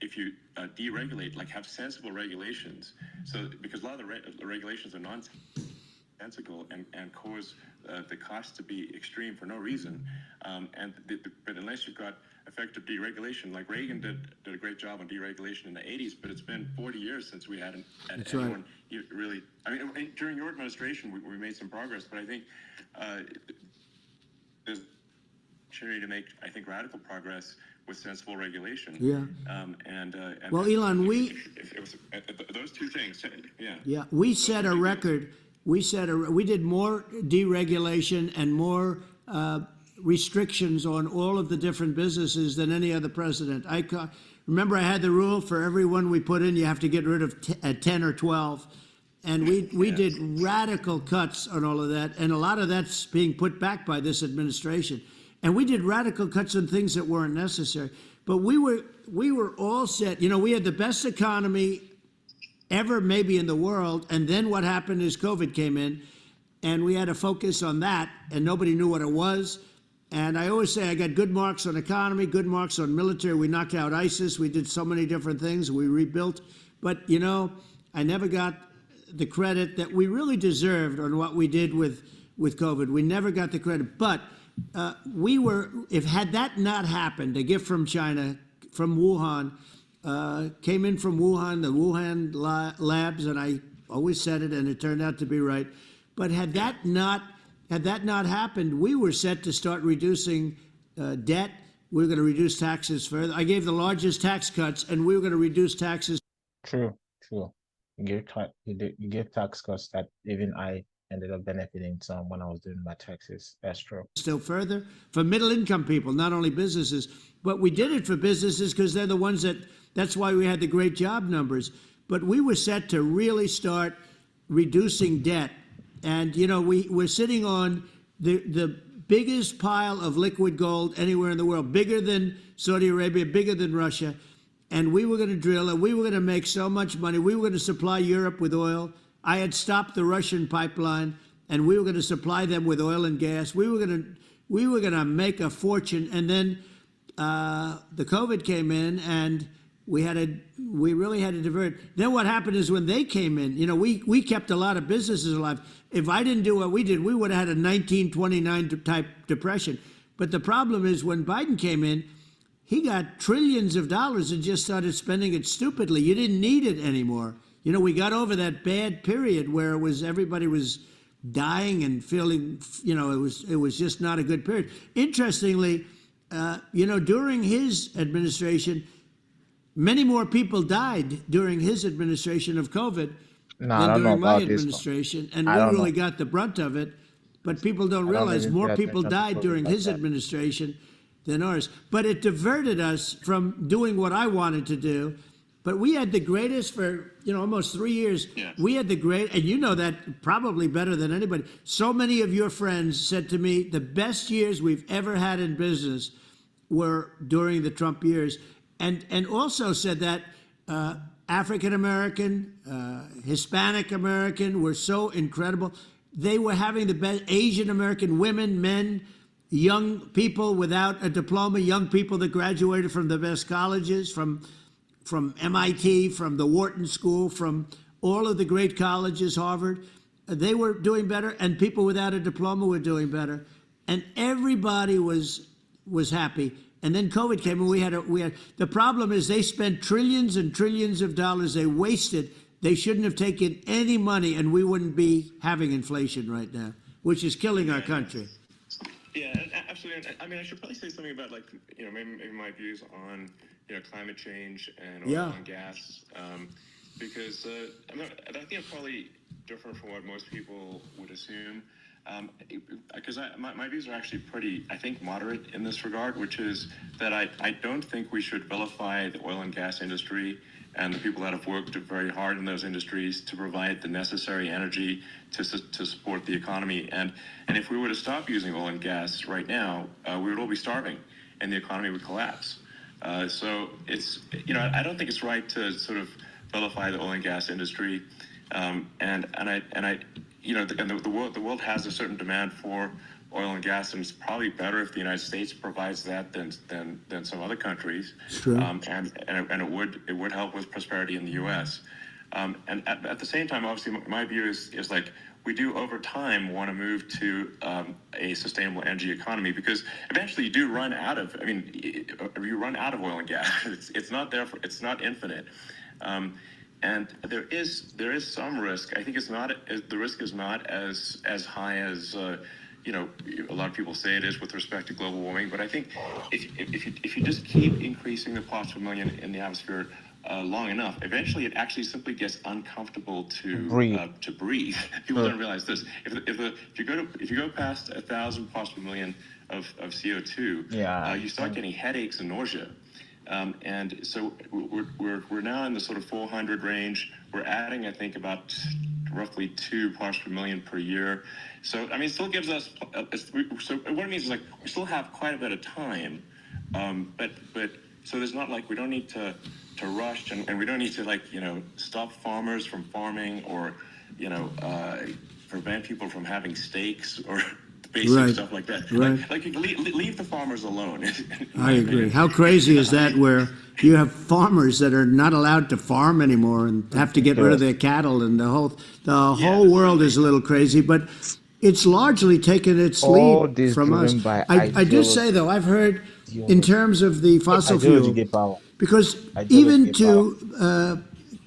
S1: if you deregulate, like have sensible regulations, so because a lot of the regulations are nonsensical and cause the cost to be extreme for no reason, but unless you've got effective deregulation, like Reagan did a great job on deregulation in the 80s, but it's been 40 years since we had anyone really. I mean, during your administration, we made some progress, but I think there's opportunity to make, I think, radical progress with sensible regulation.
S3: Yeah.
S1: And
S3: well, Elon,
S1: it was those two things. Yeah.
S3: Yeah, we set a record. We did more deregulation and more restrictions on all of the different businesses than any other president. Remember, I had the rule for everyone we put in, you have to get rid of 10 or 12. And we did radical cuts on all of that. And a lot of that's being put back by this administration. And we did radical cuts on things that weren't necessary. But we were all set. You know, we had the best economy ever maybe in the world. And then what happened is COVID came in, and we had to focus on that, and nobody knew what it was. And I always say I got good marks on economy, good marks on military. We knocked out ISIS. We did so many different things. We rebuilt. But, you know, I never got the credit that we really deserved on what we did with COVID. We never got the credit. But had that not happened, a gift from China, from Wuhan, came in from Wuhan, the Wuhan labs, and I always said it, and it turned out to be right. But had that not happened, we were set to start reducing debt. We were going to reduce taxes further. I gave the largest tax cuts, and we were going to reduce taxes.
S2: True. You gave tax cuts that even I ended up benefiting some when I was doing my taxes. That's true.
S3: Still further for middle income people, not only businesses, but we did it for businesses because they're the ones that's why we had the great job numbers. But we were set to really start reducing debt. And, you know, we're sitting on the biggest pile of liquid gold anywhere in the world, bigger than Saudi Arabia, bigger than Russia. And we were going to drill, and we were going to make so much money. We were going to supply Europe with oil. I had stopped the Russian pipeline, and we were going to supply them with oil and gas. We were going to make a fortune. And then the COVID came in, and we really had to divert. Then what happened is when they came in, you know, we kept a lot of businesses alive. If I didn't do what we did, we would have had a 1929 type depression. But the problem is when Biden came in, he got trillions of dollars and just started spending it stupidly. You didn't need it anymore. You know, we got over that bad period where everybody was dying and feeling, you know, it was just not a good period. Interestingly, you know, during his administration, many more people died during his administration of COVID than during my administration, and we really got the brunt of it. But people don't realize more people died during his administration than ours. But it diverted us from doing what I wanted to do. But we had the greatest for, you know, almost 3 years. Yeah. We had the great, and you know that probably better than anybody. So many of your friends said to me, the best years we've ever had in business were during the Trump years. And also said that African American, Hispanic American were so incredible. They were having the best. Asian American women, men, young people without a diploma, young people that graduated from the best colleges, from MIT, from the Wharton School, from all of the great colleges, Harvard. They were doing better, and people without a diploma were doing better, and everybody was happy. And then COVID came, and we had the problem is they spent trillions and trillions of dollars. They wasted. They shouldn't have taken any money, and we wouldn't be having inflation right now. which is killing our country.
S1: Yeah, absolutely. I mean, I should probably say something about like maybe my views on climate change and oil and gas, because I think I'm probably different from what most people would assume. Because my views are actually pretty, I think, moderate in this regard, which is that I don't think we should vilify the oil and gas industry and the people that have worked very hard in those industries to provide the necessary energy to support the economy. And if we were to stop using oil and gas right now, we would all be starving and the economy would collapse. So it's, I don't think it's right to sort of vilify the oil and gas industry. The world has a certain demand for oil and gas, and it's probably better if the United States provides that than some other countries.
S3: True.
S1: And it would help with prosperity in the U.S. And at the same time, obviously, my view is like we do over time want to move to a sustainable energy economy, because eventually you do run out of. I mean, you run out of oil and gas. It's not there. It's not infinite. And there is some risk. I think the risk is not as high as a lot of people say it is with respect to global warming. But I think if you just keep increasing the parts per million in the atmosphere long enough, eventually it actually simply gets uncomfortable to breathe. People don't realize this. If you go past 1,000 parts per million of CO2, you start getting headaches and nausea. And so we're now in the sort of 400 range. We're adding, I think, about roughly 2 parts per million per year. So I mean, it still gives us. So what it means is like we still have quite a bit of time, but so there's not like we don't need to rush and we don't need to stop farmers from farming or prevent people from having steaks or basic stuff like that.
S3: Right.
S1: Like leave the farmers alone.
S3: I agree. How crazy is that, where you have farmers that are not allowed to farm anymore and have to get rid of their cattle, and the whole world is a little crazy, but it's largely taken its lead from us. I do say, though, I've heard in terms of the fossil fuel, because even to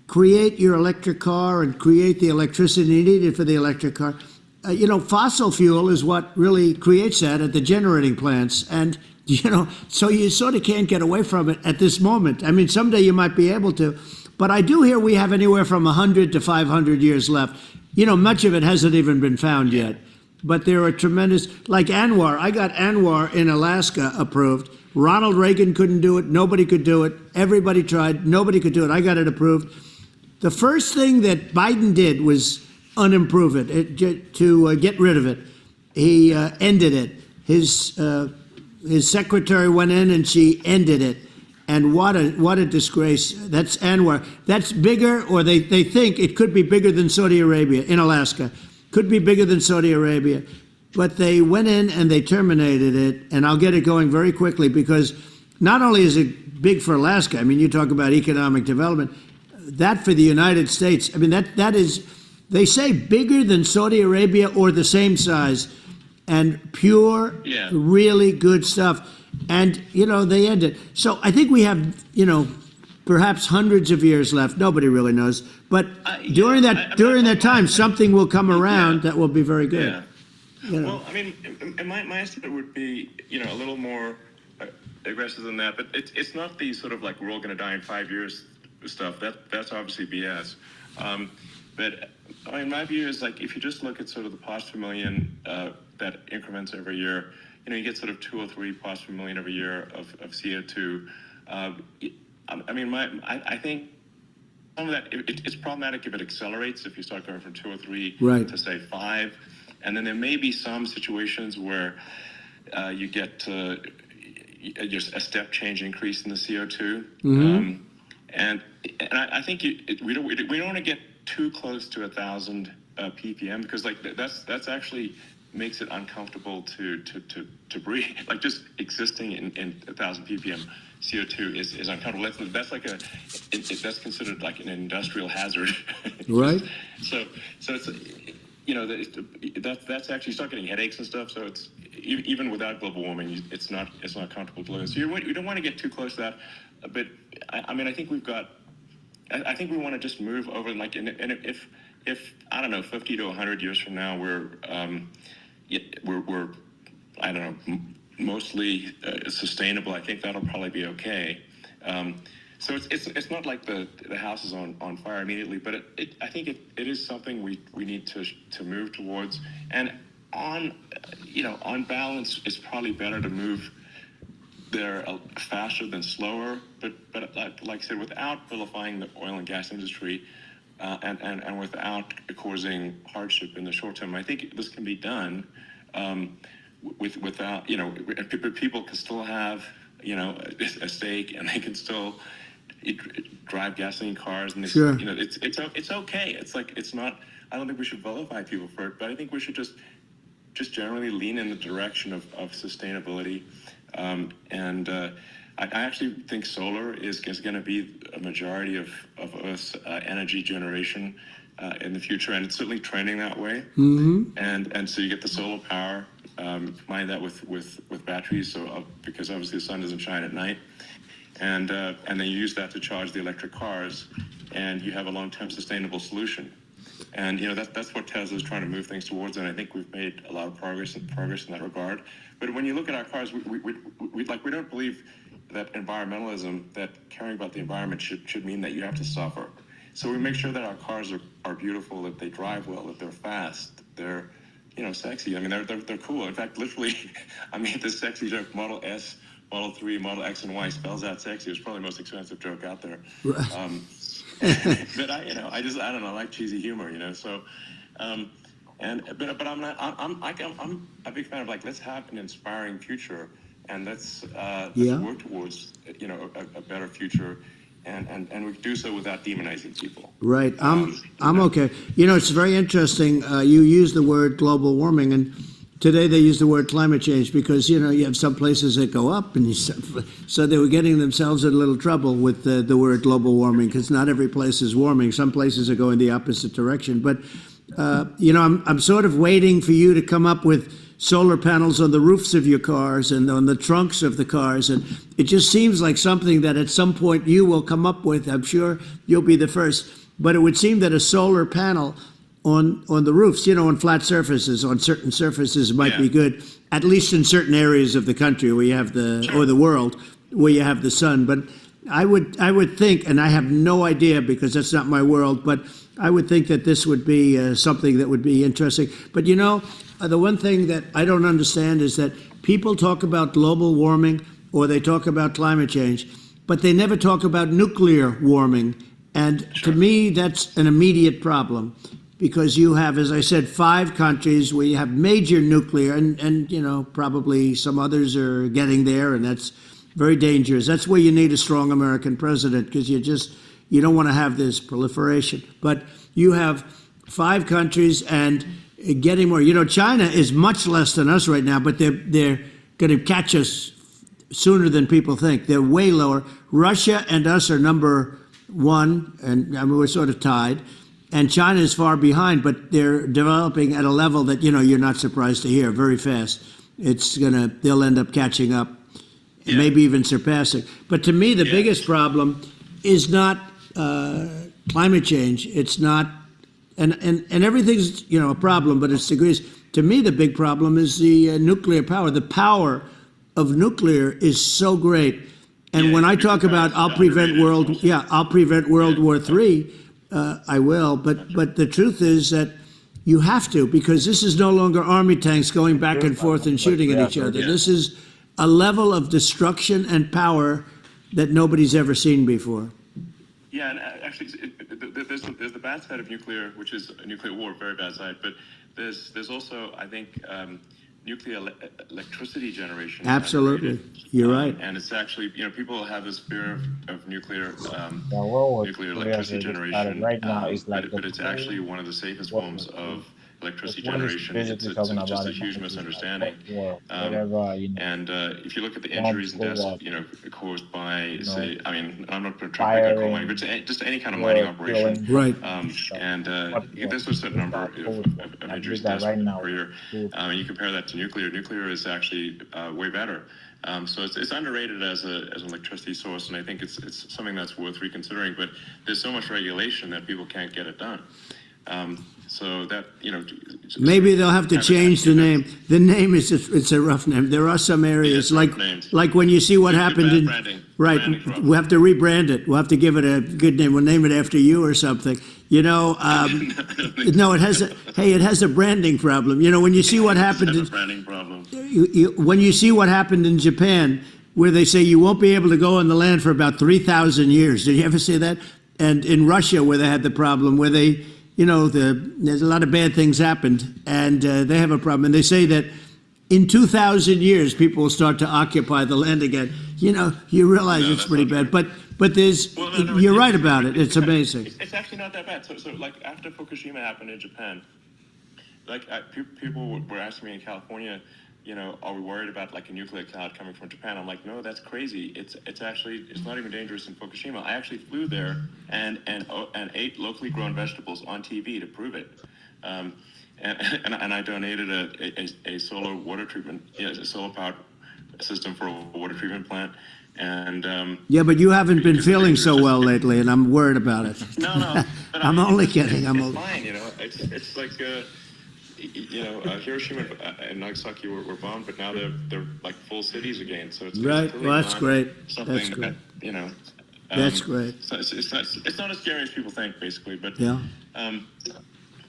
S3: create your electric car and create the electricity needed for the electric car, fossil fuel is what really creates that at the generating plants. And, so you sort of can't get away from it at this moment. I mean, someday you might be able to. But I do hear we have anywhere from 100 to 500 years left. Much of it hasn't even been found yet. But there are tremendous, like Anwar. I got Anwar in Alaska approved. Ronald Reagan couldn't do it. Nobody could do it. Everybody tried. Nobody could do it. I got it approved. The first thing that Biden did was unimprove it, to get rid of it. He ended it. His secretary went in and she ended it. And what a disgrace. That's Anwar. That's bigger, or they think it could be bigger than Saudi Arabia in Alaska. Could be bigger than Saudi Arabia. But they went in and they terminated it. And I'll get it going very quickly, because not only is it big for Alaska, I mean, you talk about economic development, that for the United States, I mean, that is, they say bigger than Saudi Arabia or the same size, and pure, really good stuff. And, they end it. So I think we have, perhaps hundreds of years left. Nobody really knows. But during that time, something will come around that will be very good.
S1: Yeah. Well, I mean, my estimate would be, a little more aggressive than that. But it's not the sort of like we're all going to die in 5 years stuff. That's obviously BS. But I mean, my view is like if you just look at sort of the parts per million that increments every year, you get sort of 2 or 3 parts per million every year of CO2. I mean, I think some of that it's problematic if it accelerates. If you start going from 2 or 3 to say 5, and then there may be some situations where you get just a step change increase in the CO2.
S3: Mm-hmm.
S1: And I think we don't want to get too close to 1,000 ppm, because like that's actually makes it uncomfortable to breathe. Like just existing in 1,000 ppm CO2 is uncomfortable. That's like that's considered like an industrial hazard.
S3: Right.
S1: So it's that's actually start getting headaches and stuff. So it's even without global warming, it's not comfortable to live in. So you don't want to get too close to that. But I mean, I think we've got. I think we want to just move over, like, and if I don't know, 50 to 100 years from now, we're we're I don't know, mostly sustainable. I think that'll probably be okay. So it's not like the house is on fire immediately, but I think it is something we need to move towards. And on on balance, it's probably better to move there faster than slower. But like I said, without vilifying the oil and gas industry, and without causing hardship in the short term, I think this can be done. Without people can still have a stake, and they can still drive gasoline cars, and
S3: Sure.
S1: It's okay. It's like, it's not. I don't think we should vilify people for it, but I think we should just generally lean in the direction of sustainability. I actually think solar is going to be a majority of Earth's energy generation in the future, and it's certainly trending that way. And so you get the solar power, combine that with batteries, so because obviously the sun doesn't shine at night, and then you use that to charge the electric cars, and you have a long-term sustainable solution. And that's what Tesla's trying to move things towards, and I think we've made a lot of progress in that regard. But when you look at our cars, we don't believe that environmentalism, that caring about the environment should mean that you have to suffer. So we make sure that our cars are beautiful, that they drive well, that they're fast, they're sexy. I mean, they're cool. In fact, literally, I mean, this sexy joke, Model S, Model 3, Model X, and Y spells out sexy. It's probably the most expensive joke out there.
S3: Right.
S1: But I don't know, I like cheesy humor, So, but I'm a big fan of, like, let's have an inspiring future, and let's work towards a better future, and we do so without demonizing people.
S3: Right. I'm okay. It's very interesting. You use the word global warming, and today they use the word climate change because, you have some places that go up, and so they were getting themselves in a little trouble with the word global warming because not every place is warming. Some places are going the opposite direction. But, I'm sort of waiting for you to come up with solar panels on the roofs of your cars and on the trunks of the cars. And it just seems like something that at some point you will come up with. I'm sure you'll be the first. But it would seem that a solar panel on the roofs, on flat surfaces, on certain surfaces might be good, at least in certain areas of the country where you have or the world, where you have the sun. But I would think, and I have no idea because that's not my world, but I would think that this would be something that would be interesting. But the one thing that I don't understand is that people talk about global warming or they talk about climate change, but they never talk about nuclear warming. And to me, that's an immediate problem. Because you have, as I said, 5 countries where you have major nuclear, and probably some others are getting there, and that's very dangerous. That's where you need a strong American president, because you don't want to have this proliferation. But you have 5 countries and getting more. China is much less than us right now, but they're going to catch us sooner than people think. They're way lower. Russia and us are number 1, and I mean, we're sort of tied. And China is far behind, but they're developing at a level that, you're not surprised to hear, very fast. They'll end up catching up, maybe even surpassing. But to me, the biggest problem is not climate change. It's not, and everything's, a problem, but it's degrees. To me, the big problem is the nuclear power. The power of nuclear is so great. And when I talk about I'll prevent World War III, I will, but the truth is that you have to, because this is no longer army tanks going back and forth and shooting at each other. This is a level of destruction and power that nobody's ever seen before.
S1: Yeah, and actually, there's the bad side of nuclear, which is a nuclear war, very bad side. But there's also, I think, nuclear electricity generation.
S3: Absolutely, you're right.
S1: And it's actually, people have this fear of nuclear nuclear
S2: nuclear
S1: electricity generation.
S2: right now is like
S1: but it's actually one of the safest forms of electricity generation. It's just a huge misunderstanding. And if you look at the injuries and deaths, caused by, say, I mean, I'm not going to try to pick a coal mining, but just any kind of mining operation.
S3: Right.
S1: And there's a certain number of injuries and deaths per year. And you compare that to nuclear. Nuclear is actually way better. So it's underrated as an electricity source, and I think it's something that's worth reconsidering. But there's so much regulation that people can't get it done. So that,
S3: Maybe they'll have to
S1: Have it
S3: change the
S1: active.
S3: name. The name is it's a rough name. There are some areas
S1: Yeah,
S3: like
S1: rough names.
S3: when you see what
S1: Good
S3: happened
S1: bad
S3: in
S1: branding.
S3: right.
S1: Branding's rough.
S3: We'll have to rebrand it. We'll have to give it a good name. We'll name it after you or something. No, it has a branding problem. When you see what happened
S1: Have a branding problem.
S3: when you see what happened in Japan, where they say you won't be able to go on the land for about 3,000 years. Did you ever see that? And in Russia, where they had the problem, where they, there's a lot of bad things happened, and they have a problem. And they say that in 2,000 years, people will start to occupy the land again. You realize
S1: No,
S3: it's
S1: that's
S3: pretty
S1: not
S3: bad. But there's,
S1: Well, no,
S3: you're right about it. It's amazing.
S1: It's actually not that bad. So like after Fukushima happened in Japan, like people were asking me in California, are we worried about like a nuclear cloud coming from Japan? I'm like, no, that's crazy. It's not even dangerous in Fukushima. I actually flew there and ate locally grown vegetables on TV to prove it. And I donated a solar water treatment, a solar powered system for a water treatment plant. And
S3: Yeah, but you haven't been
S1: because the
S3: feeling
S1: danger
S3: so
S1: is
S3: well lately, and I'm worried about it.
S1: no. But
S3: I'm only kidding.
S1: It's fine, It's like Hiroshima and Nagasaki were bombed, but now they're like full cities again. So it's
S3: Right.
S1: clearly
S3: Well, that's
S1: not
S3: great.
S1: Something
S3: That's great.
S1: that
S3: That's great.
S1: So it's not as scary as people think, basically. But
S3: Yeah.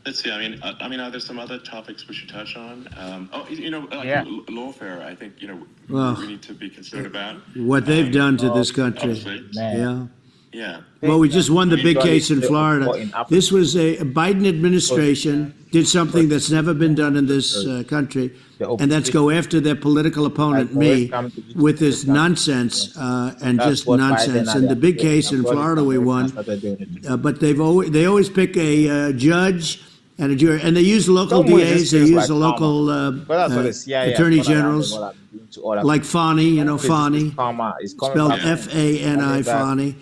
S1: let's see. I mean, are there some other topics we should touch on?
S2: Yeah.
S1: Lawfare. I think
S3: Well,
S1: we need to be concerned about
S3: What they've done to this country.
S1: obviously.
S2: Man.
S3: Yeah.
S1: Yeah.
S3: Well, we just won the big
S2: Got
S3: case
S2: it.
S3: in Florida.
S2: In Africa.
S3: This was a Biden administration did something that's never been done in this country, and that's go after their political opponent, me, with this nonsense and
S2: That's
S3: just
S2: what
S3: nonsense.
S2: Biden
S3: And the
S2: had
S3: big
S2: done.
S3: case in
S2: That's what
S3: Florida we won,
S2: started doing it.
S3: but they always pick a judge and a jury, and they use local
S2: Some way
S3: DAs.
S2: this
S3: They
S2: feels
S3: use
S2: like
S3: the local
S2: But that's what the CIA
S3: attorney
S2: has done around the
S3: generals,
S2: world and doing to other
S3: like Fani, Fani.
S2: It's karma. It's coming
S3: Spelled
S2: back.
S3: Fani, Fani,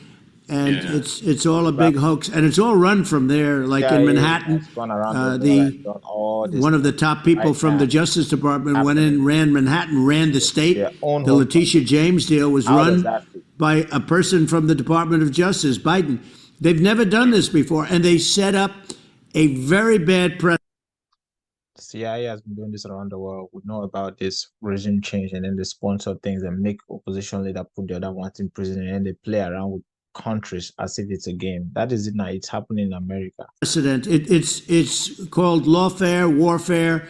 S3: and
S1: Yeah.
S3: it's all a big hoax, and it's all run from there, like in Manhattan.
S2: It's gone around
S3: the-
S2: the world and done all this
S3: One of the top people
S2: right
S3: from
S2: now.
S3: the Justice Department went in, ran Manhattan, ran the state.
S2: Their own
S3: The
S2: home
S3: Letitia James deal was
S2: How does
S3: run
S2: that feel?
S3: by a person from the Department of Justice, Biden. They've never done this before, and they set up a very bad precedent.
S2: CIA has been doing this around the world. We know about this regime change, and then they sponsor things and make opposition leader put the other ones in prison, and then they play around with countries as if it's a game. That is it now. It's happening in America.
S3: It's called lawfare, warfare.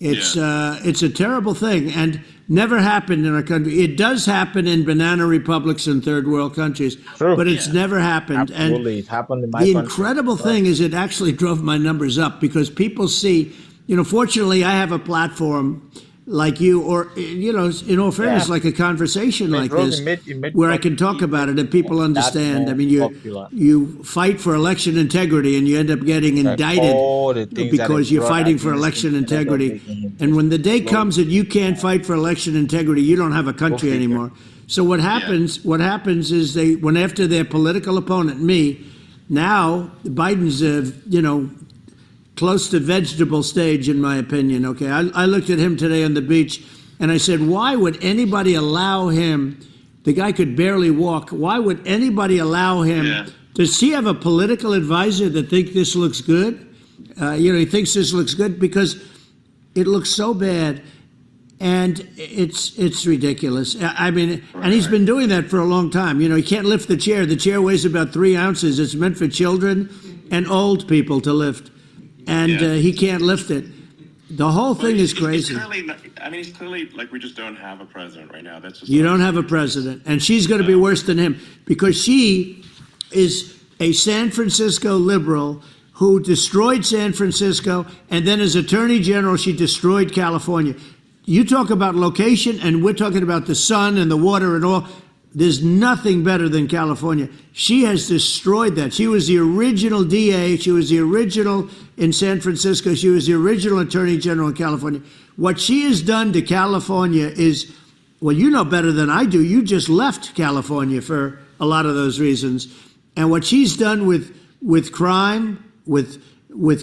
S3: It's a terrible thing, and never happened in our country. It does happen in banana republics and third world countries,
S2: True.
S3: but it's
S1: Yeah.
S3: never happened.
S2: Absolutely,
S3: And
S2: it happened in my
S3: the
S2: country.
S3: incredible thing is it actually drove my numbers up because people see, fortunately I have a platform like you, or, in all fairness,
S2: Yeah.
S3: like a conversation
S2: It
S3: like
S2: drove-
S3: this,
S2: it made
S3: where I
S2: popular-
S3: can talk about it and people understand.
S2: more
S3: I mean,
S2: popular.
S3: you fight for election integrity and you end up getting indicted
S2: all the things that
S3: because
S2: it
S3: you're
S2: brought
S3: fighting for
S2: against
S3: election
S2: him ended up
S3: integrity.
S2: making him
S3: And when the day
S2: slow.
S3: comes that you can't fight for election integrity, you don't have a country
S2: figure.
S3: anymore. So what happens is they went after their political opponent, me. Now Biden's close to vegetable stage, in my opinion. Okay, I looked at him today on the beach and I said, why would anybody allow him? The guy could barely walk. Why would anybody allow him?
S1: Yeah.
S3: Does he have a political advisor that think this looks good? He thinks this looks good because it looks so bad, and it's ridiculous. I mean, and he's been doing that for a long time. He can't lift the chair. The chair weighs about 3 ounces. It's meant for children and old people to lift, and
S1: Yeah.
S3: he can't lift it. The whole thing is crazy.
S1: He's clearly like we just don't have a president right now. That's just
S3: You don't have a president, and she's going to be worse than him because she is a San Francisco liberal who destroyed San Francisco, and then as Attorney General, she destroyed California. You talk about location, and we're talking about the sun and the water and all. There's nothing better than California. She has destroyed that. She was the original DA. She was the original in San Francisco. She was the original Attorney General in California. What she has done to California is, well, you know better than I do. You just left California for a lot of those reasons. And what she's done with crime, with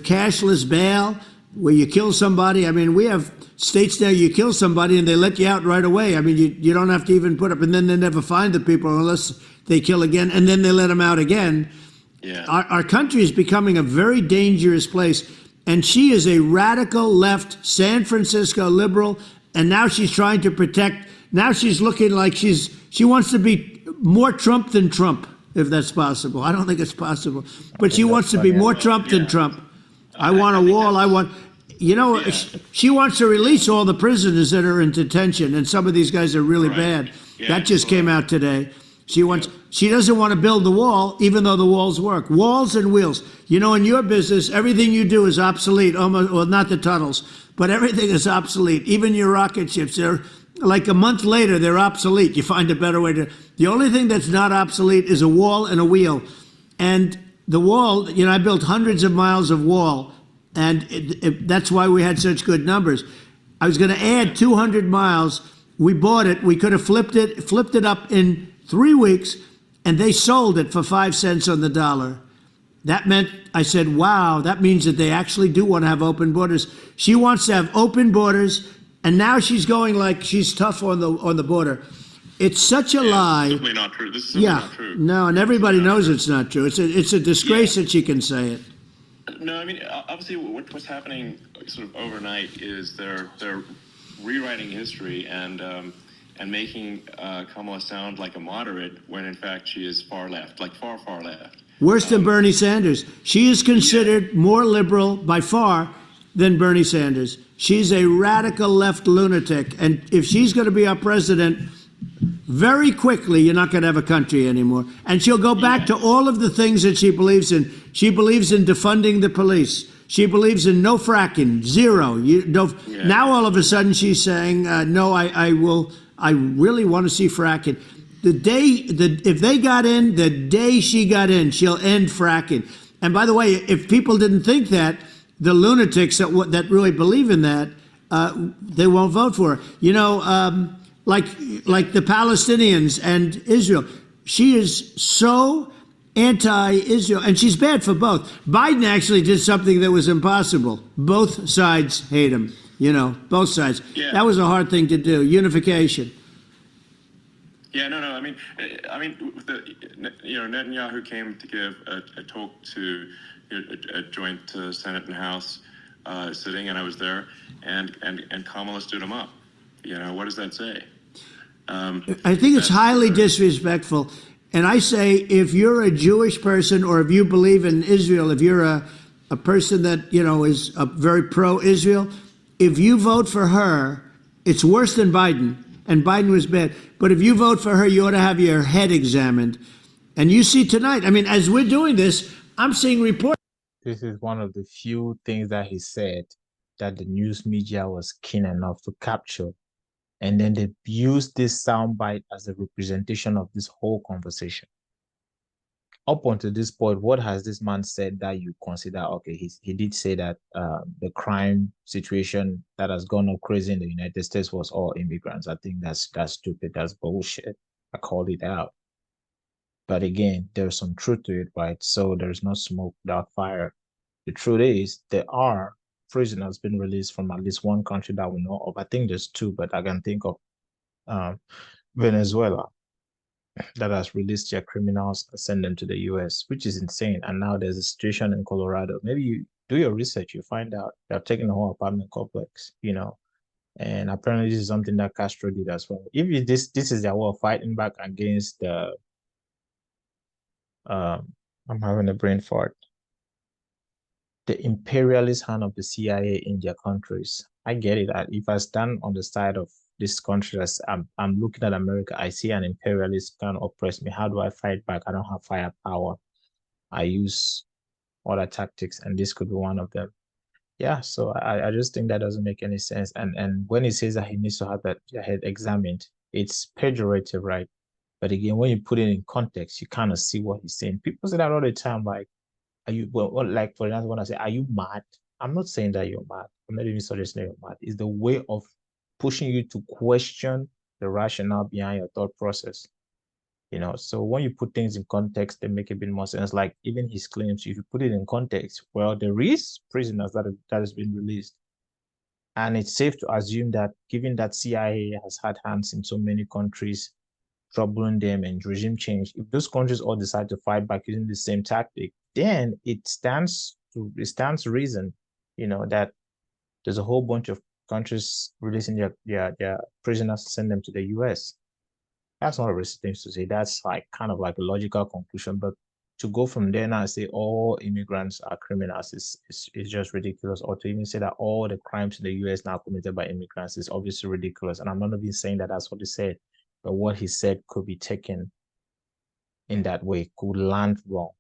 S3: cashless bail, where you kill somebody. I mean, we have states now you kill somebody and they let you out right away. I mean, you don't have to even put up, and then they never find the people unless they kill again, and then they let them out again.
S1: Yeah.
S3: Our country is becoming a very dangerous place. And she is a radical left San Francisco liberal. And now she's trying to protect. Now she's looking like she wants to be more Trump than Trump, if that's possible. I don't think it's possible. But she wants to be more Trump than Trump. I want a wall. I want. You know,
S1: Yeah.
S3: she wants to release all the prisoners that are in detention, and some of these guys are really
S1: Right.
S3: bad.
S1: Yeah,
S3: That just came out today. She doesn't want to build the wall, even though the walls work. Walls and wheels. You know, in your business, everything you do is obsolete. Almost, well, not the tunnels, but everything is obsolete. Even your rocket ships, they're like a month later, they're obsolete. You find a better way to. The only thing that's not obsolete is a wall and a wheel. And the wall, you know, I built hundreds of miles of wall, and that's why we had such good numbers. I was going to add 200 miles. We bought it. We could have flipped it up in 3 weeks, and they sold it for 5 cents on the dollar. That meant, I said, wow, that means that they actually do want to have open borders. She wants to have open borders, and now she's going like she's tough on the border. It's such a lie.
S1: It's simply not true. This is simply not true.
S3: No, and everybody knows it's not true. It's a disgrace that she can say it.
S1: No, I mean, obviously, what's happening sort of overnight is they're rewriting history and making Kamala sound like a moderate when in fact she is far left, like far left.
S3: Worse than Bernie Sanders. She is considered more liberal by far than Bernie Sanders. She's a radical left lunatic, and if she's going to be our president, very quickly you're not going to have a country anymore. And she'll go back to all of the things that she believes in. She believes in defunding the police. She believes in no fracking, zero. Now all of a sudden she's saying, no, I really want to see fracking. If they got in, the day she got in, she'll end fracking. And by the way, if people didn't think that, the lunatics that really believe in that, they won't vote for her. You know, like the Palestinians and Israel. She is so anti-Israel, and she's bad for both. Biden actually did something that was impossible. Both sides hate him. You know, both sides.
S1: Yeah.
S3: That was a hard thing to do. Unification.
S1: Yeah, no. I mean, Netanyahu came to give a talk to a joint Senate and House sitting, and I was there, and Kamala stood him up. You know, what does that say?
S3: I think it's highly disrespectful. And I say, if you're a Jewish person or if you believe in Israel, if you're a person that, you know, is very pro-Israel, if you vote for her, it's worse than Biden. And Biden was bad. But if you vote for her, you ought to have your head examined. And you see tonight, I mean, as we're doing this, I'm seeing reports.
S2: This is one of the few things that he said that the news media was keen enough to capture. And then they used this soundbite as a representation of this whole conversation. Up until this point, what has this man said that you consider, okay, he did say that the crime situation that has gone up crazy in the United States was all immigrants. I think that's stupid. That's bullshit. I called it out. But again, there's some truth to it, right? So there's no smoke without fire. The truth is, there are prisoners been released from at least one country that we know of. I think there's two, but I can think of Venezuela that has released their criminals and sent them to the US, which is insane. And now there's a situation in Colorado. Maybe you do your research, you find out they're taking the whole apartment complex, you know. And apparently this is something that Castro did as well. If this is their way of fighting back against the I'm having a brain fart. The imperialist hand of the CIA in their countries. I get it. If I stand on the side of this country, as I'm looking at America, I see an imperialist kind of oppress me. How do I fight back? I don't have firepower. I use other tactics, and this could be one of them. Yeah, so I just think that doesn't make any sense. And when he says that he needs to have that head examined, it's pejorative, right? But again, when you put it in context, you kind of see what he's saying. People say that all the time, like, are you, like, for example, when I say, are you mad? I'm not saying that you're mad. I'm not even suggesting you're mad. It's the way of pushing you to question the rationale behind your thought process. You know, so when you put things in context, they make a bit more sense. Like even his claims, if you put it in context, well, there is prisoners that has been released. And it's safe to assume that given that CIA has had hands in so many countries, troubling them and regime change, if those countries all decide to fight back using the same tactic, then it stands to reason, that there's a whole bunch of countries releasing their prisoners to send them to the US. That's not a racist thing to say. That's like kind of like a logical conclusion. But to go from there now and say all immigrants are criminals is just ridiculous. Or to even say that all the crimes in the US now committed by immigrants is obviously ridiculous. And I'm not even saying that that's what he said, but what he said could be taken in that way, could land wrong.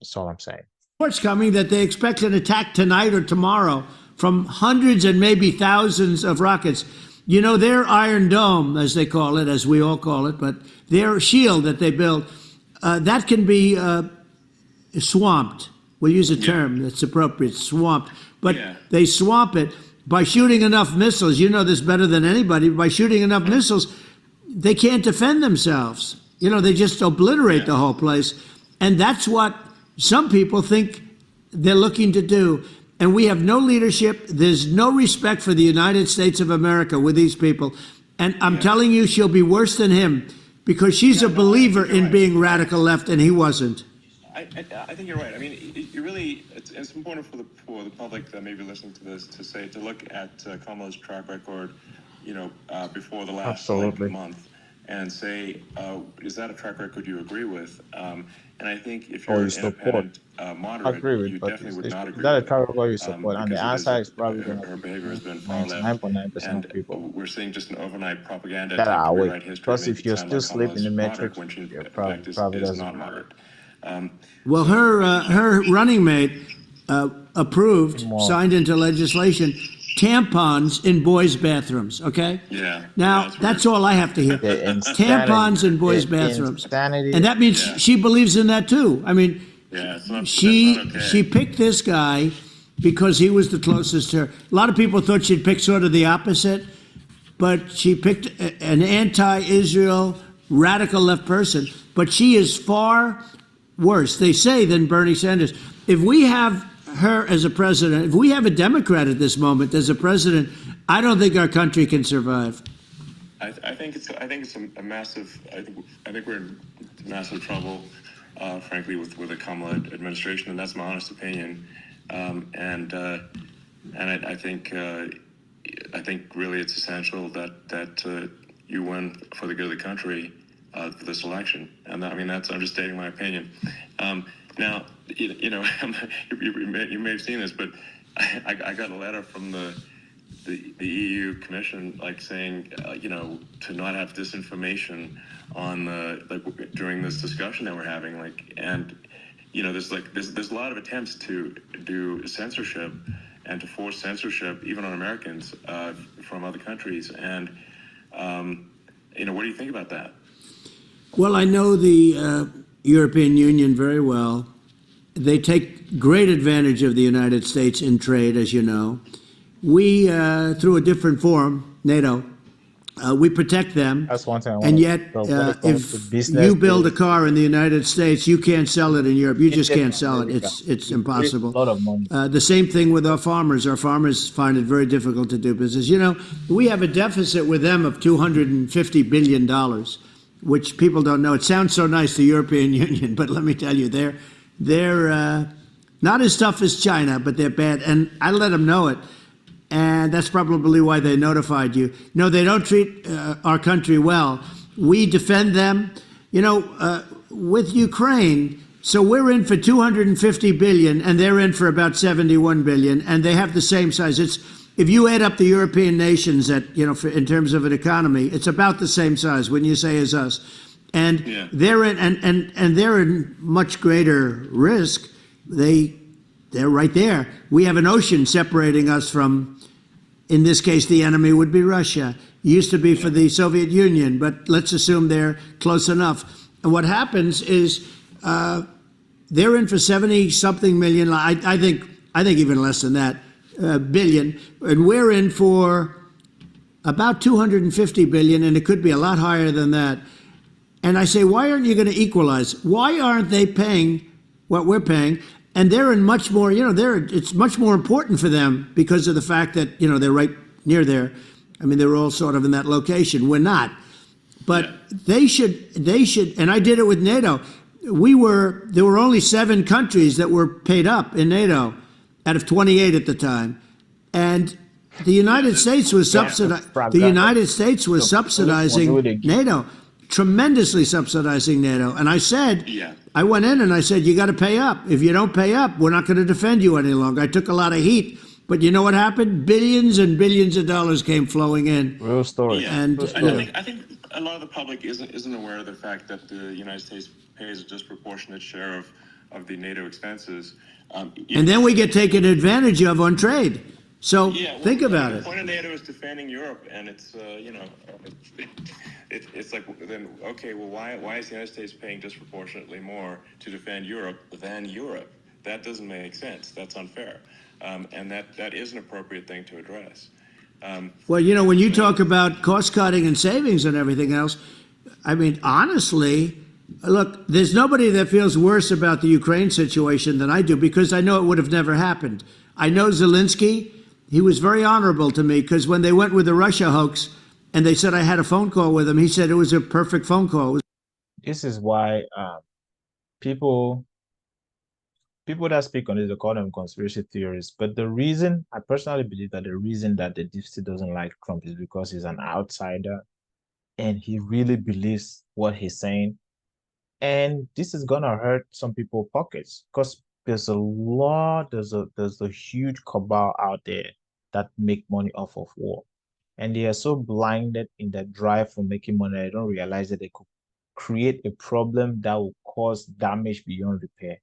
S2: That's all I'm saying.
S3: Reports coming that they expect an attack tonight or tomorrow from hundreds and maybe thousands of rockets. Their Iron Dome, as they call it, as we all call it, but their shield that they build, that can be swamped. We'll use a term that's appropriate, swamped. But they swamp it by shooting enough missiles. You know this better than anybody. By shooting enough missiles, they can't defend themselves. They just obliterate the whole place. And that's what some people think they're looking to do. And we have no leadership. There's no respect for the United States of America with these people. And I'm telling you, she'll be worse than him because she's a believer in being radical left, and he wasn't.
S1: I think you're right. I mean, it's important for the public that may be listening to this to look at Kamala's track record, before the last month, and say, is that a track record you agree with? And I think if you're an independent moderate, you definitely would not agree.
S2: Is that a track record you support? And the answer is probably
S1: her behavior has been far left.
S2: 99.9% of people
S1: we're seeing just an overnight propaganda
S2: that are awake.
S1: rewrite history.
S2: Because if you're still sleeping in the matrix,
S1: when she
S2: it probably
S1: is
S2: doesn't
S1: not
S2: matter.
S1: moderate.
S3: Well, her running mate approved, signed into legislation, tampons in boys' bathrooms. Okay.
S1: Yeah.
S3: Now that's all I have to hear. Tampons in boys' bathrooms,
S2: insanity.
S3: and that means she believes in that too. I mean, she picked this guy because he was the closest to her. A lot of people thought she'd pick sort of the opposite, but she picked an anti-Israel radical left person. But she is far worse, they say, than Bernie Sanders. If we have her as a president, if we have a Democrat at this moment as a president, I don't think our country can survive.
S1: I think it's a massive. I think we're in massive trouble, frankly, with the Kamala administration, and that's my honest opinion. And I think really it's essential that you win for the good of the country for this election, and that's understating my opinion. Now, you may have seen this, but I got a letter from the EU Commission, saying, to not have disinformation on during this discussion that we're having, and there's a lot of attempts to do censorship and to force censorship even on Americans from other countries, and what do you think about that?
S3: Well, I know the European Union very well. They take great advantage of the United States in trade, as you know. We, through a different forum, NATO, we protect them.
S2: That's one thing.
S3: And yet, if you build a car in the United States, you can't sell it in Europe. You just can't sell it. It's impossible.
S2: A lot of money.
S3: The same thing with our farmers. Our farmers find it very difficult to do business. We have a deficit with them of $250 billion, which people don't know. It sounds so nice, the European Union, but let me tell you, they're not as tough as China, but they're bad. And I let them know it. And that's probably why they notified you. No, they don't treat our country well. We defend them, with Ukraine. So we're in for 250 billion, and they're in for about 71 billion, and they have the same size. If you add up the European nations in terms of an economy, it's about the same size, wouldn't you say, as us? And they're in, and they're in much greater risk. They're right there. We have an ocean separating us from, in this case, the enemy would be Russia. It used to be for the Soviet Union, but let's assume they're close enough. And what happens is they're in for 70-something million. I think even less than that, billion, and we're in for about 250 billion, and it could be a lot higher than that. And I say, why aren't you going to equalize? Why aren't they paying what we're paying? And they're in much more, it's much more important for them because of the fact that, they're right near there. I mean, they're all sort of in that location. We're not. But they should, and I did it with NATO. There were only 7 countries that were paid up in NATO out of 28 at the time. And the United States was subsidizing NATO, tremendously subsidizing NATO. And I said, I went in and I said, you got to pay up. If you don't pay up, we're not going to defend you any longer. I took a lot of heat. But you know what happened? Billions and billions of dollars came flowing in.
S2: Real story.
S1: Yeah.
S3: And
S1: I think a lot of the public isn't aware of the fact that the United States pays a disproportionate share of the NATO expenses.
S3: And then we get taken advantage of on trade. So think about it.
S1: The point of NATO is defending Europe, and it's it's like, then okay, well, why is the United States paying disproportionately more to defend Europe than Europe? That doesn't make sense. That's unfair, and that is an appropriate thing to address.
S3: Well, you know, when you talk about cost cutting and savings and everything else, I mean, honestly, look, there's nobody that feels worse about the Ukraine situation than I do, because I know it would have never happened. I know Zelensky. He was very honorable to me, because when they went with the Russia hoax and they said I had a phone call with him, he said it was a perfect phone call.
S2: This is why people that speak on this, they call them conspiracy theories. But the reason, I personally believe that the reason that the deep state doesn't like Trump is because he's an outsider and he really believes what he's saying. And this is gonna hurt some people's pockets, because there's a huge cabal out there that make money off of war. And they are so blinded in their drive for making money, they don't realize that they could create a problem that will cause damage beyond repair.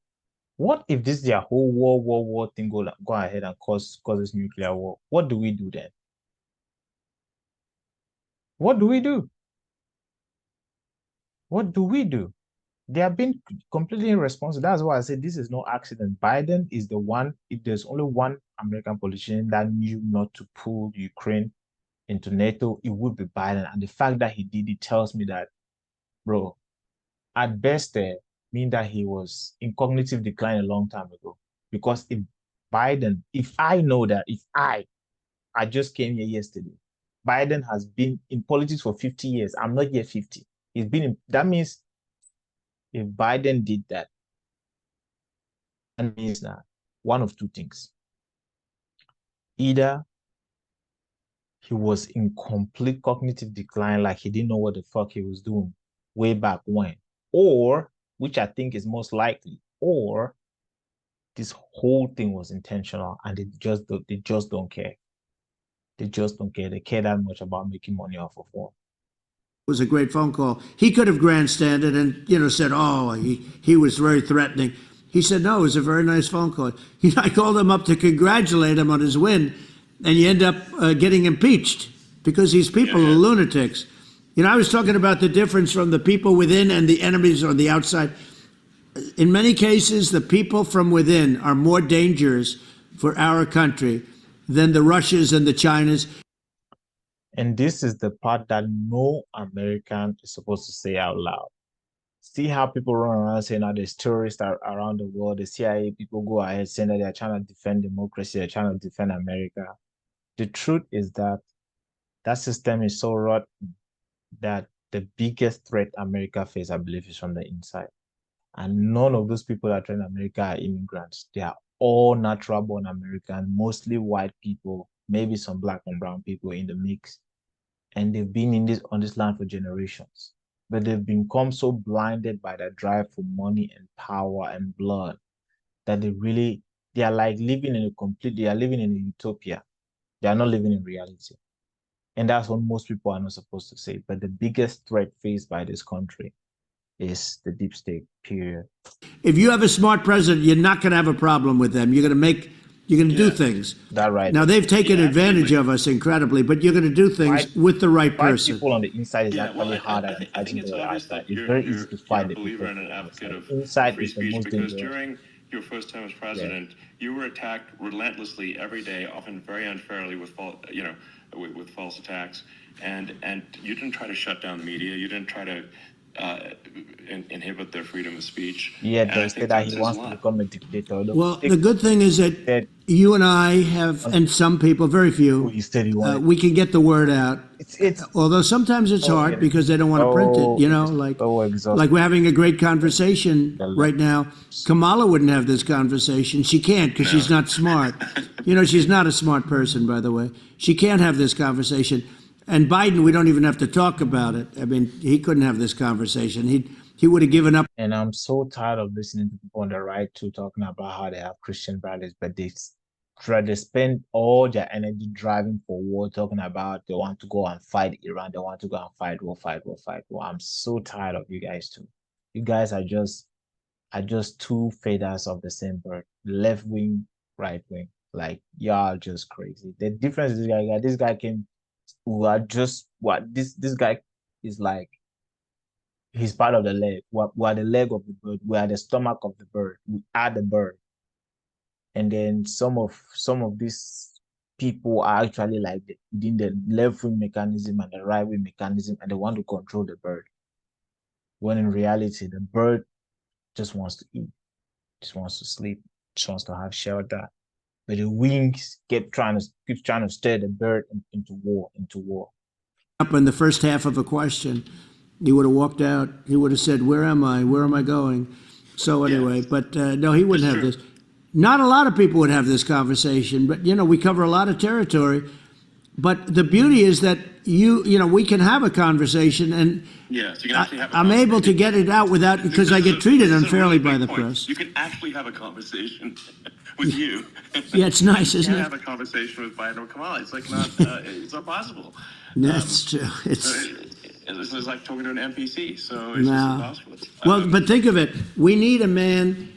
S2: What if this their whole war thing go ahead and causes nuclear war? What do we do then? What do we do? What do we do? They have been completely irresponsible. That's why I said this is no accident. Biden is the one, if there's only one American politician that knew not to pull Ukraine into NATO, it would be Biden. And the fact that he did it tells me that, bro, at best, mean that he was in cognitive decline a long time ago. Because if I know that, if I just came here yesterday, Biden has been in politics for 50 years. I'm not yet 50. He's been in, that means if Biden did that, that means that one of two things. Either he was in complete cognitive decline, like he didn't know what the fuck he was doing way back when, or, which I think is most likely, or this whole thing was intentional and they just don't care. They just don't care. They care that much about making money off of war.
S3: It was a great phone call. He could have grandstanded and, you know, said, oh, he was very threatening. He said, no, it was a very nice phone call. I called him up to congratulate him on his win, and you end up getting impeached because these people are lunatics. You know, I was talking about the difference from the people within and the enemies on the outside. In many cases, the people from within are more dangerous for our country than the Russias and the Chinas.
S2: And this is the part that no American is supposed to say out loud. See how people run around saying that there's terrorists around the world. The CIA people go ahead saying that they're trying to defend democracy, they're trying to defend America. The truth is that that system is so rotten that the biggest threat America faces, I believe, is from the inside. And none of those people that are in America are immigrants. They are all natural born American, mostly white people, maybe some black and brown people in the mix. And they've been on this land for generations. But they've become so blinded by the drive for money and power and blood that they are like living in a utopia. They are not living in reality. And that's what most people are not supposed to say. But the biggest threat faced by this country is the deep state, period.
S3: If you have a smart president, you're not going to have a problem with them. You're going to do things.
S2: That right.
S3: Now, they've taken advantage of us incredibly, but you're going to do things with the right person.
S2: People on the inside is actually harder than fighting the outside. It's very easy to fight the people.
S1: An advocate of
S2: inside
S1: free
S2: is the
S1: speech
S2: most
S1: because
S2: dangerous.
S1: during your first term as president, you were attacked relentlessly every day, often very unfairly with false attacks, and you didn't try to shut down the media. You didn't try to inhibit their freedom of speech.
S2: Yeah,
S1: And I
S2: they say
S1: think
S2: that
S1: that
S2: he
S1: says a
S2: wants to
S1: lot.
S2: become a dictator. Look,
S3: Well, the good thing is that
S2: said
S3: you and I have,
S2: on
S3: and some people, very
S2: who
S3: few,
S2: he said he wanted.
S3: we can get the word out.
S2: It's
S3: Although sometimes it's
S2: so
S3: hard because they don't want to print it,
S2: oh, it's so
S3: like we're
S2: exhausting.
S3: having a great conversation
S2: The
S3: right now. Kamala wouldn't have this conversation. She can't because she's
S1: No.
S3: not smart. She's not a smart person, by the way. She can't have this conversation. And Biden, we don't even have to talk about it. I mean, he couldn't have this conversation. He would have given up.
S2: And I'm so tired of listening to people on the right too talking about how they have Christian values, but try to spend all their energy driving for war, talking about they want to go and fight Iran, they want to go and fight war, fight war, fight war. I'm so tired of you guys too. You guys are just two feathers of the same bird, left wing, right wing. Like y'all just crazy. The difference is this guy came who are just what this guy is like. He's part of the leg. We're the leg of the bird. We are the stomach of the bird. We are the bird. And then some of these people are actually like within the left wing mechanism and the right wing mechanism, and they want to control the bird. When in reality, the bird just wants to eat, just wants to sleep, just wants to have shelter. But the wings keeps trying to steer the bird into war, into war.
S3: Up in the first half of a question. He would have walked out. He would have said, "Where am I? Where am I going?" So anyway, but no, he wouldn't have this. Not a lot of people would have this conversation, but we cover a lot of territory. But the beauty is that we can have a conversation, and
S1: Yeah, so you can actually have a
S3: I'm able to get it out without because I get treated
S1: This is a
S3: unfairly
S1: really
S3: by the
S1: big point.
S3: press.
S1: You can actually have a conversation with you.
S3: Yeah, it's nice,
S1: You
S3: isn't
S1: can't
S3: it?
S1: have a conversation with Biden or Kamala. It's like not. It's not possible.
S3: That's true.
S1: So
S3: It's
S1: this is like talking to an NPC. So it's just
S3: no.
S1: impossible.
S3: Well, but think of it. We need a man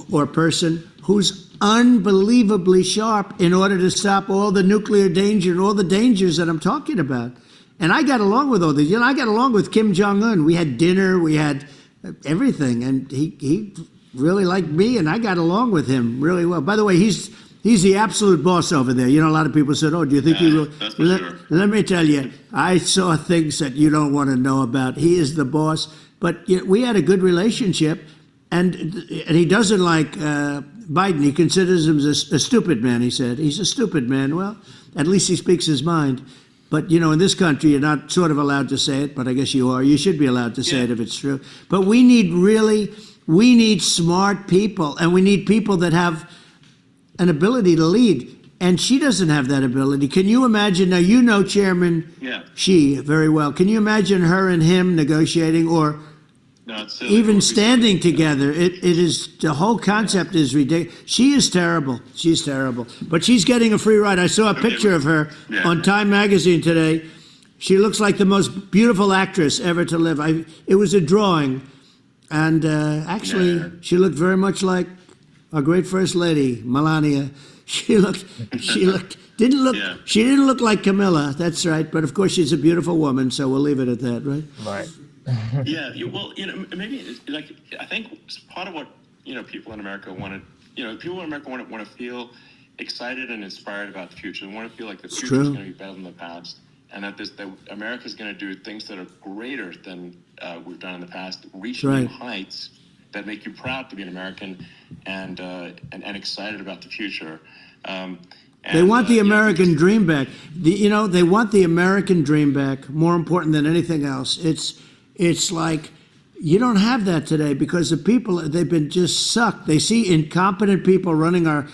S3: or person who's unbelievably sharp in order to stop all the nuclear danger and all the dangers that I'm talking about. And I got along with all these. I got along with Kim Jong-un. We had dinner. We had everything. And he really liked me, and I got along with him really well. By the way, he's the absolute boss over there. A lot of people said, "Oh, do you think he will?"
S1: That's for sure.
S3: Let me tell you, I saw things that you don't want to know about. He is the boss. But we had a good relationship, and he doesn't like Biden. He considers him a stupid man, he said. He's a stupid man. Well, at least he speaks his mind. But, in this country, you're not sort of allowed to say it, but I guess you are. You should be allowed to say it if it's true. But we need smart people, and we need people that have an ability to lead. And she doesn't have that ability. Can you imagine? Now, Chairman Xi very well. Can you imagine her and him negotiating or
S1: No, it's silly. It
S3: even
S1: would be
S3: standing
S1: silly.
S3: together? It is, the whole concept is ridiculous. She is terrible. She's terrible. But she's getting a free ride. I saw a picture of her on Time Magazine today. She looks like the most beautiful actress ever to live. It was a drawing. And actually, she looked very much like our great First Lady, Melania. She didn't look like Camilla. That's right. But of course, she's a beautiful woman, so we'll leave it at that, right?
S2: Right.
S1: Maybe I think part of what people in America want to feel excited and inspired about the future. They want to feel like the future is going to be better than the past, and that America is going to do things that are greater than we've done in the past, reach new heights that make you proud to be an American and excited about the future.
S3: They want the American dream back. They want the American dream back. More important than anything else. It's like you don't have that today because the people, they've been just sucked. They see incompetent people running our.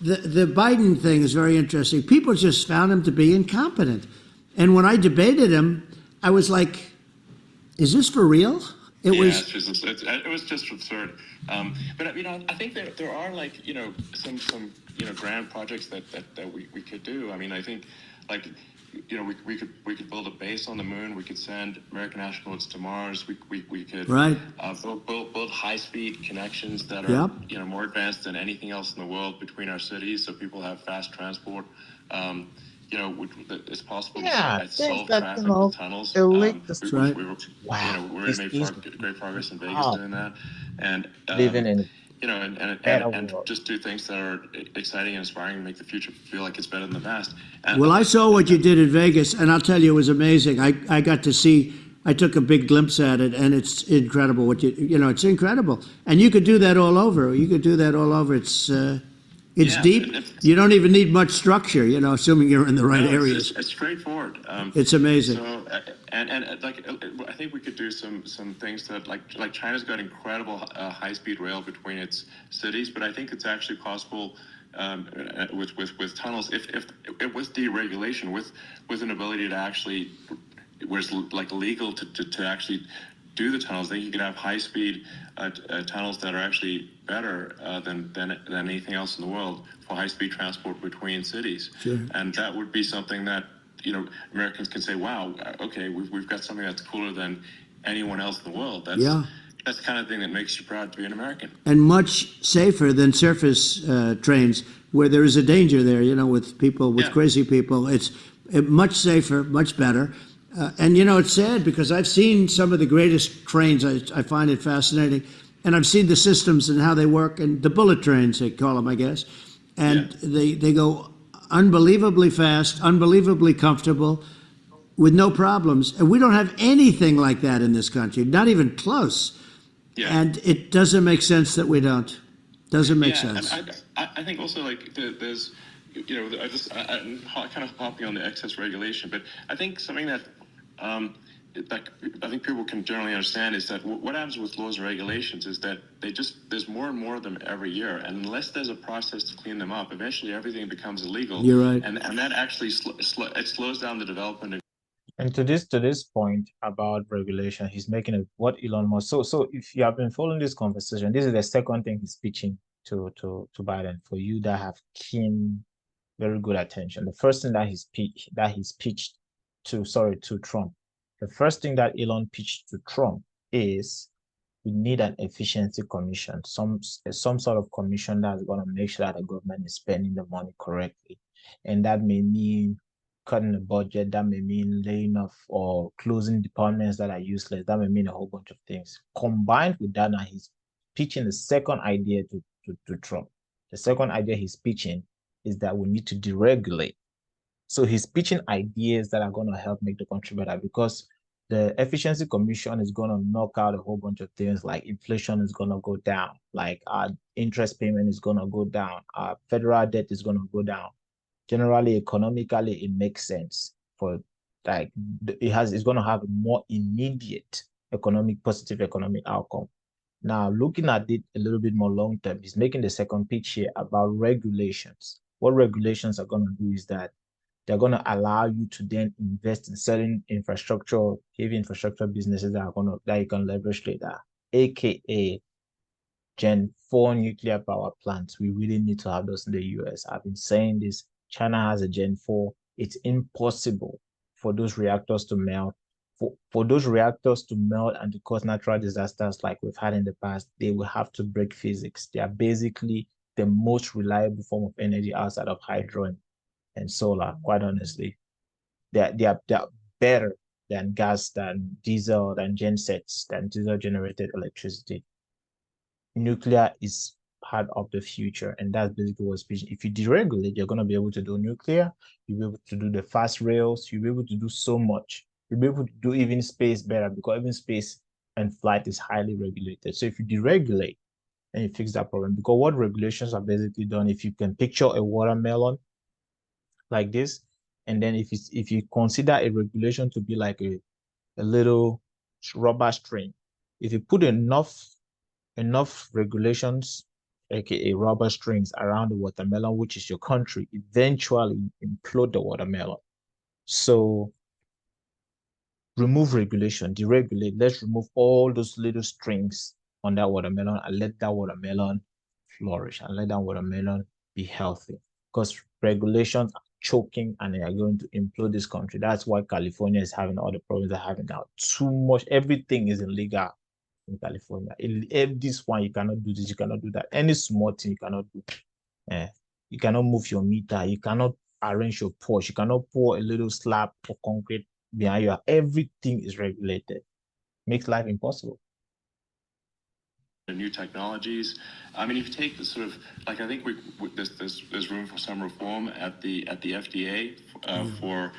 S3: The Biden thing is very interesting. People just found him to be incompetent, and when I debated him, I was like, "Is this for real?" It was
S1: just absurd. But I think there are some grand projects that we could do. I mean, I think we could build a base on the moon. We could send American astronauts to Mars. We could build high speed connections that are more advanced than anything else in the world between our cities, so people have fast transport. It's possible to solve traffic with tunnels.
S2: Wow.
S1: We're making great progress in Vegas doing that, and
S2: Living in
S1: and just do things that are exciting and inspiring and make the future feel like it's better than the past.
S3: Well, I saw what you did in Vegas, and I'll tell you, it was amazing. I got to see I took a big glimpse at it, and it's incredible. It's incredible, and you could do that all over. You could do that all over. It's
S1: Yeah,
S3: deep. You don't even need much structure, assuming you're in the right
S1: no,
S3: areas.
S1: it's straightforward.
S3: It's amazing.
S1: So like I think we could do some things that like China's got incredible high-speed rail between its cities, but I think it's actually possible with tunnels if with deregulation, with an ability to actually where it's like legal to actually do the tunnels. Then you could have high-speed tunnels that are actually better than anything else in the world for high-speed transport between cities.
S3: Sure.
S1: And that would be something that Americans can say, "Wow, okay, we've got something that's cooler than anyone else in the world." That's the kind of thing that makes you proud to be an American.
S3: And much safer than surface trains, where there is a danger there. With people, with crazy people, it's much safer, much better. And it's sad because I've seen some of the greatest trains. I find it fascinating, and I've seen the systems and how they work, and the bullet trains they call them, I guess. And they go unbelievably fast, unbelievably comfortable, with no problems. And we don't have anything like that in this country, not even close.
S1: Yeah.
S3: And it doesn't make sense that we don't. Doesn't make sense.
S1: And I think also like there's I'm kind of hopping on the excess regulation, but I think something that I think people can generally understand is that what happens with laws and regulations is that there's more and more of them every year, and unless there's a process to clean them up, eventually everything becomes illegal.
S3: You're right.
S1: And that actually it slows down the development.
S2: And to this point about regulation, he's making what Elon Musk. So if you have been following this conversation, this is the second thing he's pitching to Biden. For you that have keen, very good attention, the first thing that he's pitched to Trump. The first thing that Elon pitched to Trump is we need an efficiency commission, some sort of commission that's going to make sure that the government is spending the money correctly, and that may mean cutting the budget, that may mean laying off or closing departments that are useless, that may mean a whole bunch of things. Combined with that, now he's pitching the second idea to Trump. The second idea he's pitching is that we need to deregulate. So he's pitching ideas that are going to help make the country better, because the efficiency commission is going to knock out a whole bunch of things, like inflation is going to go down, like our interest payment is going to go down, our federal debt is going to go down. Generally, economically, it makes sense for like it's going to have a more immediate positive economic outcome. Now, looking at it a little bit more long term, he's making the second pitch here about regulations. What regulations are going to do is that they're going to allow you to then invest in certain infrastructure, heavy infrastructure businesses that you can leverage later, aka Gen 4 nuclear power plants. We really need to have those in the US. I've been saying this. China has a Gen 4. It's impossible for those reactors to melt. For those reactors to melt and to cause natural disasters like we've had in the past, they will have to break physics. They are basically the most reliable form of energy outside of hydro and solar, quite honestly. They are better than gas, than diesel, than gensets, than diesel-generated electricity. Nuclear is part of the future, and that's basically what's pitching. If you deregulate, you're going to be able to do nuclear, you'll be able to do the fast rails, you'll be able to do so much. You'll be able to do even space better, because even space and flight is highly regulated. So if you deregulate and you fix that problem, because what regulations are basically done, if you can picture a watermelon like this, and then if you consider a regulation to be like a little rubber string, if you put enough regulations, aka rubber strings, around the watermelon, which is your country, eventually implode the watermelon. So remove regulation, deregulate. Let's remove all those little strings on that watermelon and let that watermelon flourish and let that watermelon be healthy. Because regulations are choking and they are going to implode this country. That's why California is having all the problems they're having now. Too much, everything is illegal in California. This one, you cannot do this, you cannot do that. Any small thing you cannot do. You cannot move your meter, you cannot arrange your porch, you cannot pour a little slab of concrete behind you. Everything is regulated. Makes life impossible.
S1: new technologies. I mean, if you take the sort of like, I think there's room for some reform at the FDA for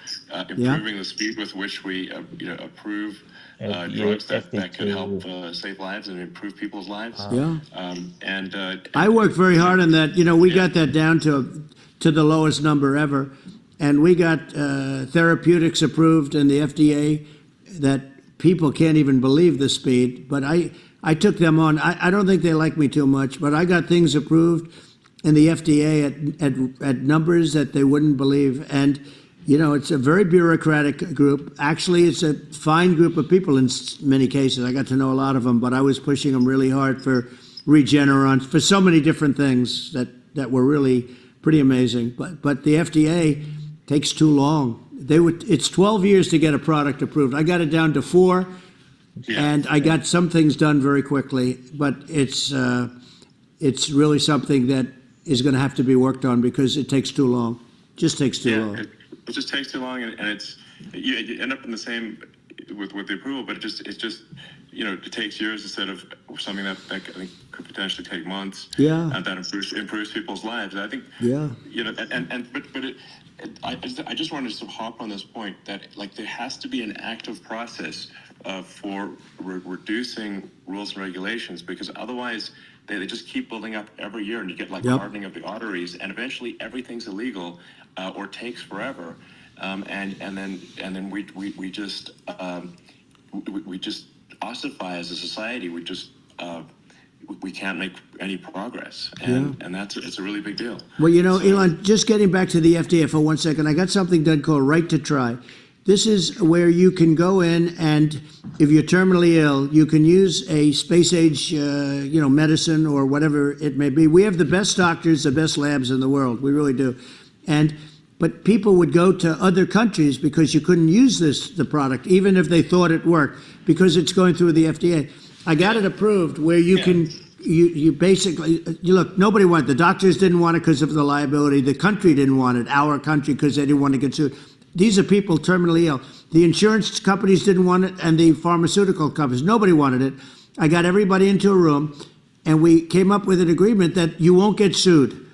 S1: improving the speed with which we approve drugs that could help save lives and improve people's lives.
S3: I worked very hard on that. We got that down to the lowest number ever, and we got therapeutics approved in the FDA that people can't even believe the speed. But I took them on. I don't think they like me too much, but I got things approved in the FDA at numbers that they wouldn't believe. And, it's a very bureaucratic group. Actually, it's a fine group of people in many cases. I got to know a lot of them, but I was pushing them really hard for Regeneron, for so many different things that were really pretty amazing. But the FDA takes too long. It's 12 years to get a product approved. I got it down to 4. And I got some things done very quickly, but it's really something that is going to have to be worked on because it takes too long. Just takes too long.
S1: It just takes too long, and it's you end up in the same with the approval, but it just it takes years instead of something that I think could potentially take months. And that improves people's lives. I think. I just wanted to sort of hop on this point that there has to be an active process for reducing rules and regulations, because otherwise they just keep building up every year, and you get hardening of the arteries, and eventually everything's illegal or takes forever, and then we just ossify as a society. We can't make any progress, and it's a really big deal.
S3: Well, Elon, just getting back to the FDA for 1 second, I got something done called Right to Try. This is where you can go in, and if you're terminally ill, you can use a space-age, medicine or whatever it may be. We have the best doctors, the best labs in the world. We really do. But people would go to other countries because you couldn't use the product, even if they thought it worked, because it's going through the FDA. I got it approved where you can, you basically, look, nobody wanted it. The doctors didn't want it because of the liability. The country didn't want it, our country, because they didn't want to get sued. These are people terminally ill. The insurance companies didn't want it, and the pharmaceutical companies. Nobody wanted it. I got everybody into a room, and we came up with an agreement that you won't get sued.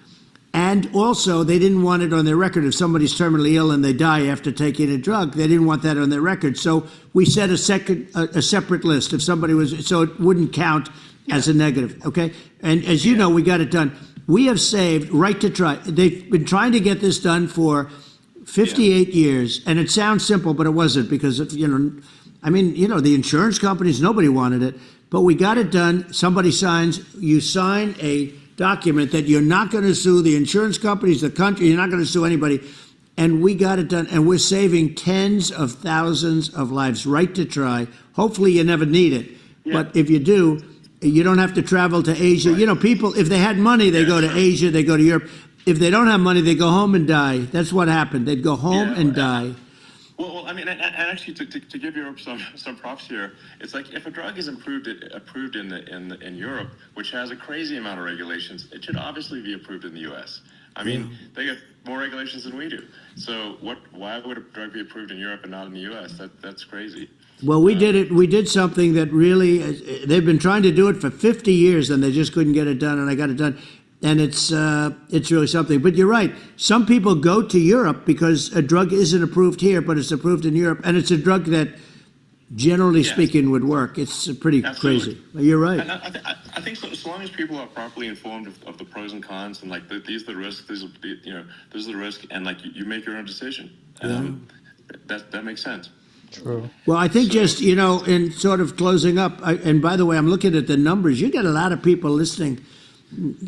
S3: And also, they didn't want it on their record. If somebody's terminally ill and they die after taking a drug, they didn't want that on their record. So we set a separate list if somebody was, so it wouldn't count as a negative, okay? And as you know, we got it done. We have saved Right to Try. They've been trying to get this done for 58 years, and it sounds simple, but it wasn't, because the insurance companies, nobody wanted it, but we got it done. Somebody you sign a document that you're not going to sue the insurance companies, the country, you're not going to sue anybody, and we got it done, and we're saving tens of thousands of lives. Right to Try. Hopefully you never need it, but if you do, you don't have to travel to Asia. Right. People, if they had money, they go to Asia, they go to Europe. If they don't have money, they go home and die. That's what happened. They'd go home and die.
S1: Well, I mean, and actually, to give Europe some props here, it's like if a drug is approved in Europe, which has a crazy amount of regulations, it should obviously be approved in the U.S. I mean, they get more regulations than we do. So why would a drug be approved in Europe and not in the U.S.? That's crazy.
S3: Well, we did it. We did something that really, they've been trying to do it for 50 years, and they just couldn't get it done, and I got it done. And it's really something. But you're right. Some people go to Europe because a drug isn't approved here, but it's approved in Europe. And it's a drug that, generally speaking, would work. It's pretty crazy. You're right.
S1: And I think so long as people are properly informed of the pros and cons, and these are the risks, this is the risk, and you make your own decision. That makes sense.
S2: True.
S3: Well, I think in sort of closing up, and by the way, I'm looking at the numbers. You got a lot of people listening.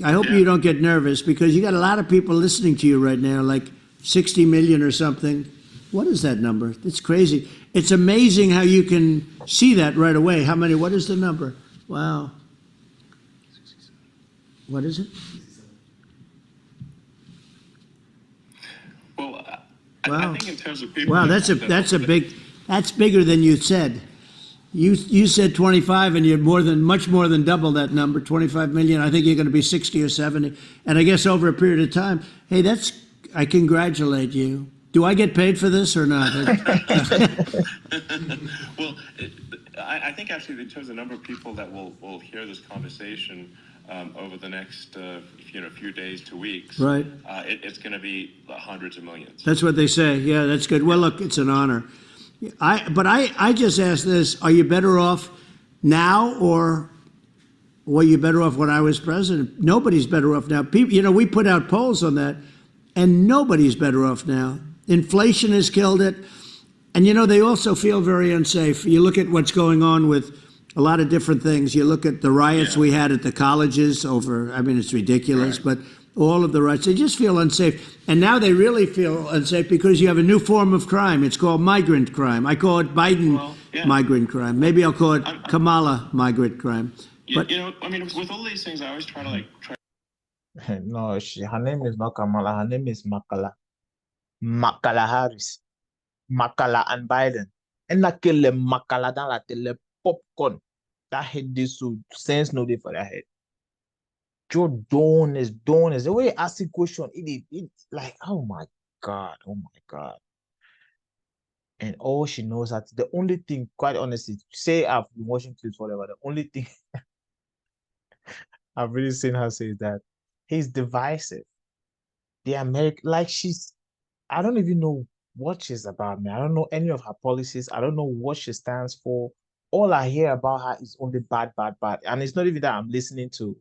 S3: I hope you don't get nervous, because you got a lot of people listening to you right now, like 60 million or something. What is that number? It's crazy. It's amazing how you can see that right away. What is the number? Wow. What is it?
S1: Well, I think in terms of people.
S3: Wow, that's bigger than you said. You said 25, and you're much more than double that number, 25 million. I think you're going to be 60 or 70. And I guess over a period of time, hey, I congratulate you. Do I get paid for this or not?
S1: Well, I think actually in terms of the number of people that will hear this conversation over the next few days to weeks,
S3: Right.
S1: It's going to be hundreds of millions.
S3: That's what they say. Yeah, that's good. Well, look, it's an honor. I just ask this: are you better off now, or were you better off when I was president? Nobody's better off now. People, we put out polls on that, and nobody's better off now. Inflation has killed it. And, they also feel very unsafe. You look at what's going on with a lot of different things. You look at the riots we had at the colleges over, it's ridiculous, but all of the riots, they just feel unsafe. And now they really feel unsafe because you have a new form of crime. It's called migrant crime. I call it Biden migrant crime. Maybe I'll call it Kamala migrant crime. But,
S1: with all these things, I always try to
S2: No, her name is not Kamala. Her name is Makala. Makala Harris. Makala and Biden. And la kele Makala dans la tele popcorn. That head this so sense no day for that head. Joe donors. The way you ask the question, it like, oh my God. And all she knows that the only thing, quite honestly, say I've been watching clips, whatever, the only thing I've really seen her say is that he's divisive. The American, like I don't even know what she's about, me. I don't know any of her policies. I don't know what she stands for. All I hear about her is only bad. And it's not even that I'm listening to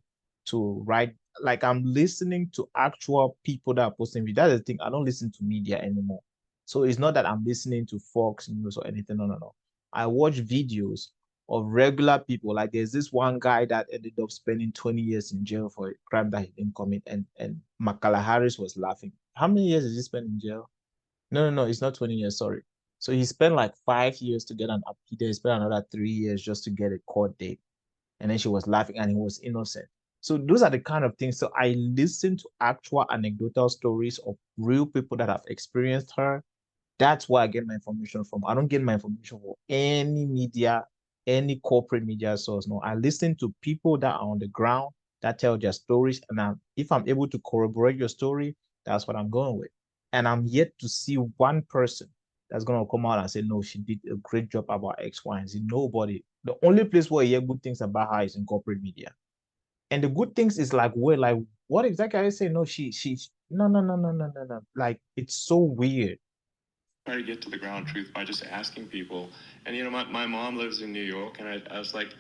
S2: write, like I'm listening to actual people that are posting videos. That's the thing. I don't listen to media anymore. So it's not that I'm listening to Fox News or anything. No. I watch videos of regular people. Like there's this one guy that ended up spending 20 years in jail for a crime that he didn't commit, and Makala Harris was laughing. How many years did he spend in jail? No, it's not 20 years, sorry. So he spent like 5 years to get an appeal. He spent another 3 years just to get a court date. And then she was laughing and he was innocent. So those are the kind of things. So I listen to actual anecdotal stories of real people that have experienced her. That's where I get my information from. I don't get my information from any media, any corporate media source. No, I listen to people that are on the ground that tell their stories. And if I'm able to corroborate your story, that's what I'm going with. And I'm yet to see one person that's going to come out and say, no, she did a great job about X, Y, and Z. Nobody. The only place where you hear good things about her is in corporate media. And the good things is like, what exactly are you saying? No, no. Like, it's so weird.
S1: Try to get to the ground truth by just asking people. And, my mom lives in New York, and I was like,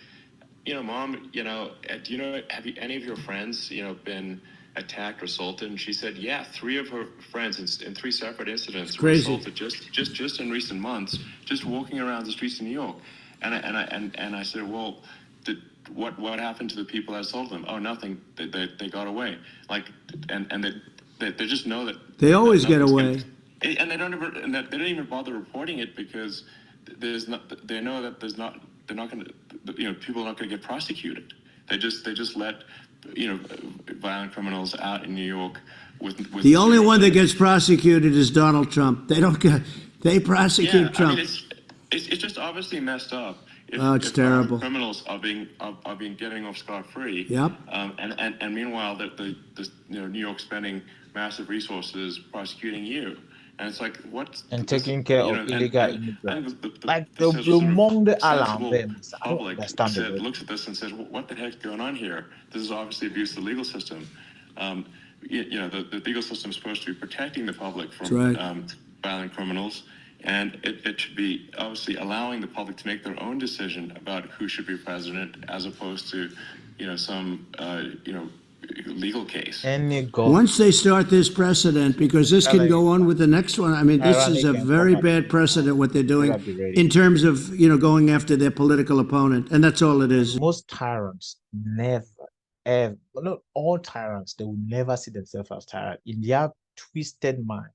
S1: Mom, have any of your friends, been attacked or assaulted? And she said, yeah, 3 of her friends in 3 separate incidents were assaulted just in recent months, just walking around the streets of New York. And I said, well, what happened to the people that assaulted them? Oh, nothing. They got away. Like, and they just know that
S3: they always get away.
S1: And they don't even bother reporting it because they know that they're not going to, people are not going to get prosecuted. They just let, violent criminals out in New York with
S3: the only one that gets prosecuted is Donald Trump. They prosecute Trump.
S1: It's just obviously messed up.
S3: It's terrible.
S1: Criminals are getting off scot-free.
S3: Yep.
S1: And meanwhile, the New York spending massive resources prosecuting you. And it's like, what?
S2: And taking care of illegal immigrants. Like the monde alarm them.
S1: Public looks at this and says, what the heck's going on here? This is obviously abuse of the legal system. The legal system is supposed to be protecting the public from violent criminals. And it should be obviously allowing the public to make their own decision about who should be president, as opposed to, some, legal case.
S3: Once they start this precedent, because this can go on with the next one. This is a very bad precedent what they're doing in terms of, going after their political opponent. And that's all it is.
S2: Most tyrants never, ever, not all tyrants, they will never see themselves as tyrants. In their twisted mind,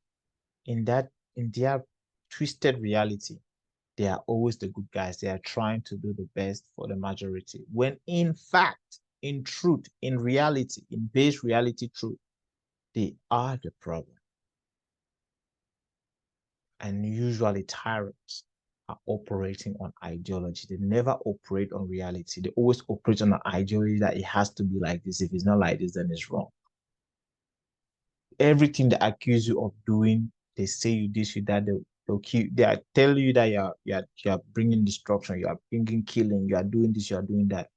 S2: in their twisted reality, they are always the good guys. They are trying to do the best for the majority. When in fact, in truth, in reality, in base reality truth, they are the problem. And usually tyrants are operating on ideology. They never operate on reality. They always operate on an ideology that it has to be like this. If it's not like this, then it's wrong. Everything they accuse you of doing, they say you this, you that, they'll They are tell you that you're bringing destruction, you are bringing killing, you are doing this, you are doing that.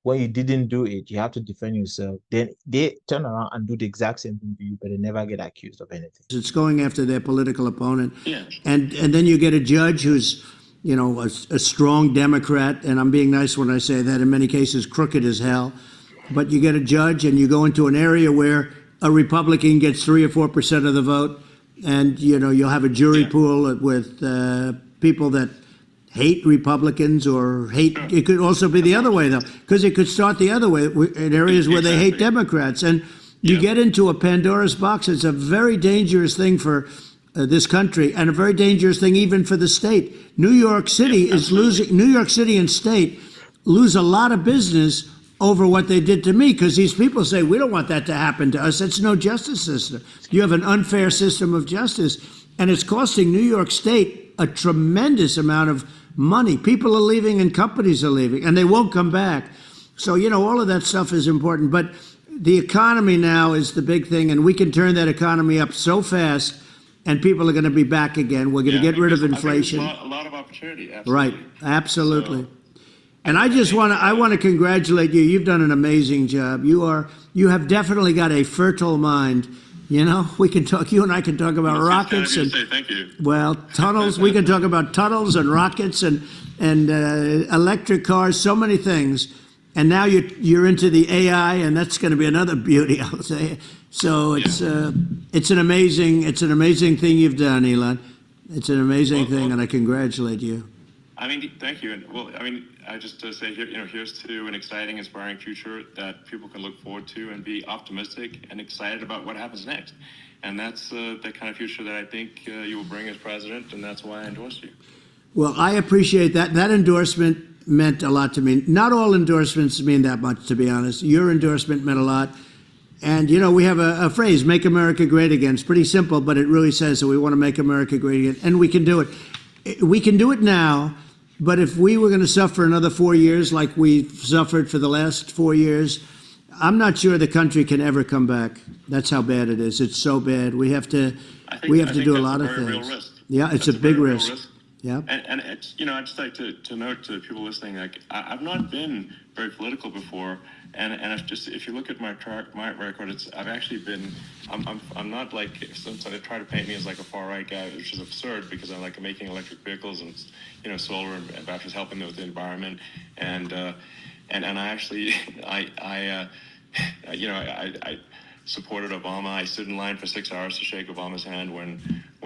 S2: When you didn't do it, you have to defend yourself. Then they turn around and do the exact same thing to you, but they never get accused of anything.
S3: It's going after their political opponent.
S1: Yeah.
S3: And then you get a judge who's, you know, a strong Democrat, and I'm being nice when I say that, in many cases crooked as hell. But you get a judge and you go into an area where a Republican gets 3 or 4% of the vote, and, you know, you'll have a jury pool with people that hate Republicans or hate. It could also be the other way, though, because it could start the other way in areas where they hate Democrats. And you get into a Pandora's box. It's a very dangerous thing for this country, and a very dangerous thing even for the state. New York City is losing. New York City and state lose a lot of business over what they did to me, because these people say, we don't want that to happen to us. It's no justice system. You have an unfair system of justice, and it's costing New York State a tremendous amount of money. People are leaving and companies are leaving, and they won't come back. So, you know, all of that stuff is important. But the economy now is the big thing, and we can turn that economy up so fast, and people are going to be back again. We're going to get rid of inflation.
S1: A lot of opportunity. Absolutely.
S3: Right, absolutely. And I just want to congratulate you. You've done an amazing job. You have definitely got a fertile mind. You know, we can talk. You and I can talk about rockets and
S1: thank you.
S3: Well, tunnels. We can talk about tunnels and rockets and electric cars. So many things. And now you're into the AI, and that's going to be another beauty, I'll say. So it's an amazing thing you've done, Elon. It's an amazing thing, and I congratulate you.
S1: I mean, thank you. And well, I mean, I just say here, you know, here's to an exciting, inspiring future that people can look forward to and be optimistic and excited about what happens next. And that's the kind of future that I think you will bring as president, and that's why I endorse you.
S3: Well, I appreciate that. That endorsement meant a lot to me. Not all endorsements mean that much, to be honest. Your endorsement meant a lot. And, you know, we have a phrase, make America great again. It's pretty simple, but it really says that we want to make America great again. And we can do it. We can do it now. But if we were going to suffer another 4 years like we've suffered for the last 4 years, I'm not sure the country can ever come back. That's how bad it is. It's so bad. We have to do a lot of things.
S1: Real risk.
S3: Yeah, it's a big risk. Yeah.
S1: And it's, you know, I'd just like to note to people listening, like, I've not been very political before, and if you look at my record, I've actually been, I'm not like, since they try to paint me as like a far right guy, which is absurd, because I'm like making electric vehicles and, you know, solar and batteries, helping with the environment, and I actually I supported Obama. I stood in line for 6 hours to shake Obama's hand when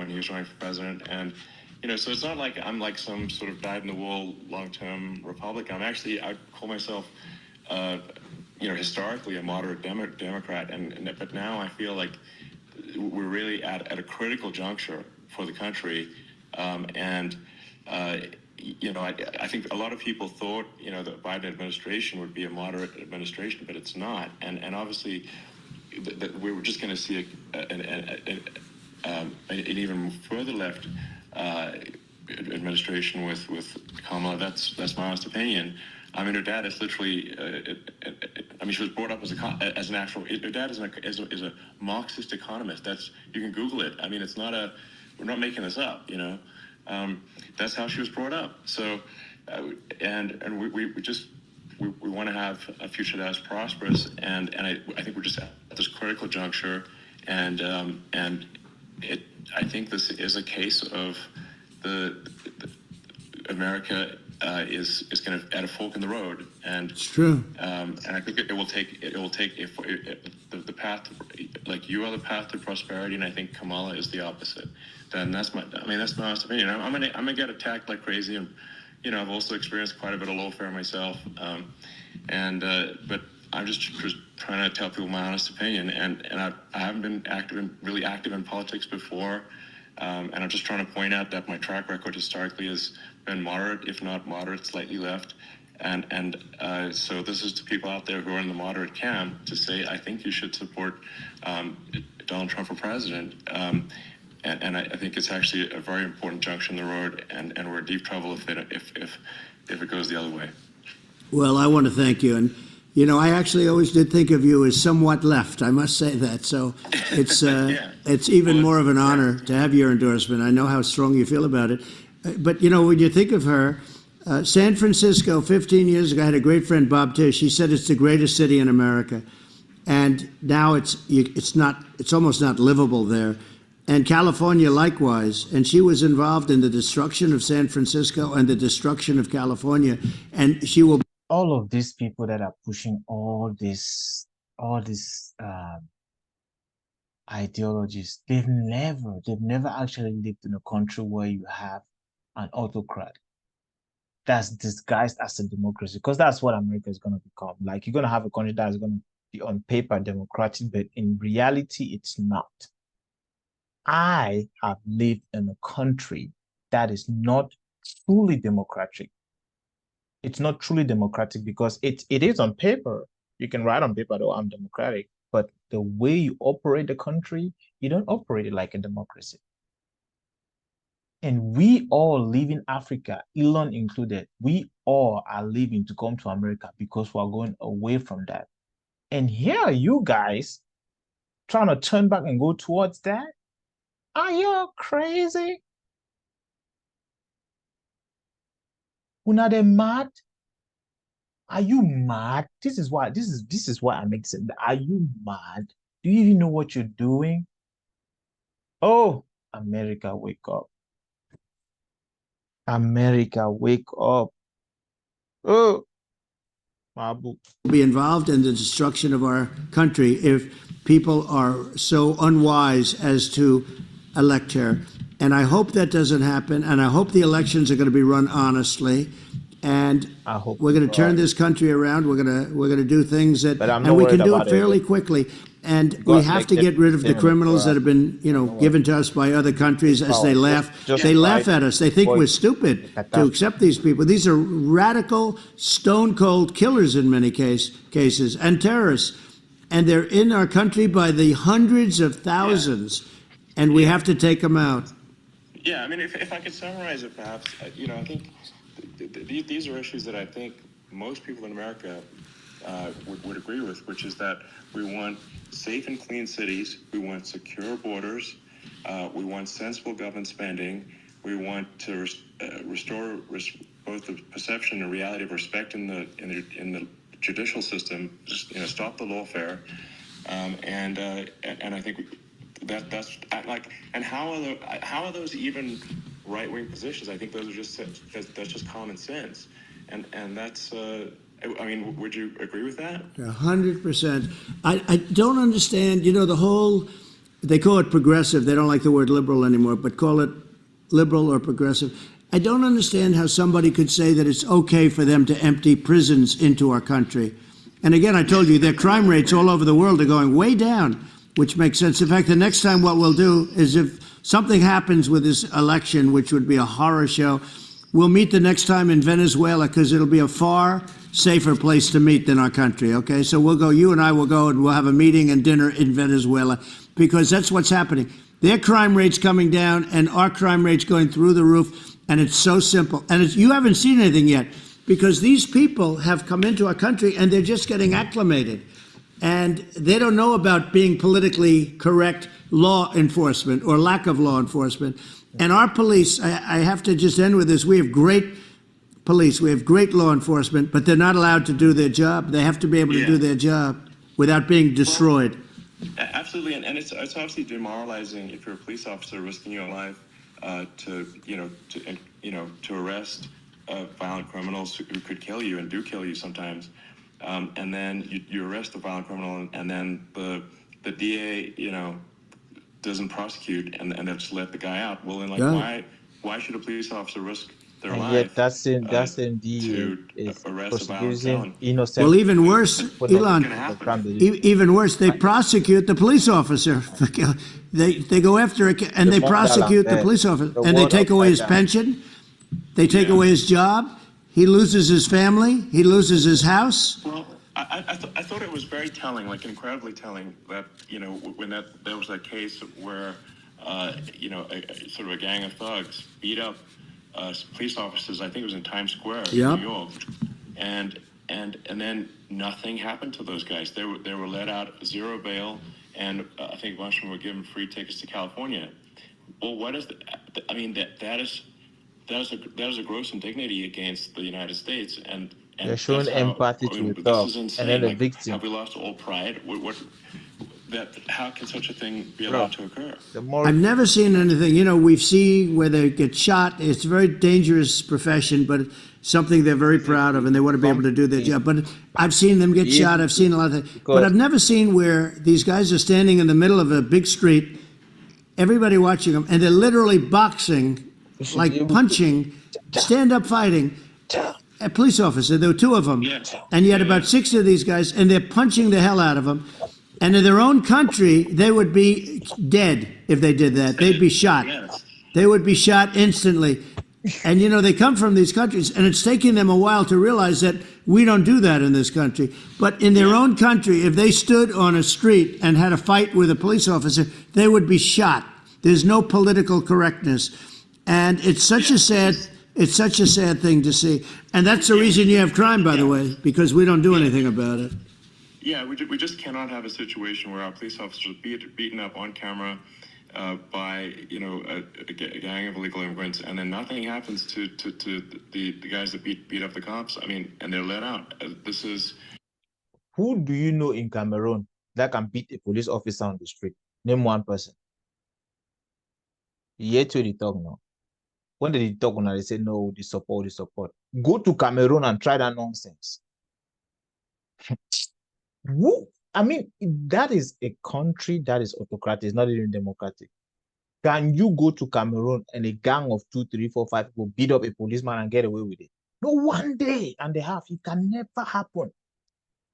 S1: he was running for president, and you know, so it's not like I'm like some sort of dyed-in-the-wool long-term Republican. I call myself, you know, historically a moderate Democrat, but now I feel like we're really at a critical juncture for the country, and you know, I think a lot of people thought, you know, the Biden administration would be a moderate administration, but it's not, and obviously we were just going to see an even further left administration with Kamala. That's my honest opinion. I mean, her dad is literally. I mean, she was brought up as an actual. Her dad is a Marxist economist. You can Google it. I mean, it's not we're not making this up. You know, that's how she was brought up. So, and we want to have a future that is prosperous, and I think we're just at this critical juncture, and I think this is a case of the America is kind of at a fork in the road, and
S3: it's true.
S1: And I think it will take the path, like you are the path to prosperity, and I think Kamala is the opposite. Then that's my honest opinion. I'm gonna get attacked like crazy, and you know, I've also experienced quite a bit of lawfare myself, but I'm just trying to tell people my honest opinion, and I haven't been really active in politics before, and I'm just trying to point out that my track record historically has been moderate, if not moderate, slightly left, and so this is to people out there who are in the moderate camp to say, I think you should support Donald Trump for president, and I think it's actually a very important junction in the road, and we're in deep trouble if it goes the other way.
S3: Well, I want to thank you, and You know, I actually always did think of you as somewhat left. I must say that. So it's it's even more of an honor to have your endorsement. I know how strong you feel about it. But you know, when you think of her, San Francisco, 15 years ago, I had a great friend, Bob Tish. He said it's the greatest city in America, and now it's almost not livable there. And California likewise. And she was involved in the destruction of San Francisco and the destruction of California. And she will.
S2: All of these people that are pushing all these ideologies, they've never actually lived in a country where you have an autocrat that's disguised as a democracy, because that's what America is going to become. Like, you're going to have a country that is going to be on paper democratic, but in reality, it's not. I have lived in a country that is not truly democratic. It's not truly democratic because it is on paper. You can write on paper, oh, I'm democratic, but the way you operate the country, you don't operate it like a democracy. And we all live in Africa, Elon included. We all are leaving to come to America because we're going away from that. And here are you guys trying to turn back and go towards that? Are you crazy? Una de mad? Are you mad? This is why I make sense. Are you mad? Do you even know what you're doing? Oh, America, wake up. America, wake up. Oh, Mabu.
S3: Be involved in the destruction of our country if people are so unwise as to elect her. And I hope that doesn't happen. And I hope the elections are going to be run honestly. And
S2: I hope
S3: we're going to turn
S2: right.
S3: this country around. We're going to do things that, and we
S2: worried
S3: can do
S2: about
S3: it fairly
S2: it.
S3: quickly. And we have to get rid of the criminals that have been, given to us by other countries as they laugh. They laugh at us. They think we're stupid to accept these people. These are radical, stone-cold killers in many cases, and terrorists. And they're in our country by the hundreds of thousands, and we have to take them out.
S1: Yeah, I mean, if I could summarize it, perhaps, I think these are issues that I think most people in America would agree with, which is that we want safe and clean cities, we want secure borders, we want sensible government spending, we want to restore both the perception and reality of respect in the judicial system, just stop the lawfare, and I think that's like, and how are those even right-wing positions? I think those are that's just common sense, and that's. I mean, would you agree with that?
S3: 100%. I don't understand, the whole, they call it progressive. They don't like the word liberal anymore, but call it liberal or progressive. I don't understand how somebody could say that it's okay for them to empty prisons into our country. And again, I told you, their crime rates all over the world are going way down, which makes sense. In fact, the next time what we'll do is, if something happens with this election, which would be a horror show, we'll meet the next time in Venezuela, because it'll be a far safer place to meet than our country, okay? So we'll go, you and I will go, and we'll have a meeting and dinner in Venezuela, because that's what's happening. Their crime rate's coming down, and our crime rate's going through the roof, and it's so simple. And you haven't seen anything yet, because these people have come into our country, and they're just getting acclimated. And they don't know about being politically correct law enforcement or lack of law enforcement. And our police, I have to just end with this, we have great police, we have great law enforcement, but they're not allowed to do their job. They have to be able to do their job without being destroyed.
S1: Absolutely, and it's obviously demoralizing if you're a police officer risking your life to arrest violent criminals who could kill you and do kill you sometimes, and then you arrest the violent criminal, and then the DA doesn't prosecute and they just let the guy out. Well, then why should a police officer risk their life?
S2: Yet that same DA is
S1: arrest a violent
S2: prosecuting
S1: felon.
S2: innocent.
S3: Well, even worse, Elon, even worse, they prosecute the police officer. They go after it, and they prosecute the police officer, and they take away his pension, they take away his job, he loses his family, he loses his house.
S1: Well, I thought it was very telling, like incredibly telling, that when there was that case where sort of a gang of thugs beat up police officers. I think it was in Times Square, in New York, and and then nothing happened to those guys. They were let out zero bail, and I think a bunch of them were given free tickets to California. Well, what is the, I mean that is a gross indignity against the United States, and
S2: They're
S1: that's
S2: showing
S1: how,
S2: empathy
S1: I
S2: to a
S1: mean, this
S2: thug
S1: is
S2: and then
S1: insane.
S2: the
S1: Like,
S2: victim.
S1: have we lost all pride? What that how can such a thing be
S2: Bro,
S1: allowed to occur?
S2: the more
S3: I've never seen anything, you know, we've seen where they get shot. It's a very dangerous profession, but something they're very proud of and they want to be able to do their job. But I've seen them get
S2: be
S3: shot.
S2: able
S3: I've seen a lot of things. But
S2: because
S3: I've never seen where these guys are standing in the middle of a big street, everybody watching them, and they're literally boxing,
S2: you should be
S3: like
S2: able to
S3: punching, stand up fighting. A police officer, there were two of them,
S1: Yeah.
S3: and you had
S1: Yeah,
S3: about
S1: yeah.
S3: 60 of these guys, and they're punching the hell out of them. And in their own country, they would be dead if they did that. They'd be shot.
S1: Yes.
S3: They would be shot instantly. And you know, they come from these countries, and it's taking them a while to realize that we don't do that in this country. But in their own country, if they stood on a street and had a fight with a police officer, they would be shot. There's no political correctness. And it's such a sad thing to see. And that's the reason you have crime, by the way, because we don't do anything about it.
S1: Yeah, we just cannot have a situation where our police officers are beaten up on camera by a gang of illegal immigrants, and then nothing happens to the guys that beat up the cops. I mean, and they're let out. This is.
S2: who do you know in Cameroon that can beat a police officer on the street? Name one person. Yet to the talk now. When they talk now, they say no, the support. Go to Cameroon and try that nonsense. Who? I mean, that is a country that is autocratic, it's not even democratic. Can you go to Cameroon and a gang of 2, 3, 4, 5 people beat up a policeman and get away with it? No, one day and a half. It can never happen.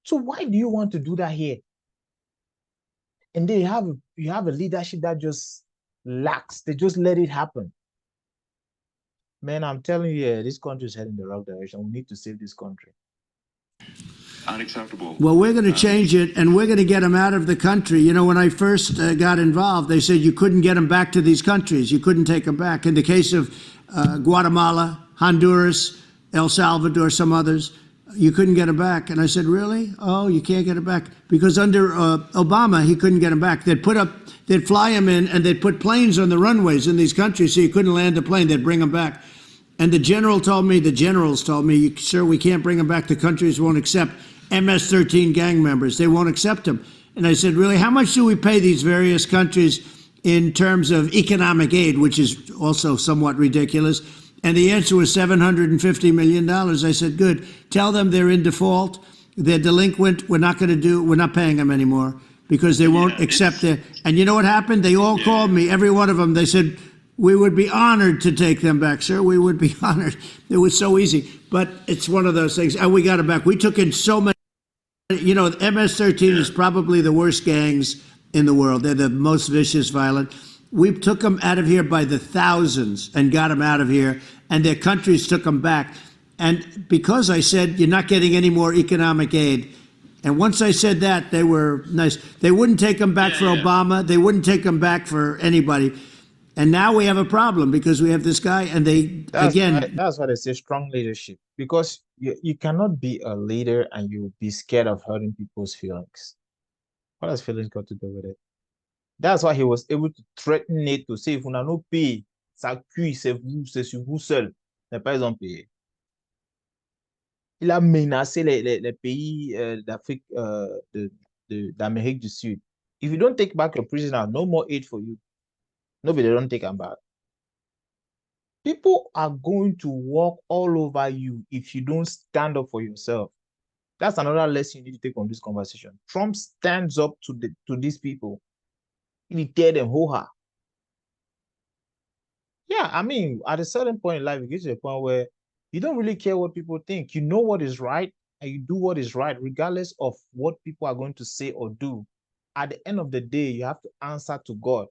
S2: So why do you want to do that here? And then you have a leadership that just lacks. They just let it happen. Man, I'm telling you, this country is heading in the wrong direction. We need to save this country.
S1: Unacceptable.
S3: Well, we're going to change it, and we're going to get them out of the country. You know, when I first got involved, they said you couldn't get them back to these countries. You couldn't take them back. In the case of Guatemala, Honduras, El Salvador, some others, you couldn't get them back. And I said, really? Oh, you can't get them back? Because under Obama, he couldn't get them back. They'd fly them in, and they'd put planes on the runways in these countries so you couldn't land a plane. They'd bring them back. And the generals told me, sir, we can't bring them back. The countries won't accept MS-13 gang members. They won't accept them. And I said, really, how much do we pay these various countries in terms of economic aid, which is also somewhat ridiculous? And the answer was $750 million. I said, good. Tell them they're in default. They're delinquent. We're not paying them anymore because they won't accept it. And you know what happened? They all called me, every one of them. They said, we would be honored to take them back, sir. We would be honored. It was so easy. But it's one of those things. And we got them back. We took in so many. You know, MS-13 is probably the worst gangs in the world. They're the most vicious, violent. We took them out of here by the thousands and got them out of here. And their countries took them back. And because I said, you're not getting any more economic aid. And once I said that, they were nice. They wouldn't take them back for Obama. They wouldn't take them back for anybody. And now we have a problem because we have this guy, and
S2: that's why they say strong leadership. Because you cannot be a leader and you be scared of hurting people's feelings. What has feelings got to do with it? That's why he was able to threaten NATO, say if on a no pay, ça cuit, c'est sur vous seul. Mais pas ils ont payé. Il a menacé les pays d'Afrique, d'Amérique du Sud. If you don't take back your prisoner, no more aid for you. Nobody don't take them back. People are going to walk all over you if you don't stand up for yourself. That's another lesson you need to take from this conversation. Trump stands up to these people. He tell them ho-ha. Yeah, I mean, at a certain point in life, you get to a point where you don't really care what people think. You know what is right, and you do what is right, regardless of what people are going to say or do. At the end of the day, you have to answer to God.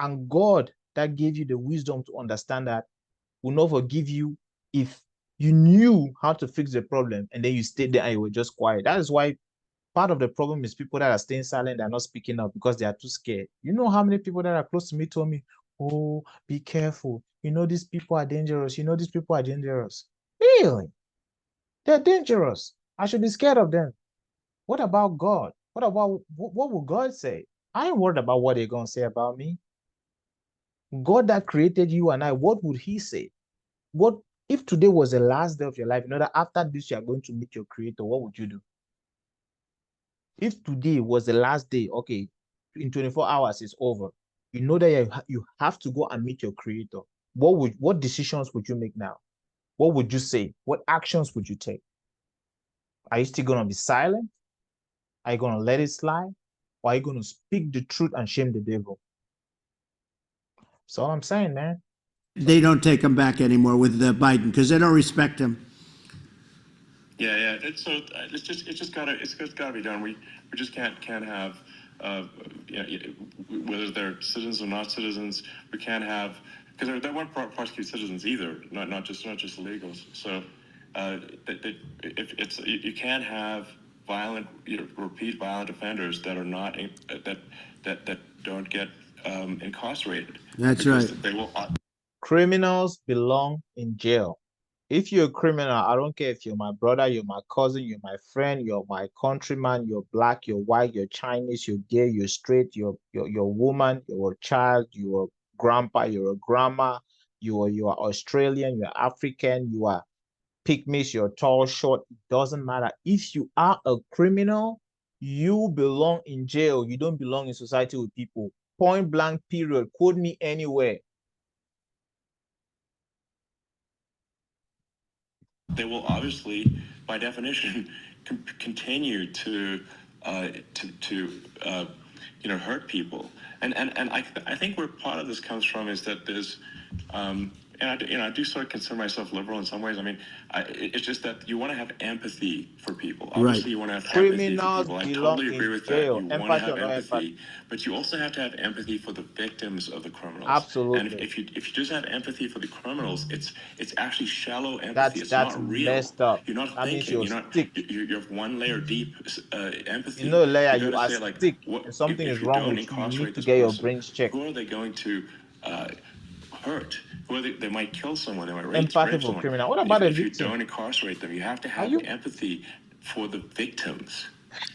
S2: And God that gave you the wisdom to understand that will not forgive you if you knew how to fix the problem and then you stayed there and you were just quiet. That is why part of the problem is people that are staying silent, they're not speaking up because they are too scared. You know how many people that are close to me told me, oh, be careful. You know, these people are dangerous. You know, these people are dangerous. Really? They're dangerous. I should be scared of them. What about God? What about what will God say? I ain't worried about what they're gonna say about me. God that created you and I, what would He say? What if today was the last day of your life? You know that after this you are going to meet your Creator. What would you do? If today was the last day, okay, in 24 hours it's over. You know that you have to go and meet your Creator. What decisions would you make now? What would you say? What actions would you take? Are you still gonna be silent? Are you gonna let it slide? Or are you gonna speak the truth and shame the devil? That's all I'm saying, man.
S3: They don't take him back anymore with Biden because they don't respect him.
S1: Yeah. It's just gotta be done. We just can't have, whether they're citizens or not citizens, we can't have, because they won't prosecute citizens either, not just illegals. So, if it's you can't have repeat violent offenders that are not that don't get incarcerated.
S3: That's right.
S1: They will.
S2: Criminals belong in jail. If you're a criminal, I don't care if you're my brother, you're my cousin, you're my friend, you're my countryman, you're black, you're white, you're Chinese, you're gay, you're straight, you're a woman, you're a child, you're a grandpa, you're a grandma, you are Australian, you're African, you are pygmies, you're tall, short, it doesn't matter. If you are a criminal, you belong in jail. You don't belong in society with people. Point blank, period. Quote me anywhere.
S1: They will obviously, by definition, continue to hurt people. And I think where part of this comes from is that there's and I do sort of consider myself liberal in some ways. I mean, it's just that you want to have empathy for people. Obviously,
S3: Right.
S1: you want to have empathy for
S2: Criminals
S1: people. I
S2: belong
S1: totally agree
S2: in
S1: with that.
S2: jail.
S1: You want to
S2: Empathy
S1: have
S2: or no
S1: empathy,
S2: empathy?
S1: but you also have to have empathy for the victims of the criminals. And
S2: Absolutely.
S1: if you just have empathy for the criminals, it's actually shallow empathy.
S2: That's
S1: It's
S2: that's
S1: not real.
S2: messed up.
S1: You're not
S2: That means
S1: thinking.
S2: you're sick.
S1: You're one layer deep empathy.
S2: You know, Leia,
S1: You got
S2: you
S1: to
S2: are
S1: say like,
S2: sick
S1: what
S2: and something is
S1: if you
S2: wrong
S1: don't
S2: with you. You need
S1: incarcerate
S2: to
S1: this
S2: get your
S1: person?
S2: brains checked.
S1: Who are they going to hurt? Who they might kill someone. They might
S2: Empathy
S1: rape
S2: for
S1: someone.
S2: criminal. What about a
S1: If you
S2: victim?
S1: don't incarcerate them, you have to
S2: Are
S1: have
S2: you
S1: empathy for the victims.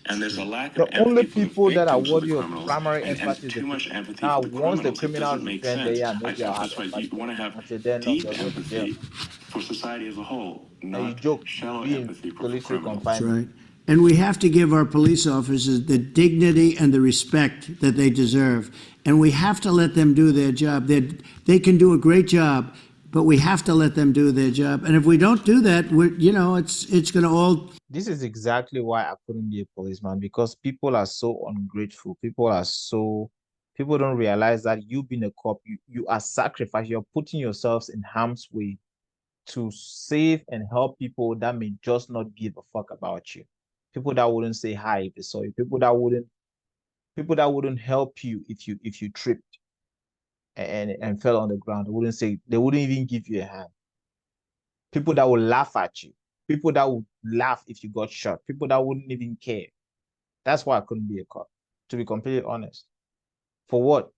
S1: And there's a lack of
S2: the only
S1: empathy for the
S2: people that are
S1: victims of the
S2: worthy of
S1: criminals,
S2: primary
S1: and
S2: empathy is the
S1: too much
S2: victim?
S1: empathy
S2: Now,
S1: for the
S2: once the
S1: criminals. It
S2: criminals
S1: doesn't make
S2: repent, then
S1: sense.
S2: yeah, maybe I'll have
S1: That's why
S2: empathy
S1: you
S2: for
S1: want to
S2: them.
S1: have
S2: Until then, no,
S1: deep
S2: they'll go to jail.
S1: empathy for society as a whole,
S2: And you
S1: not
S2: joke,
S1: shallow
S2: be in
S1: empathy for
S2: solitary
S1: criminals.
S3: That's
S2: confinement.
S3: right. And we have to give our police officers the dignity and the respect that they deserve. And we have to let them do their job. They can do a great job, but we have to let them do their job. And if we don't do that, it's going to all.
S2: This is exactly why I couldn't be a policeman, because people are so ungrateful. People don't realize that you being a cop, you are sacrificed. You're putting yourselves in harm's way to save and help people that may just not give a fuck about you. People that wouldn't say hi if they saw you. People that wouldn't help you if you tripped and fell on the ground. They wouldn't even give you a hand. People that would laugh at you. People that would laugh if you got shot. People that wouldn't even care. That's why I couldn't be a cop, to be completely honest. For what?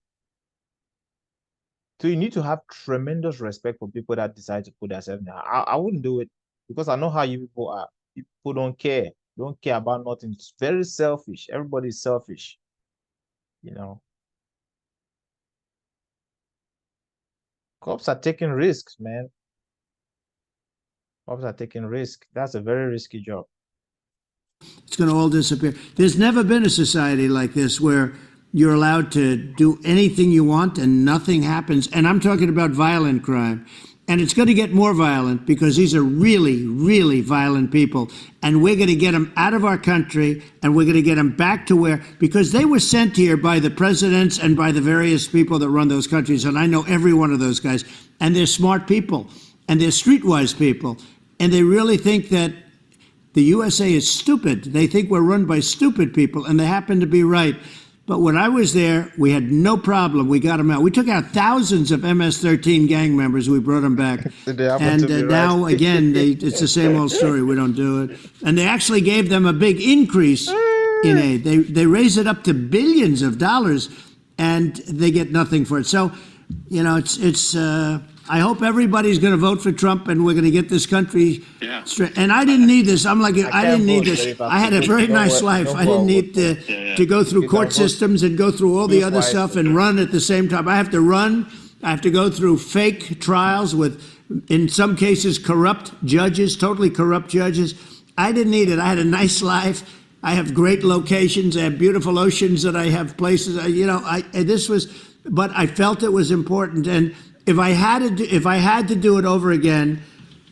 S2: So you need to have tremendous respect for people that decide to put themselves in. I wouldn't do it because I know how you people are. People don't care about nothing. It's very selfish. Everybody's selfish, you know. Cops are taking risks, man. Cops are taking risks. That's a very risky job.
S3: It's going to all disappear. There's never been a society like this where you're allowed to do anything you want and nothing happens. And I'm talking about violent crime. And it's going to get more violent because these are really, really violent people. And we're going to get them out of our country and we're going to get them back to where, because they were sent here by the presidents and by the various people that run those countries. And I know every one of those guys. And they're smart people and they're streetwise people. And they really think that the USA is stupid. They think we're run by stupid people, and they happen to be right. But when I was there, we had no problem. We got them out. We took out thousands of MS-13 gang members. We brought them back.
S2: They happen
S3: And
S2: to be
S3: now,
S2: right.
S3: again, it's the same old story. We don't do it. And they actually gave them a big increase in aid. They raise it up to billions of dollars, and they get nothing for it. So, it's I hope everybody's going to vote for Trump, and we're going to get this country
S1: Yeah.
S3: straight. And I didn't need this. I'm like, I
S2: can't
S3: didn't need
S2: vote,
S3: this.
S2: but if
S3: I had a very nice life. I didn't need to go through court systems and go through all the other stuff and run at the same time. I have to run. I have to go through fake trials with, in some cases, corrupt judges, totally corrupt judges. I didn't need it. I had a nice life. I have great locations. I have beautiful oceans that I have places. But I felt it was important. And if I had to do it over again,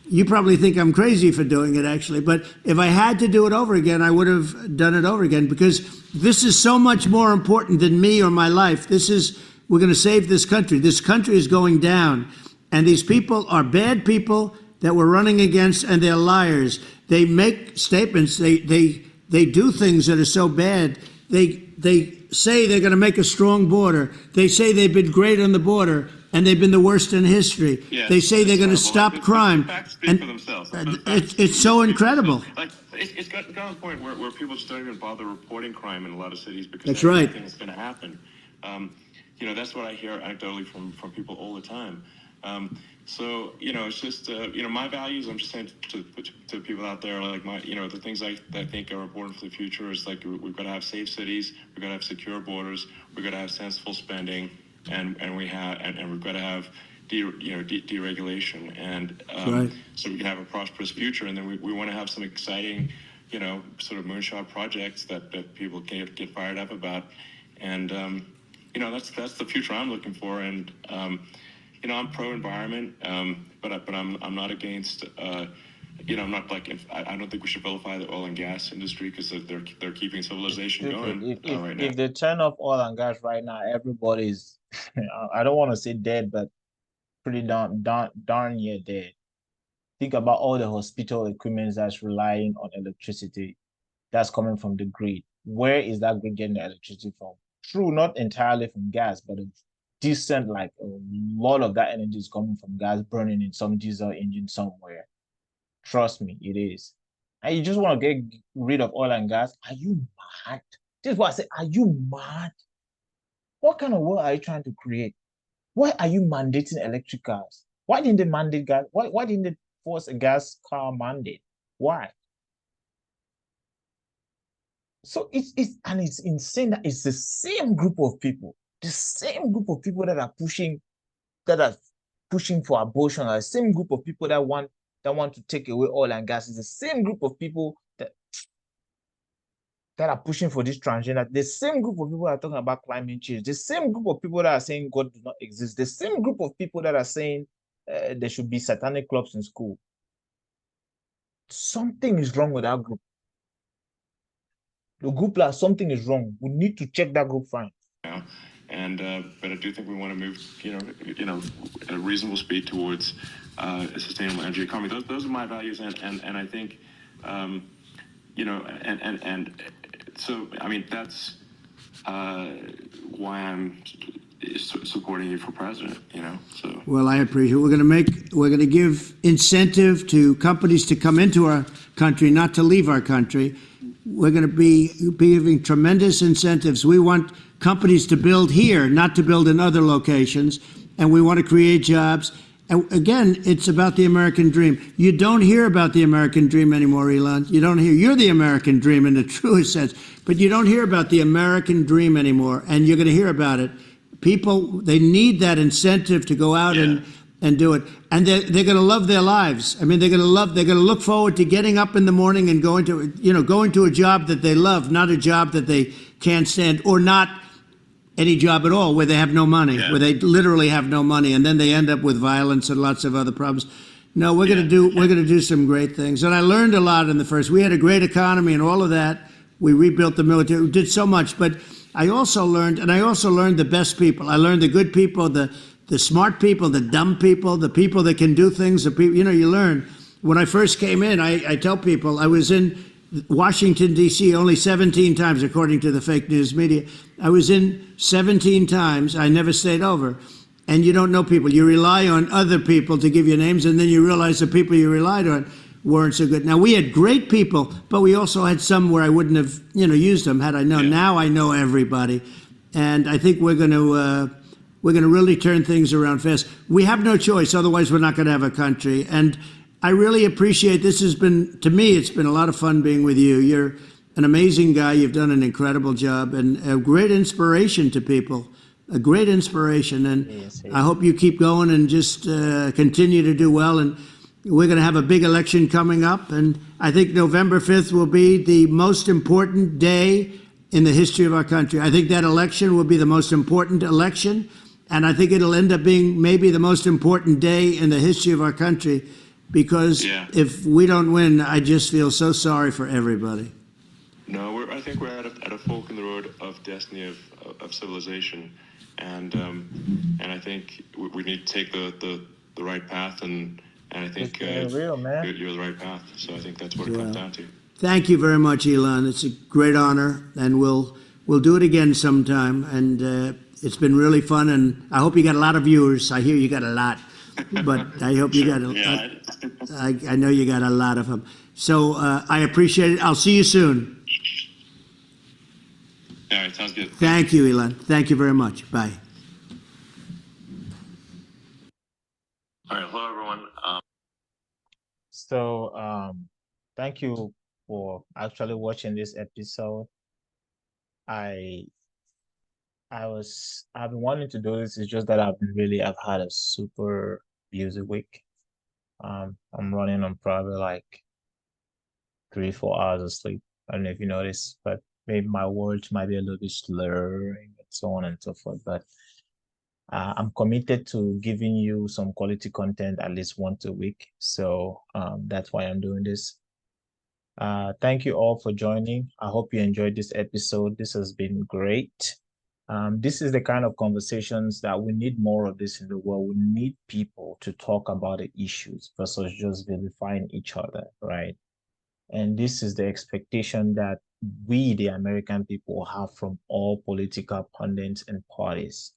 S3: you probably think I'm crazy for doing it, actually. But if I had to do it over again, I would have done it over again, because this is so much more important than me or my life. We're going to save this country. This country is going down. And these people are bad people that we're running against, and they're liars. They make statements. They do things that are so bad. They say they're going to make a strong border. They say they've been great on the border, and they've been the worst in history.
S1: Yeah,
S3: they say they're going to
S1: terrible.
S3: stop crime.
S1: The facts speak
S3: And
S1: for themselves.
S3: it's so incredible.
S1: Like, it's gotten to the point where people just don't even bother reporting crime in a lot of cities because
S3: That's
S1: they
S3: right.
S1: think it's going to happen. That's what I hear anecdotally from people all the time. So, it's just, my values, I'm just saying to people out there, like the things I think are important for the future is, like, we've got to have safe cities, we've got to have secure borders, we've got to have sensible spending, and we've got to have deregulation, and
S3: Right.
S1: so we can have a prosperous future. And then we want to have some exciting, sort of moonshot projects that people can get fired up about. And, that's the future I'm looking for. And, I'm pro-environment, but I'm not against, I'm not like, I don't think we should vilify the oil and gas industry, because they're keeping civilization going right now.
S2: If they turn off oil and gas right now, everybody's, I don't want to say dead, but pretty darn near dead. Think about all the hospital equipment that's relying on electricity that's coming from the grid. Where is that grid getting the electricity from? True, not entirely from gas, but a decent, like a lot of that energy is coming from gas burning in some diesel engine somewhere. Trust me, it is. And you just want to get rid of oil and gas? Are you mad? This is what I say. Are you mad? What kind of world are you trying to create? Why are you mandating electric cars? Why didn't they mandate gas? Why didn't they force a gas car mandate? Why? So it's insane that it's the same group of people, that are pushing for abortion, are the same group of people that want to take away oil and gas. It's the same group of people that are pushing for this transgender. The same group of people that are talking about climate change. The same group of people that are saying God does not exist. The same group of people that are saying there should be satanic clubs in school. Something is wrong with that group. The group, like, something is wrong. We need to check that group fine.
S1: And but I do think we want to move, at a reasonable speed towards a sustainable energy economy. Those are my values, and I think, and so, I mean, that's why I'm supporting you for president. So.
S3: Well, I appreciate it. We're going to give incentive to companies to come into our country, not to leave our country. We're going to be giving tremendous incentives. We want companies to build here, not to build in other locations, and we want to create jobs. And again, it's about the American dream. You don't hear about the American dream anymore, Elon. You don't hear. You're the American dream in the truest sense, but you don't hear about the American dream anymore, and you're going to hear about it. People, they need that incentive to go out and do it, and they're going to love their lives. I mean, they're going to look forward to getting up in the morning and going to a job that they love, not a job that they can't stand, or not any job at all where they have no money, where they literally have no money, and then they end up with violence and lots of other problems. No, we're going to do some great things, and I learned a lot in the first. We had a great economy and all of that. We rebuilt the military. We did so much, but I also learned the best people. I learned the good people, the smart people, the dumb people, the people that can do things. The people, you learn. When I first came in, I tell people I was in Washington, D.C. only 17 times, according to the fake news media. I was in 17 times. I never stayed over. And you don't know people. You rely on other people to give you names, and then you realize the people you relied on weren't so good. Now, we had great people, but we also had some where I wouldn't have, used them had I known. Now I know everybody. And I think we're going we're going to really turn things around fast. We have no choice, otherwise we're not going to have a country. And I really appreciate this. Has been, to me, it's been a lot of fun being with you. You're an amazing guy. You've done an incredible job and a great inspiration to people. A great inspiration, and
S2: Yes,
S3: I hope you keep going and just continue to do well. And we're going to have a big election coming up, and I think November 5th will be the most important day in the history of our country. I think that election will be the most important election, and I think it'll end up being maybe the most important day in the history of our country, because if we don't win, I just feel so sorry for everybody.
S1: No, I think we're at a fork in the road of destiny of civilization, and I think we need to take the right path, and I think
S2: real, man.
S1: you're the right path. So I think that's what it comes down to.
S3: Thank you very much, Elon. It's a great honor, and we'll do it again sometime. And it's been really fun, and I hope you got a lot of viewers. I hear you got a lot, but I hope you got I know you got a lot of them. So I appreciate it. I'll see you soon.
S1: All right, sounds good.
S3: Thank you, Elon. Thank you very much. Bye.
S1: All right, hello everyone.
S2: So thank you for actually watching this episode. I've been wanting to do this. It's just that I've had a super busy week. I'm running on probably like 3-4 hours of sleep. I don't know if you noticed, but maybe my words might be a little bit slurring and so on and so forth. But I'm committed to giving you some quality content at least once a week. So that's why I'm doing this. Thank you all for joining. I hope you enjoyed this episode. This has been great. This is the kind of conversations that we need more of this in the world. We need people to talk about the issues versus just vilifying each other, right? And this is the expectation that we, the American people, have from all political pundits and parties.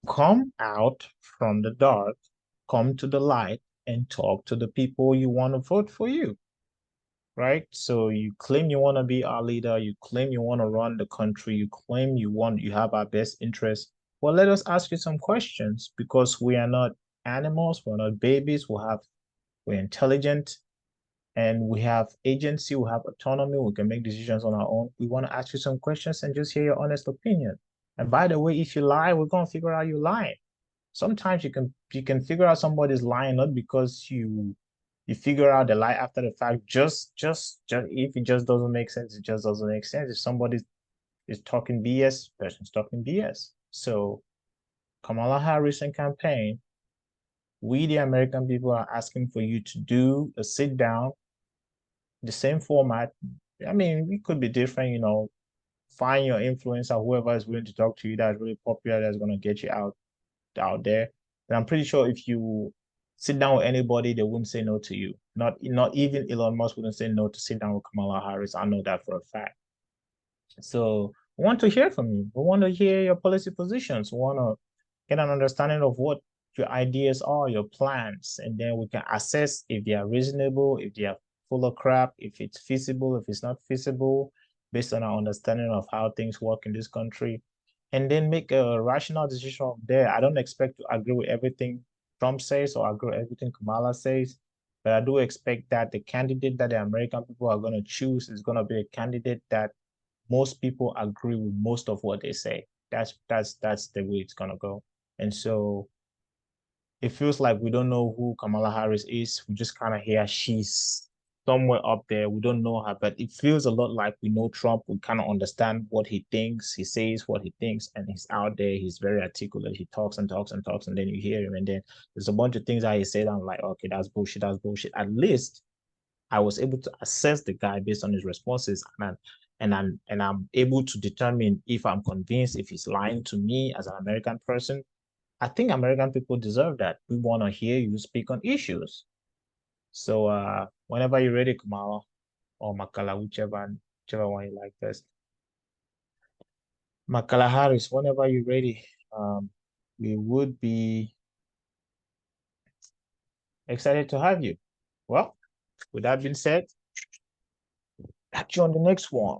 S2: Come out from the dark, come to the light, and talk to the people you want to vote for you, right? So you claim you want to be our leader, you claim you want to run the country, you claim you have our best interests. Well, let us ask you some questions, because we are not animals, we're not babies, we're intelligent, and we have agency, we have autonomy, we can make decisions on our own. We want to ask you some questions and just hear your honest opinion. And by the way, if you lie, we're going to figure out you're lying. Sometimes you can figure out somebody's lying not because you figure out the lie after the fact. Just if it just doesn't make sense, it just doesn't make sense. If somebody is talking BS, person's talking BS. So Kamala Harris and campaign, we the American people are asking for you to do a sit down, the same format. I mean, it could be different, find your influencer, whoever is willing to talk to you that's really popular, that's going to get you out there. And I'm pretty sure if you sit down with anybody, they wouldn't say no to you. Not even Elon Musk wouldn't say no to sit down with Kamala Harris. I know that for a fact. So we want to hear from you. We want to hear your policy positions. We want to get an understanding of what your ideas are, your plans, and then we can assess if they are reasonable, if they are full of crap, if it's feasible, if it's not feasible, based on our understanding of how things work in this country, and then make a rational decision from there. I don't expect to agree with everything Trump says or agree with everything Kamala says, but I do expect that the candidate that the American people are going to choose is going to be a candidate that most people agree with most of what they say. That's the way it's going to go. And so it feels like we don't know who Kamala Harris is. We just kind of hear she's somewhere up there. We don't know her, but it feels a lot like we know Trump. We kind of understand what he thinks. He says what he thinks, and he's out there. He's very articulate. He talks and talks and talks, and then you hear him, and then there's a bunch of things that he said. I'm like, okay, that's bullshit. That's bullshit. At least I was able to assess the guy based on his responses, and I'm able to determine if I'm convinced if he's lying to me as an American person. I think American people deserve that. We want to hear you speak on issues. So whenever you're ready, Kamala or Makala, whichever one you like best. Makala Harris, whenever you're ready, we would be excited to have you. Well, with that being said, catch you on the next one.